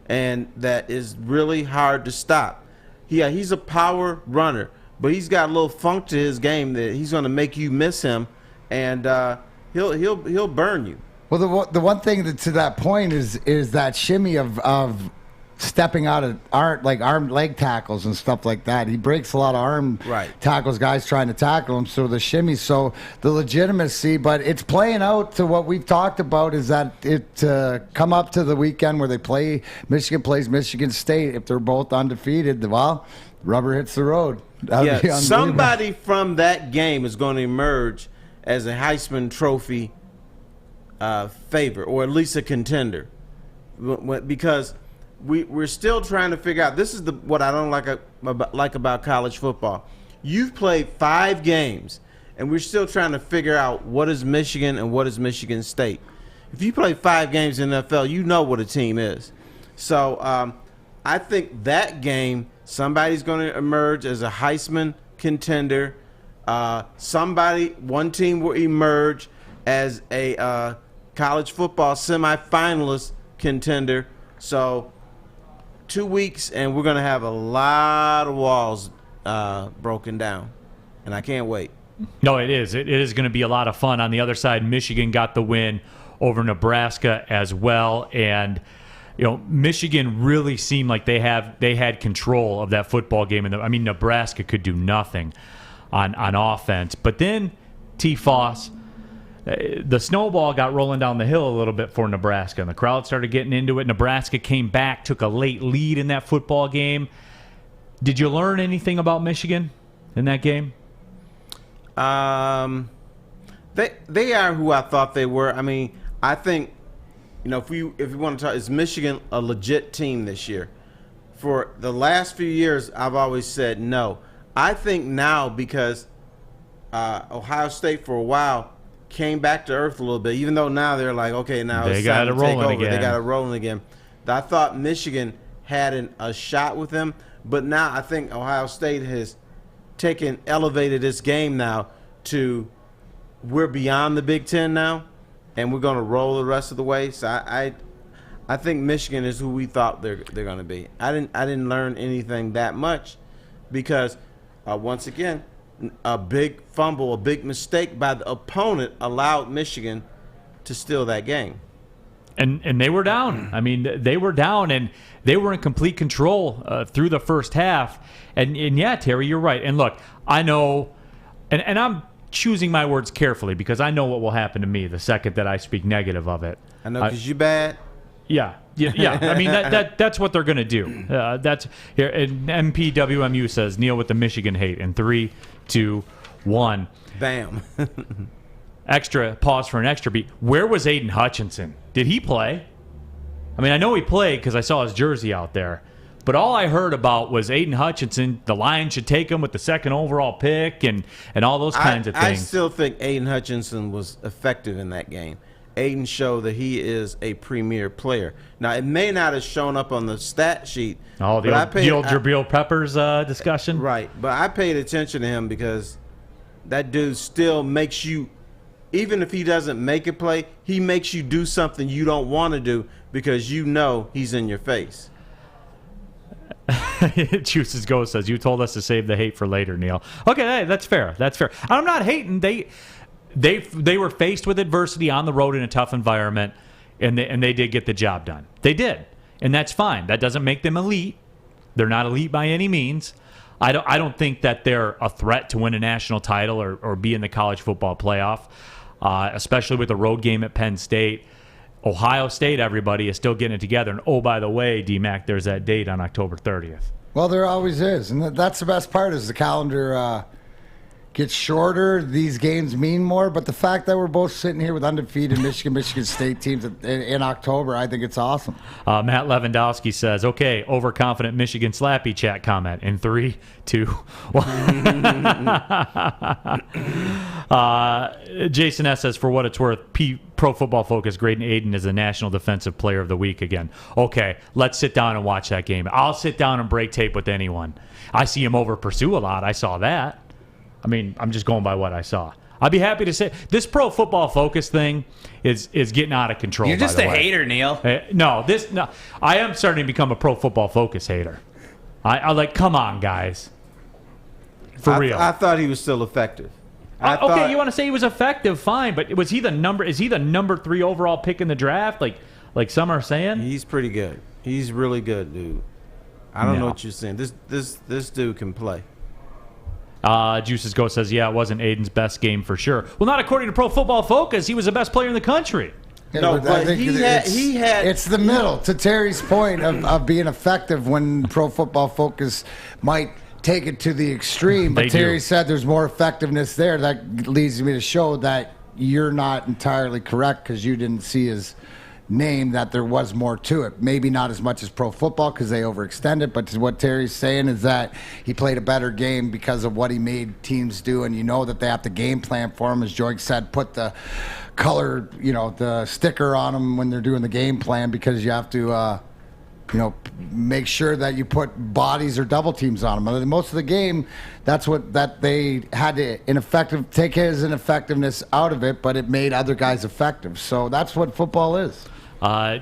and that is really hard to stop. Yeah, he's a power runner, but he's got a little funk to his game that he's going to make you miss him, and he'll burn you. Well, the one thing to that point is that shimmy of stepping out of arm leg tackles and stuff like that. He breaks a lot of arm tackles, guys trying to tackle him. So the shimmy, so the legitimacy, but it's playing out to what we've talked about is that it come up to the weekend where Michigan plays Michigan State. If they're both undefeated, well, rubber hits the road. Yeah, somebody from that game is going to emerge as a Heisman Trophy favorite, or at least a contender, because we're still trying to figure out. This is what I don't like about college football. You've played 5 games, and we're still trying to figure out what is Michigan and what is Michigan State. If you play 5 games in the NFL, you know what a team is. So I think that game, somebody's going to emerge as a Heisman contender. One team will emerge as a college football semifinalist contender. So 2 weeks, and we're going to have a lot of walls broken down, and I can't wait. No, it is. It is going to be a lot of fun. On the other side, Michigan got the win over Nebraska as well, and Michigan really seemed like they had control of that football game. And Nebraska could do nothing on offense. But then T. Foss, the snowball got rolling down the hill a little bit for Nebraska, and the crowd started getting into it. Nebraska came back, took a late lead in that football game. Did you learn anything about Michigan in that game? They are who I thought they were. I mean, I think, if we want to talk, is Michigan a legit team this year? For the last few years, I've always said no. I think now, because Ohio State for a while came back to earth a little bit, even though now they're like, okay, now they it's got time it to take rolling over. again. They got it rolling again. I thought Michigan had a shot with them, but now I think Ohio State has elevated its game now to we're beyond the Big Ten now, and we're going to roll the rest of the way. So I think Michigan is who we thought they're going to be. I didn't learn anything that much because once again, a big fumble, a big mistake by the opponent allowed Michigan to steal that game. And they were down. I mean, they were down, and they were in complete control through the first half. And yeah, Terry, you're right. And look, I know, and I'm choosing my words carefully because I know what will happen to me the second that I speak negative of it. I know because you bad. Yeah. I mean, that's what they're going to do. That's here. And MPWMU says Neal with the Michigan hate in 3, 2, 1. Bam. Extra pause for an extra beat. Where was Aiden Hutchinson? Did he play? I mean, I know he played because I saw his jersey out there. But all I heard about was Aiden Hutchinson. The Lions should take him with the second overall pick and all those kinds of things. I still think Aiden Hutchinson was effective in that game. Aiden showed that he is a premier player. Now, it may not have shown up on the stat sheet. Oh, the old Jabril Peppers discussion? Right. But I paid attention to him because that dude still makes you, even if he doesn't make a play, he makes you do something you don't want to do because you know he's in your face. Juices Go says, you told us to save the hate for later, Neal. Okay, hey, that's fair. That's fair. I'm not hating. They were faced with adversity on the road in a tough environment, and they did get the job done. They did, and that's fine. That doesn't make them elite. They're not elite by any means. I don't think that they're a threat to win a national title or be in the college football playoff, especially with the road game at Penn State. Ohio State, everybody, is still getting it together. And, oh, by the way, D-Mac, there's that date on October 30th. Well, there always is. And that's the best part is the calendar gets shorter. These games mean more. But the fact that we're both sitting here with undefeated Michigan State teams in October, I think it's awesome. Matt Lewandowski says, okay, overconfident Michigan slappy chat comment in 3, 2, 1. Jason S. says, for what it's worth, Pro Football Focus grading Aiden as the National Defensive Player of the Week again. Okay, let's sit down and watch that game. I'll sit down and break tape with anyone. I see him over pursue a lot. I saw that. I mean, I'm just going by what I saw. I'd be happy to say this Pro Football Focus thing is getting out of control. You're just a hater, Neal. No, I am starting to become a Pro Football Focus hater. I like, come on, guys. For real. I thought he was still effective. Okay, you want to say he was effective, fine, but is he the number 3 overall pick in the draft? Like some are saying? He's pretty good. He's really good, dude. I don't know what you're saying. This dude can play. Juices Go says, yeah, it wasn't Aiden's best game for sure. Well, not according to Pro Football Focus. He was the best player in the country. Yeah, no, but it's the middle. To Terry's point of being effective when Pro Football Focus might take it to the extreme. But Terry said there's more effectiveness there. That leads me to show that you're not entirely correct because you didn't see his name, that there was more to it. Maybe not as much as pro football because they overextended, but what Terry's saying is that he played a better game because of what he made teams do, and you know that they have to game plan for him. As George said, put the color, the sticker on them when they're doing the game plan because you have to make sure that you put bodies or double teams on them. Most of the game, that they had to take his ineffectiveness out of it, but it made other guys effective. So that's what football is.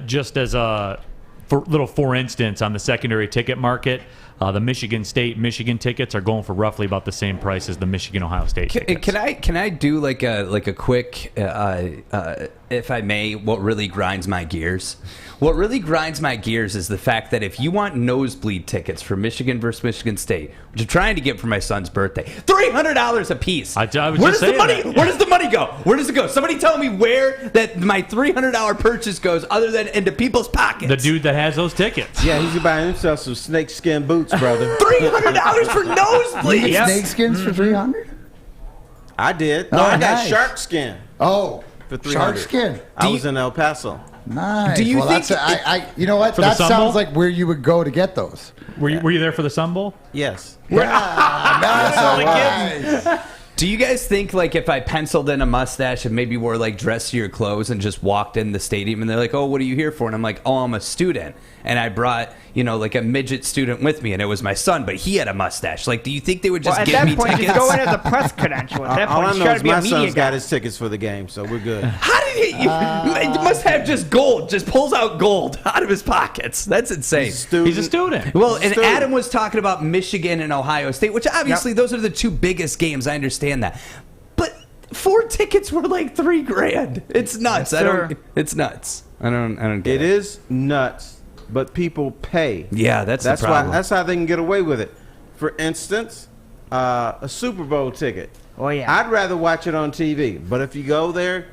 Just as a for instance, on the secondary ticket market, the Michigan tickets are going for roughly about the same price as the Michigan-Ohio State tickets. Can I do like a quick, if I may, what really grinds my gears? What really grinds my gears is the fact that if you want nosebleed tickets for Michigan versus Michigan State, which I'm trying to get for my son's birthday, $300 a piece. Where does the money go? Where does it go? Somebody tell me where that my $300 purchase goes other than into people's pockets. The dude that has those tickets. Yeah, he's buying himself some snakeskin boots, brother. $300 for nosebleeds. Snake skins for $300? I did. No, Oh, I got nice. shark skin Oh, for 300. shark skin. I was in El Paso. Nice. Do you well, think that's you know what? For the That Sun sounds Bowl? like where you would go to get those. Were you there for the Sun Bowl? Yes. Nice. Do you guys think, like, if I penciled in a mustache and maybe wore, like, dressier clothes and just walked in the stadium and they're like, oh, what are you here for? And I'm like, oh, I'm a student. And I brought, you know, like a midget student with me, and it was my son, but he had a mustache. Like, do you think they would just Well, at give that me point, tickets? just go in as a press credential. At that All I point, you know got is to be my a media son's got guy. his tickets for the game, so we're good. How did he must have just gold, just pulls out gold out of his pockets. That's insane. He's a student. Well, He's a and student. Adam was talking about Michigan and Ohio State, which obviously those are the two biggest games. I understand that. But 4 tickets were like $3,000. It's nuts. It's nuts. I don't get It is nuts, but people pay. Yeah, that's the problem. why. That's how they can get away with it. For instance, a Super Bowl ticket. Oh, yeah. I'd rather watch it on TV, but if you go there,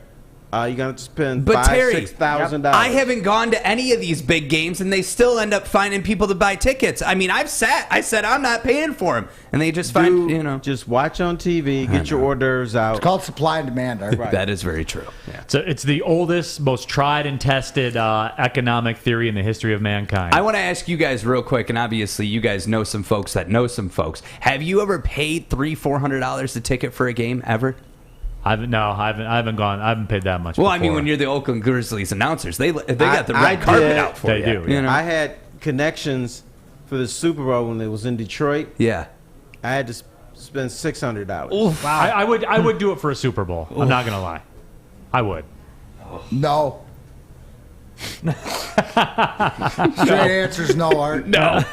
you're gonna have to spend But Terry, $6,000. I haven't gone to any of these big games, and they still end up finding people to buy tickets. I mean, I said I'm not paying for them, and they just find, you know. Just watch on TV, get your hors d'oeuvres out. It's called supply and demand. Right? That is very true. Yeah. So it's the oldest, most tried and tested economic theory in the history of mankind. I want to ask you guys real quick, and obviously you guys know some folks that know some folks. Have you ever paid $300-400 a ticket for a game ever? I haven't gone. I haven't paid that much. Well, I mean, before. when you're the Oakland Grizzlies announcers, they got the red carpet out for They you. do. You know? I had connections for the Super Bowl when it was in Detroit. Yeah. I had to spend $600. Oof. Wow. I would do it for a Super Bowl. I'm not gonna lie. I would. No. Straight answer is no, Art. No.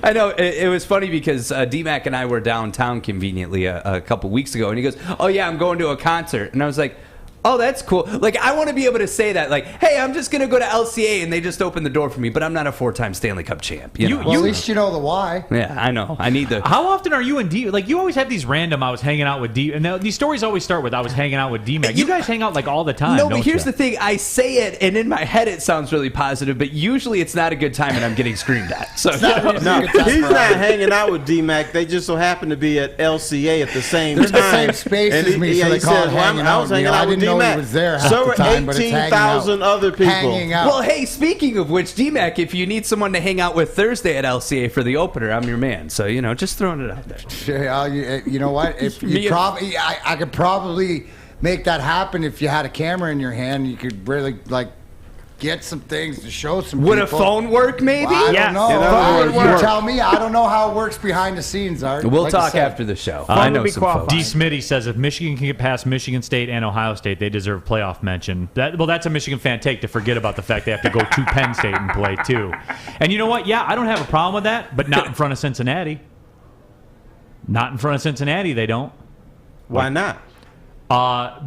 I know. It was funny because D-Mac and I were downtown conveniently a couple weeks ago, and he goes, oh, yeah, I'm going to a concert. And I was like, oh, that's cool. Like, I want to be able to say that. Like, hey, I'm just going to go to LCA, and they just opened the door for me, but I'm not a 4-time Stanley Cup champ. You know? Well, at least you know the why. Yeah, I know. I need the... How often are you and D? Like, you always have these random, I was hanging out with D. And these stories always start with, I was hanging out with D-Mac. You guys hang out, like, all the time, No, but don't here's you? the thing. I say it, and in my head it sounds really positive, but usually it's not a good time, and I'm getting screamed at. So No, he's not hanging out with D-Mac. They just so happen to be at LCA at the same They're time. the same space And as me, so they call it hanging I was out. hanging I out with didn't know he D-Mac. was there half So the were time, but it's hanging out. 18,000 other people. Hanging out. Well, hey, speaking of which, D-Mac, if you need someone to hang out with Thursday at LCA for the opener, I'm your man. So, you know, just throwing it out there. Sure, you know what? If Me you and- I could probably make that happen if you had a camera in your hand. You could really, like, get some things to show some Would people. a phone work, maybe? Well, I Yes. don't know. In other words, You work. tell me. I don't know how it works behind the scenes, Art. We'll Like I talk said. after the show. Phone I would know be some folks. qualified. D. Smitty says if Michigan can get past Michigan State and Ohio State, they deserve playoff mention. That's a Michigan fan take to forget about the fact they have to go to Penn State and play too. And you know what? Yeah, I don't have a problem with that, but not in front of Cincinnati. Not in front of Cincinnati, they don't. Why not?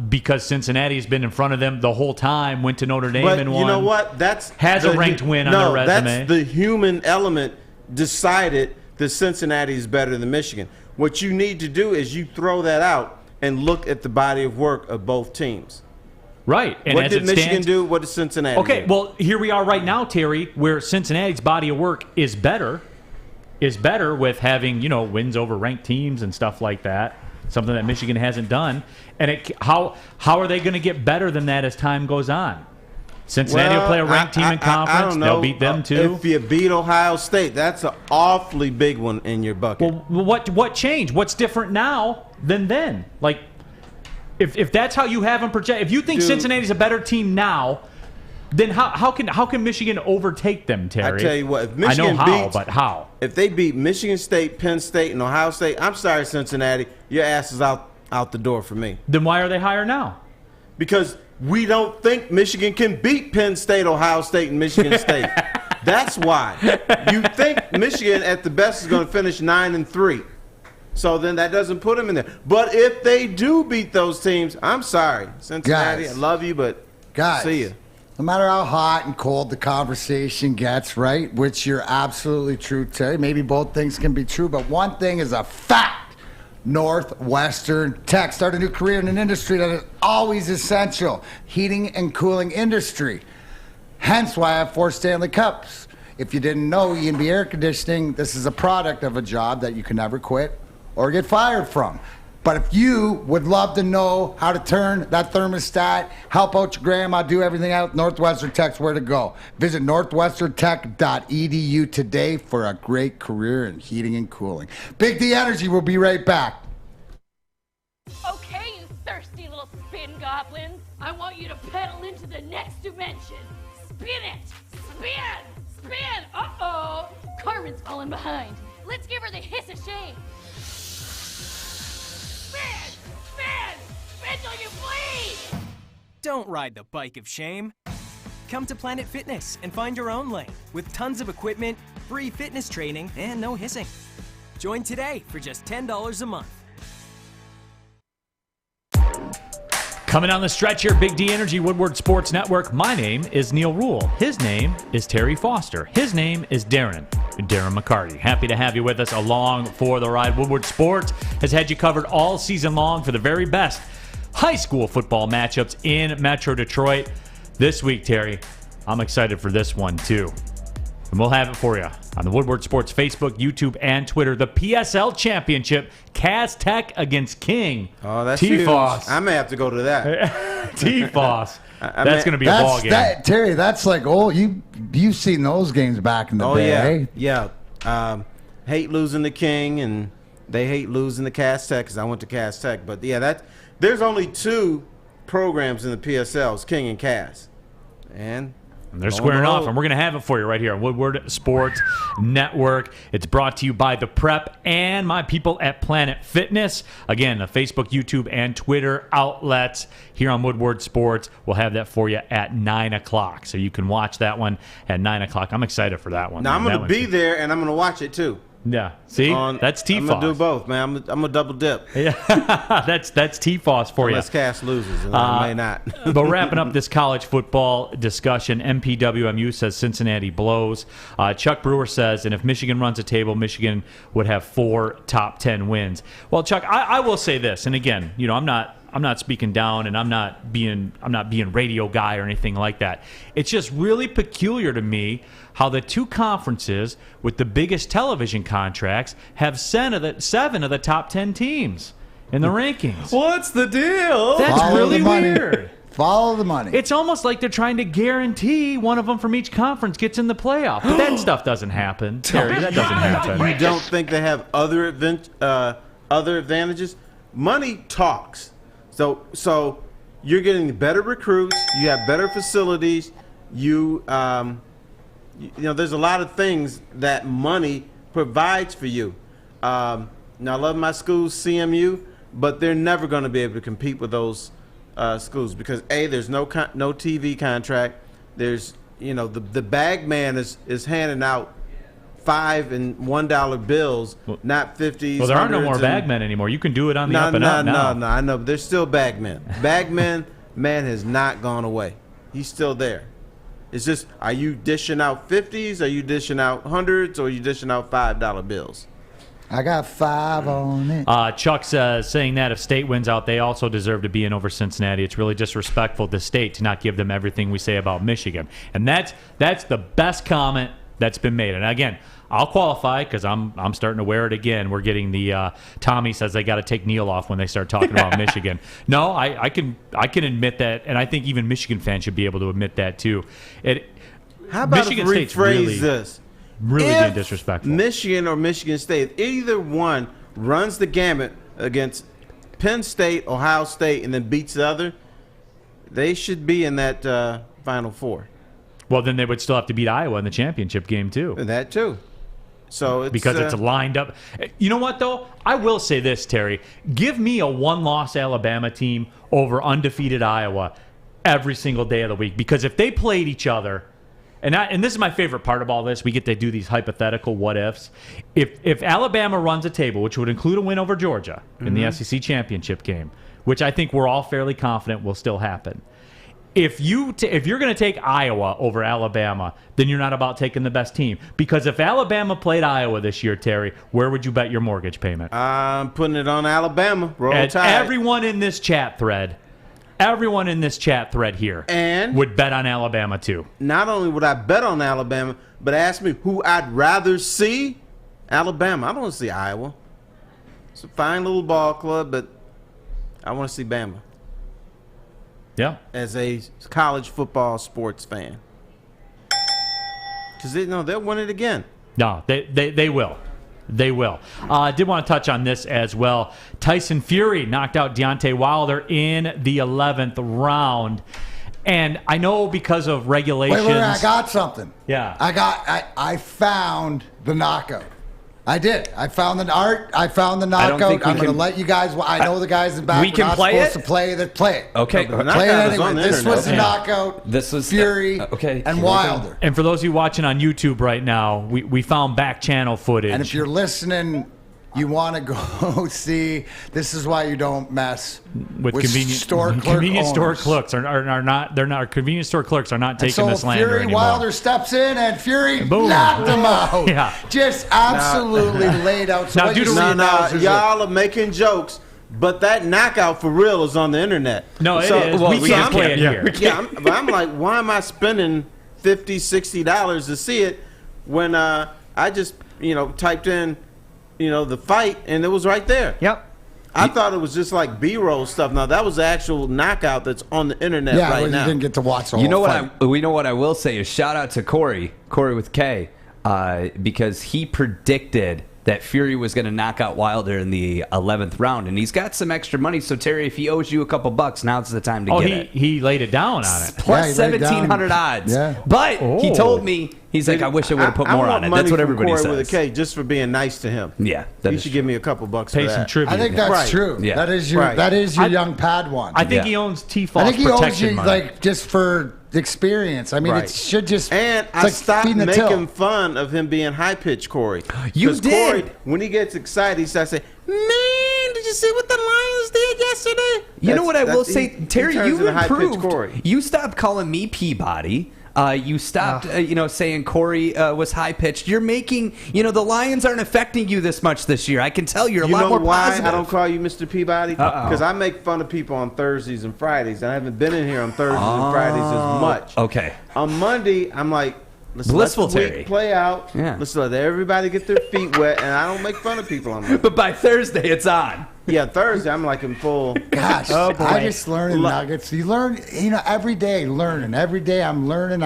Because Cincinnati's been in front of them the whole time. Went to Notre Dame But and you won. know what? Has a ranked win on their resume. That's the human element decided that Cincinnati is better than Michigan. What you need to do is you throw that out and look at the body of work of both teams. Right. And What as did it Michigan stands, do? What did Cincinnati Okay, do? well, here we are right now, Terry, where Cincinnati's body of work is better with having, wins over ranked teams and stuff like that, something that Michigan hasn't done. And how are they going to get better than that as time goes on? Cincinnati will play a ranked team in conference. I don't know. They'll beat them too. If you beat Ohio State, that's an awfully big one in your bucket. Well, what changed? What's different now than then? Like, if that's how you have them project, if you think Cincinnati's a better team now, then how can Michigan overtake them, Terry? I tell you what, if Michigan how? If they beat Michigan State, Penn State, and Ohio State, I'm sorry, Cincinnati, your ass is out the door for me. Then why are they higher now? Because we don't think Michigan can beat Penn State, Ohio State, and Michigan State. That's why. You think Michigan at the best is going to finish 9-3. So then that doesn't put them in there. But if they do beat those teams, I'm sorry, Cincinnati, Guys. I love you, but Guys, see you. no matter how hot and cold the conversation gets, right, which you're absolutely true, Terry, maybe both things can be true, but one thing is a fact. Northwestern Tech start a new career in an industry that is always essential, heating and cooling industry. Hence why I have 4 Stanley Cups. If you didn't know, E&B Air Conditioning, this is a product of a job that you can never quit or get fired from. But if you would love to know how to turn that thermostat, help out your grandma, do everything out, Northwestern Tech's where to go. Visit northwesterntech.edu today for a great career in heating and cooling. Big D Energy will be right back. Okay, you thirsty little spin goblins. I want you to pedal into the next dimension. Spin it! Spin! Spin! Uh-oh! Carmen's falling behind. Let's give her the hiss of shame. Spin! Spin! Spin till you bleed! Don't ride the bike of shame. Come to Planet Fitness and find your own lane with tons of equipment, free fitness training, and no hissing. Join today for just $10 a month. Coming on the stretch here, Big D Energy, Woodward Sports Network. My name is Neal Ruhl. His name is Terry Foster. His name is Darren McCarty. Happy to have you with us along for the ride. Woodward Sports has had you covered all season long for the very best high school football matchups in Metro Detroit. This week, Terry, I'm excited for this one too. And we'll have it for you on the Woodward Sports Facebook, YouTube, and Twitter. The PSL Championship, Cass Tech against King. Oh, that's T-Foss. huge. I may have to go to that. T-Foss. That's going to be a ball game. Terry, that's like, you've seen those games back in the day. Yeah. Hate losing to King, and they hate losing to Cass Tech because I went to Cass Tech. But, yeah, there's only two programs in the PSLs, King and Cass. And they're squaring off, and we're going to have it for you right here on Woodward Sports Network. It's brought to you by The Prep and my people at Planet Fitness. Again, the Facebook, YouTube, and Twitter outlets here on Woodward Sports. We'll have that for you at 9 o'clock, so you can watch that one at 9 o'clock. I'm excited for that one. Now, I'm going to be there, and I'm going to watch it, too. Yeah, see? That's T-Foss. I'm going to do both, man. I'm going to double dip. Yeah, that's T-Foss for you. Unless Cass loses, and I may not. But wrapping up this college football discussion, MPWMU says Cincinnati blows. Chuck Brewer says, and if Michigan runs a table, Michigan would have 4 top 10 wins. Well, Chuck, I will say this, and again, I'm not speaking down, and I'm not being radio guy or anything like that. It's just really peculiar to me how the two conferences with the biggest television contracts have 7 of the top 10 teams in the rankings. What's the deal? That's really weird. Follow the money. It's almost like they're trying to guarantee one of them from each conference gets in the playoff. But that stuff doesn't happen. Terry, that doesn't happen. You don't think they have other advantages? Money talks. So you're getting better recruits. You have better facilities. There's a lot of things that money provides for you. Now, I love my schools, CMU, but they're never going to be able to compete with those schools because there's no TV contract. There's the bag man is handing out $5 and $1 bills, not 50s. Well, there are no more bagmen anymore. You can do it on the up and up now. No, I know, but there's still bagmen. Bagmen, man, has not gone away. He's still there. It's just, are you dishing out 50s? Are you dishing out hundreds? Or are you dishing out $5 bills? I got 5 on it. Chuck says, saying that if State wins out, they also deserve to be in over Cincinnati. It's really disrespectful to State to not give them everything we say about Michigan. And that's the best comment that's been made. And again, I'll qualify because I'm starting to wear it again. We're getting the Tommy says they got to take Neal off when they start talking about Michigan. No, I can admit that, and I think even Michigan fans should be able to admit that too. How about Michigan if we State's rephrase this? Really being disrespectful. Michigan or Michigan State, either one runs the gamut against Penn State, Ohio State, and then beats the other, they should be in that Final Four. Well, then they would still have to beat Iowa in the championship game too. That too. So because it's lined up. You know what, though? I will say this, Terry. Give me a one-loss Alabama team over undefeated Iowa every single day of the week. Because if they played each other, and this is my favorite part of all this, we get to do these hypothetical what-ifs. If Alabama runs a table, which would include a win over Georgia in the SEC championship game, which I think we're all fairly confident will still happen, if you're going to take Iowa over Alabama, then you're not about taking the best team. Because if Alabama played Iowa this year, Terry, where would you bet your mortgage payment? I'm putting it on Alabama. Roll Tide. Everyone in this chat thread here would bet on Alabama too. Not only would I bet on Alabama, but ask me who I'd rather see. Alabama. I don't want to see Iowa. It's a fine little ball club, but I want to see Bama. Yeah. As a college football sports fan. Because they'll win it again. No, they will. They will. Did want to touch on this as well. Tyson Fury knocked out Deontay Wilder in the 11th round. And I know because of regulations. Wait, I got something. Yeah. I found the knockout. I did. I found the knockout. I'm going to let you guys. I know the guys in the back. We can play it. Supposed to play it. Play it. Okay. Play it anyway. This was the knockout. This was Fury. And Wilder. And for those of you watching on YouTube right now, we found back channel footage. And if you're listening, you want to go see. This is why you don't mess with convenience store clerks. Convenience store clerks are not. They're not. Convenience store clerks are not taking this slander Fury anymore. Wilder steps in and Fury Boom. knocked him out. Yeah. Just absolutely laid out. So y'all are making jokes. But that knockout for real is on the internet. No, it is. Well, we can't play it here. Yeah, but I'm like, why am I spending $50, $60 to see it when I just typed in the fight and it was right there. Yep. I thought it was just like B-roll stuff. Now that was the actual knockout that's on the internet right now. You didn't get to watch the You know whole what? fight. We know what I will say is shout out to Corey with K, because he predicted that Fury was going to knock out Wilder in the 11th round, and he's got some extra money. So Terry, if he owes you a couple bucks, now's the time to get it. He laid it down on it. Plus 1,700 odds. Yeah. But he told me, he's like, I wish I would have put more on it. That's what everybody Corey says. with a K just for being nice to him. Yeah, you should give me a couple bucks Pay for some that. tribute. I think that's true. Yeah. That is your young Padawan. I think he owns T-False I think he owes protection you money. just for experience. I mean, it should just. And I stopped making fun of him being high pitched, Corey. You did. Corey, when he gets excited, he starts saying, "Man, did you see what the Lions did yesterday?" You know what I will say, Terry? turns You into high-pitched improved. Corey. You stopped calling me Peabody. You stopped, saying Corey was high pitched. You're making, the Lions aren't affecting you this much this year. I can tell you're a lot more positive. You know why I don't call you Mr. Peabody? Because I make fun of people on Thursdays and Fridays, and I haven't been in here on Thursdays and Fridays as much. Okay. On Monday, I'm like, let's Blissful let the Terry. week play out. Yeah. Let's let everybody get their feet wet, and I don't make fun of people on Monday. But by Thursday, it's on. Yeah, Thursday, I'm like in full. Gosh, I just learn nuggets. You learn, every day learning. Every day I'm learning.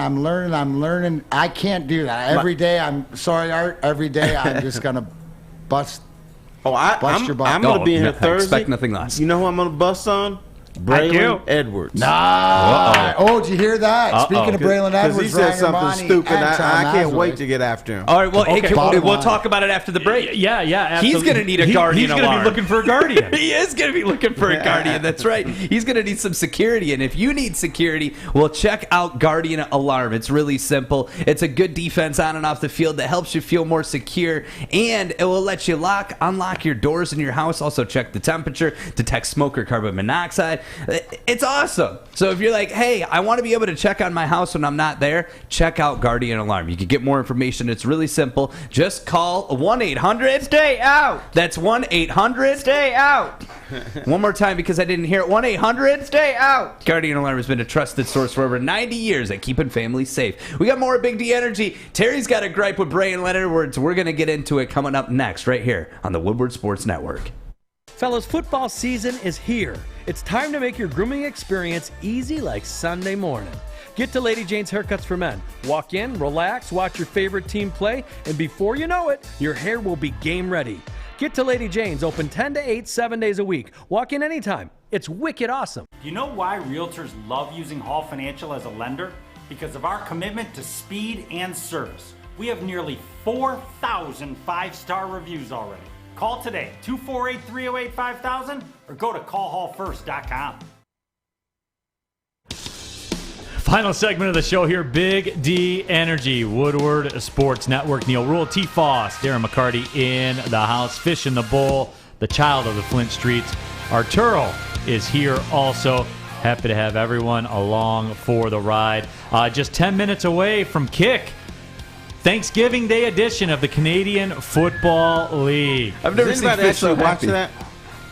I can't do that. Every day I'm sorry, Art. Every day I'm just gonna bust. I'm your butt. I'm gonna be in here I Thursday. expect nothing less. You know who I'm gonna bust on? Braylon Edwards. Nah. Oh, did you hear that? Speaking of Braylon Edwards, he said something Ryan stupid. Romani, I can't Anton wait Maslow. to get after him. All right, well, Okay. we'll talk about it after the break. Yeah, absolutely. He's going to need a guardian He's alarm. going to be looking for a guardian. He is going to be looking for a guardian. That's right. He's going to need some security. And if you need security, well, check out Guardian Alarm. It's really simple. It's a good defense on and off the field that helps you feel more secure. And it will let you unlock your doors in your house. Also check the temperature, detect smoke or carbon monoxide. It's awesome. So if you're like, hey, I want to be able to check on my house when I'm not there, check out Guardian Alarm. You can get more information. It's really simple. Just call 1-800. Stay out. That's 1-800. Stay out. One more time because I didn't hear it. 1-800. Stay out. Guardian Alarm has been a trusted source for over 90 years at keeping families safe. We got more Big D Energy. Terry's got a gripe with Braylon Edwards. We're going to get into it coming up next right here on the Woodward Sports Network. Fellas, football season is here. It's time to make your grooming experience easy like Sunday morning. Get to Lady Jane's Haircuts for Men. Walk in, relax, watch your favorite team play, and before you know it, your hair will be game ready. Get to Lady Jane's, open 10 to 8, 7 days a week. Walk in anytime. It's wicked awesome. Do you know why realtors love using Hall Financial as a lender? Because of our commitment to speed and service. We have nearly 4,000 five-star reviews already. Call today, 248-308-5000, or go to callhallfirst.com. Final segment of the show here, Big D Energy, Woodward Sports Network. Neal Ruhl, T. Foss, Darren McCarty in the house, Fish in the Bowl, the child of the Flint Streets. Arturo is here also. Happy to have everyone along for the ride. Just 10 minutes away from kick. Thanksgiving Day edition of the Canadian Football League. I've never seen Fish so watch happy. that.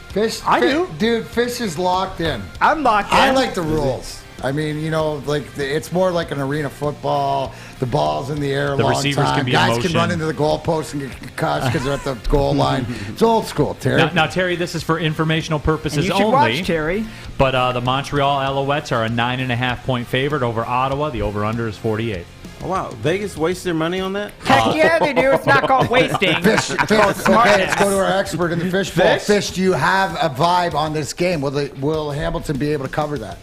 Fish, I do. Dude, Fish is locked in. I'm locked in. I like the rules. I mean, it's more like an arena football. The ball's in the air a The long receivers time. can be in Guys motion. can run into the goalpost and get concussed because they're at the goal line. It's old school, Terry. Now, Terry, this is for informational purposes And you should only. watch, Terry. But the Montreal Alouettes are a 9.5-point favorite over Ottawa. The over/under is 48. Oh, wow. Vegas waste their money on that? Heck yeah, they do. It's not called wasting. Fish, It's called okay, smartness. let's go to our expert in the fishbowl. Fish, do you have a vibe on this game? Will Hamilton be able to cover that?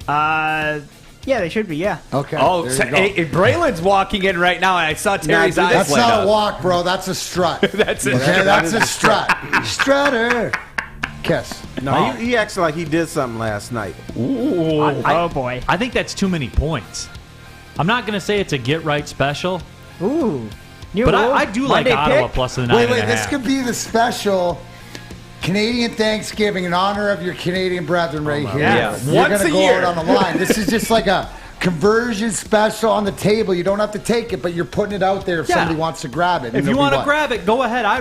Yeah, they should be, yeah. Okay. Oh, there so, you go. Braylon's walking in right now, and I saw Terry's eyes That's light not up. a walk, bro. That's a strut. That's it. Okay, that's a strut. Strutter. Kiss. No, he acts like he did something last night. Ooh. Oh, boy. I think that's too many points. I'm not going to say it's a get-right special. Ooh. But I do like Monday Ottawa pick? plus the 9.5. Wait, this could be the special Canadian Thanksgiving in honor of your Canadian brethren right here. Yeah. You're Once going a to go year. out on the line. This is just like a conversion special on the table. You don't have to take it, but you're putting it out there if somebody wants to grab it. If you want to grab it, go ahead. I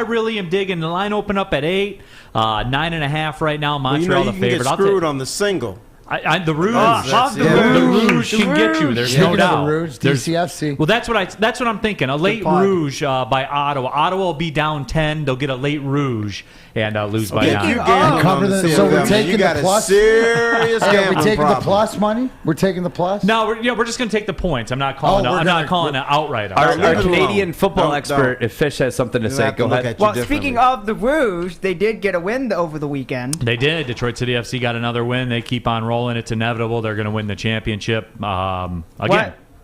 really am digging. The line open up at 8, 9.5 right now. Montreal you the can favorite. get screwed on the single. The Rouge, the Rouge can get you. There's no Speaking of doubt. the Rouge, There's- DCFC. Well, that's what I'm thinking. A late plug. Rouge by Ottawa. Ottawa will be down 10. They'll get a late Rouge and lose by 9. You gambling Cover on the- the so we're CFL, taking you got the a plus? serious Hey, are we gambling taking problem. the plus money? We're taking the plus? No, we're just going to take the points. I'm not calling. we're I'm gonna- not calling it outright. Our Leave it Canadian alone. football Don't- expert, if Fish has something to You say, have to go look ahead. at you Well, differently. speaking of the Rouge, they did get a win over the weekend. They did. Detroit City FC got another win. They keep on rolling. It's inevitable. They're going to win the championship again.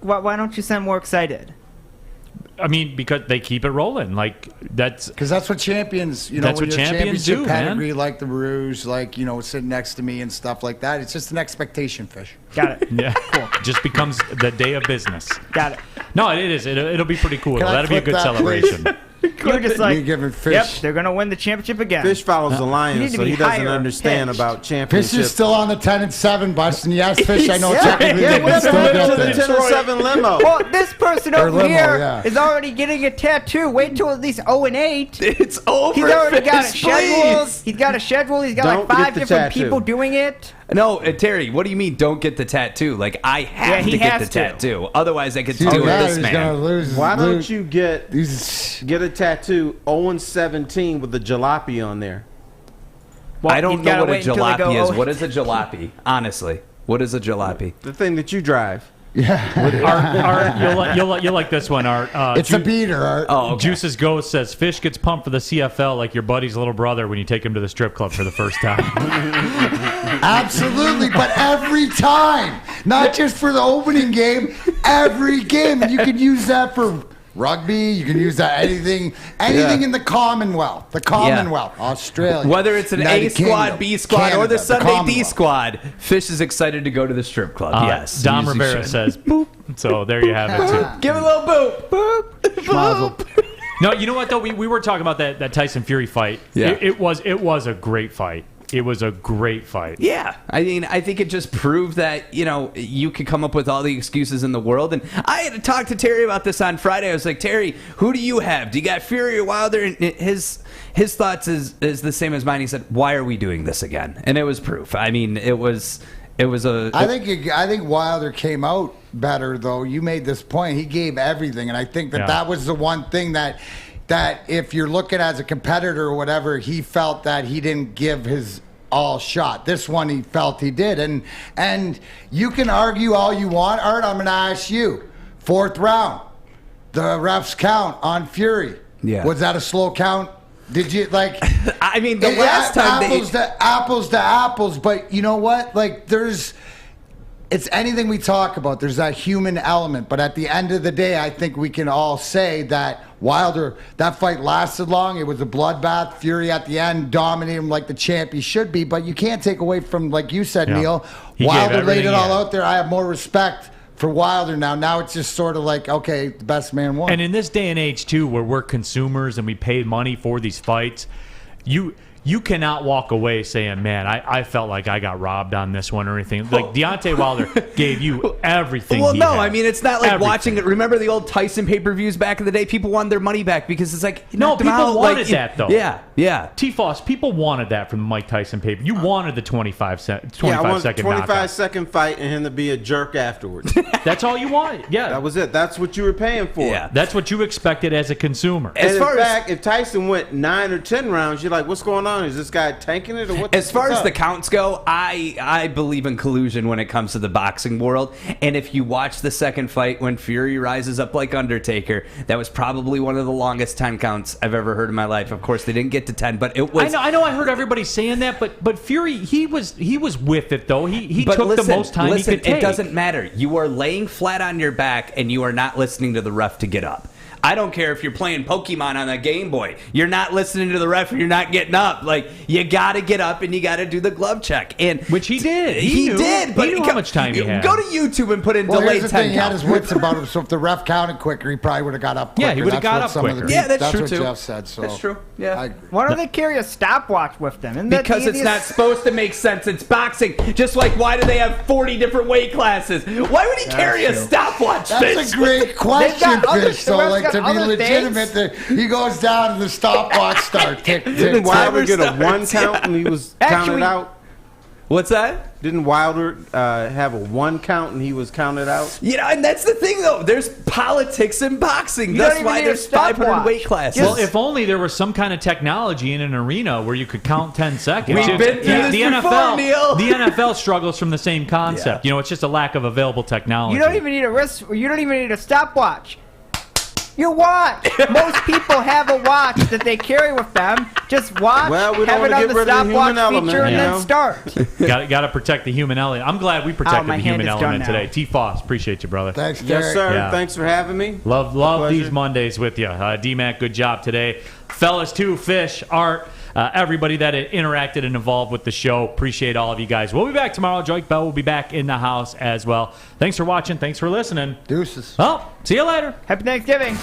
Why don't you sound more excited? I mean, because they keep it rolling. Like that's Because that's what champions, That's when what you're champions championship do, man. pedigree, like the Rouge, like, sitting next to me and stuff like that. It's just an expectation, Fish. Got it. yeah, just becomes the day of business. Got it. No, it is. It'll be pretty cool. Can I That'll be a clip good that, please? celebration. You're just like, Me giving Fish. yep, they're going to win the championship again. Fish follows the You need Lions, to so be he doesn't higher understand pitched. about Fish championship. is still on the 10-7 bus, and yes, Fish, I know technically yeah, they can whatever still happened get to the there. 10-7 limo? Well, this person Or over limo, here yeah. is already getting a tattoo. Wait till at least 0-8. It's over. He's already got it Fish, scheduled. please. He's got a schedule. He's got Don't like 5 get the different tattoo. people doing it. No, Terry, what do you mean don't get the tattoo? Like, I have he to get has the to. tattoo. Otherwise, I could See, do the with guy this who's gonna man. lose. Why don't you get He's, a tattoo 0-17 with the jalopy on there? I don't he's know gotta what a wait until they go, jalopy is. "Oh." What is a jalopy? Honestly, what is a jalopy? The thing that you drive. Art, you'll like this one, Art. it's a beater, Art. Oh, okay. Juice's Ghost says Fish gets pumped for the CFL like your buddy's little brother when you take him to the strip club for the first time. Absolutely, but every time. Not just for the opening game, every game. And you can use that for rugby, you can use that anything in the Commonwealth. The Commonwealth. Australia. Whether it's an A United squad, Kingdom, B squad, or Canada, the Sunday D Commonwealth. squad, Fish is excited to go to the strip club. Yes. Dom you Rivera should. says boop. So there you have it too. Give it a little boop. Boop. Schmazel. No, you know what though? We were talking about that Tyson Fury fight. Yeah. It was a great fight. It was a great fight. Yeah, I mean, I think it just proved that, you could come up with all the excuses in the world. And I had to talk to Terry about this on Friday. I was like, Terry, who do you have? Do you got Fury or Wilder? And his thoughts is the same as mine. He said, why are we doing this again? And it was proof. I mean, it was a... I think Wilder came out better, though. You made this point. He gave everything, and I think that was the one thing that if you're looking as a competitor or whatever, he felt that he didn't give his all shot. This one he felt he did. And you can argue all you want. Art, I'm going to ask you. 4th round. The refs count on Fury. Yeah. Was that a slow count? Did you, like... I mean, the last time apples to apples, but you know what? Like, it's anything we talk about. There's that human element. But at the end of the day, I think we can all say that Wilder, that fight lasted long. It was a bloodbath. Fury at the end dominated him like the champ he should be. But you can't take away from, like you said, Neal, He gave Wilder laid everything it all he had. out there. I have more respect for Wilder now. Now it's just sort of like, okay, the best man won. And in this day and age too, where we're consumers and we pay money for these fights, you you cannot walk away saying, man, I felt like I got robbed on this one or anything. Like, Deontay Wilder gave you everything. Well, he no, had. I mean, it's not like Everything. watching it. Remember the old Tyson pay-per-views back in the day? People wanted their money back because it's like, No, people wanted that, though. Yeah. T-Foss, people wanted that from the Mike Tyson paper. You wanted the 25-second I wanted a knockout. 25-second fight and him to be a jerk afterwards. That's all you wanted. Yeah. That was it. That's what you were paying for. Yeah. That's what you expected as a consumer. And in fact, if Tyson went 9 or 10 rounds, you're like, what's going on? Is this guy tanking it or what? As far what's as up? the counts go, I believe in collusion when it comes to the boxing world. And if you watch the second fight when Fury rises up like Undertaker, that was probably one of the longest 10 counts I've ever heard in my life. Of course, they didn't get to 10, but it was. I know. I heard everybody saying that, but Fury, he was with it though. He took the most time he could take. It doesn't matter. You are laying flat on your back, and you are not listening to the ref to get up. I don't care if you're playing Pokemon on a Game Boy. You're not listening to the ref and you're not getting up. Like, you got to get up and you got to do the glove check. And which he did. He did. But he knew how much time he had. Go to YouTube and put in delayed here's the 10 thing, he had count. his wits about him, so if the ref counted quicker, he probably would have got up quicker. Yeah, he would have got up quicker. Yeah, that's true, what too. Jeff said. So That's true. Yeah. I agree. Why don't they carry a stopwatch with them? Isn't that Because the it's easiest- not supposed to make sense. It's boxing. Just like, why do they have 40 different weight classes? Why would he carry a stopwatch? That's a great question, got other- Fish. So, the ref's like, got to be other legitimate, he goes down and the stopwatch starts. Tick, tick, Didn't Wilder get a Timer one starts, count when he was Actually- counted out? What's that? Didn't Wilder have a one count and he was counted out? You know, and that's the thing, though. There's politics in boxing. You That's don't even why need a there's 500 stopwatch. weight classes. Well, if only there was some kind of technology in an arena where you could count 10 seconds. We've been through this the before, NFL, Neal. The NFL struggles from the same concept. Yeah. You know, it's just a lack of available technology. You don't even need a wrist. You don't even need a stopwatch. Your watch. Most people have a watch that they carry with them. Just watch, Well, we don't have wanna it on get the rid of the human stopwatch element, feature, and you then know? start. Got to protect the human element. I'm glad we protected my the hand human is done element now. today. T-Foss, appreciate you, brother. Thanks, Yes, Derek. sir. Yeah. Thanks for having me. Love Pleasure. these Mondays with you. D-Mac, good job today. Fellas, too, Fish, Art, everybody that interacted and involved with the show. Appreciate all of you guys. We'll be back tomorrow. Joik Bell will be back in the house as well. Thanks for watching. Thanks for listening. Deuces. Oh, see you later. Happy Thanksgiving.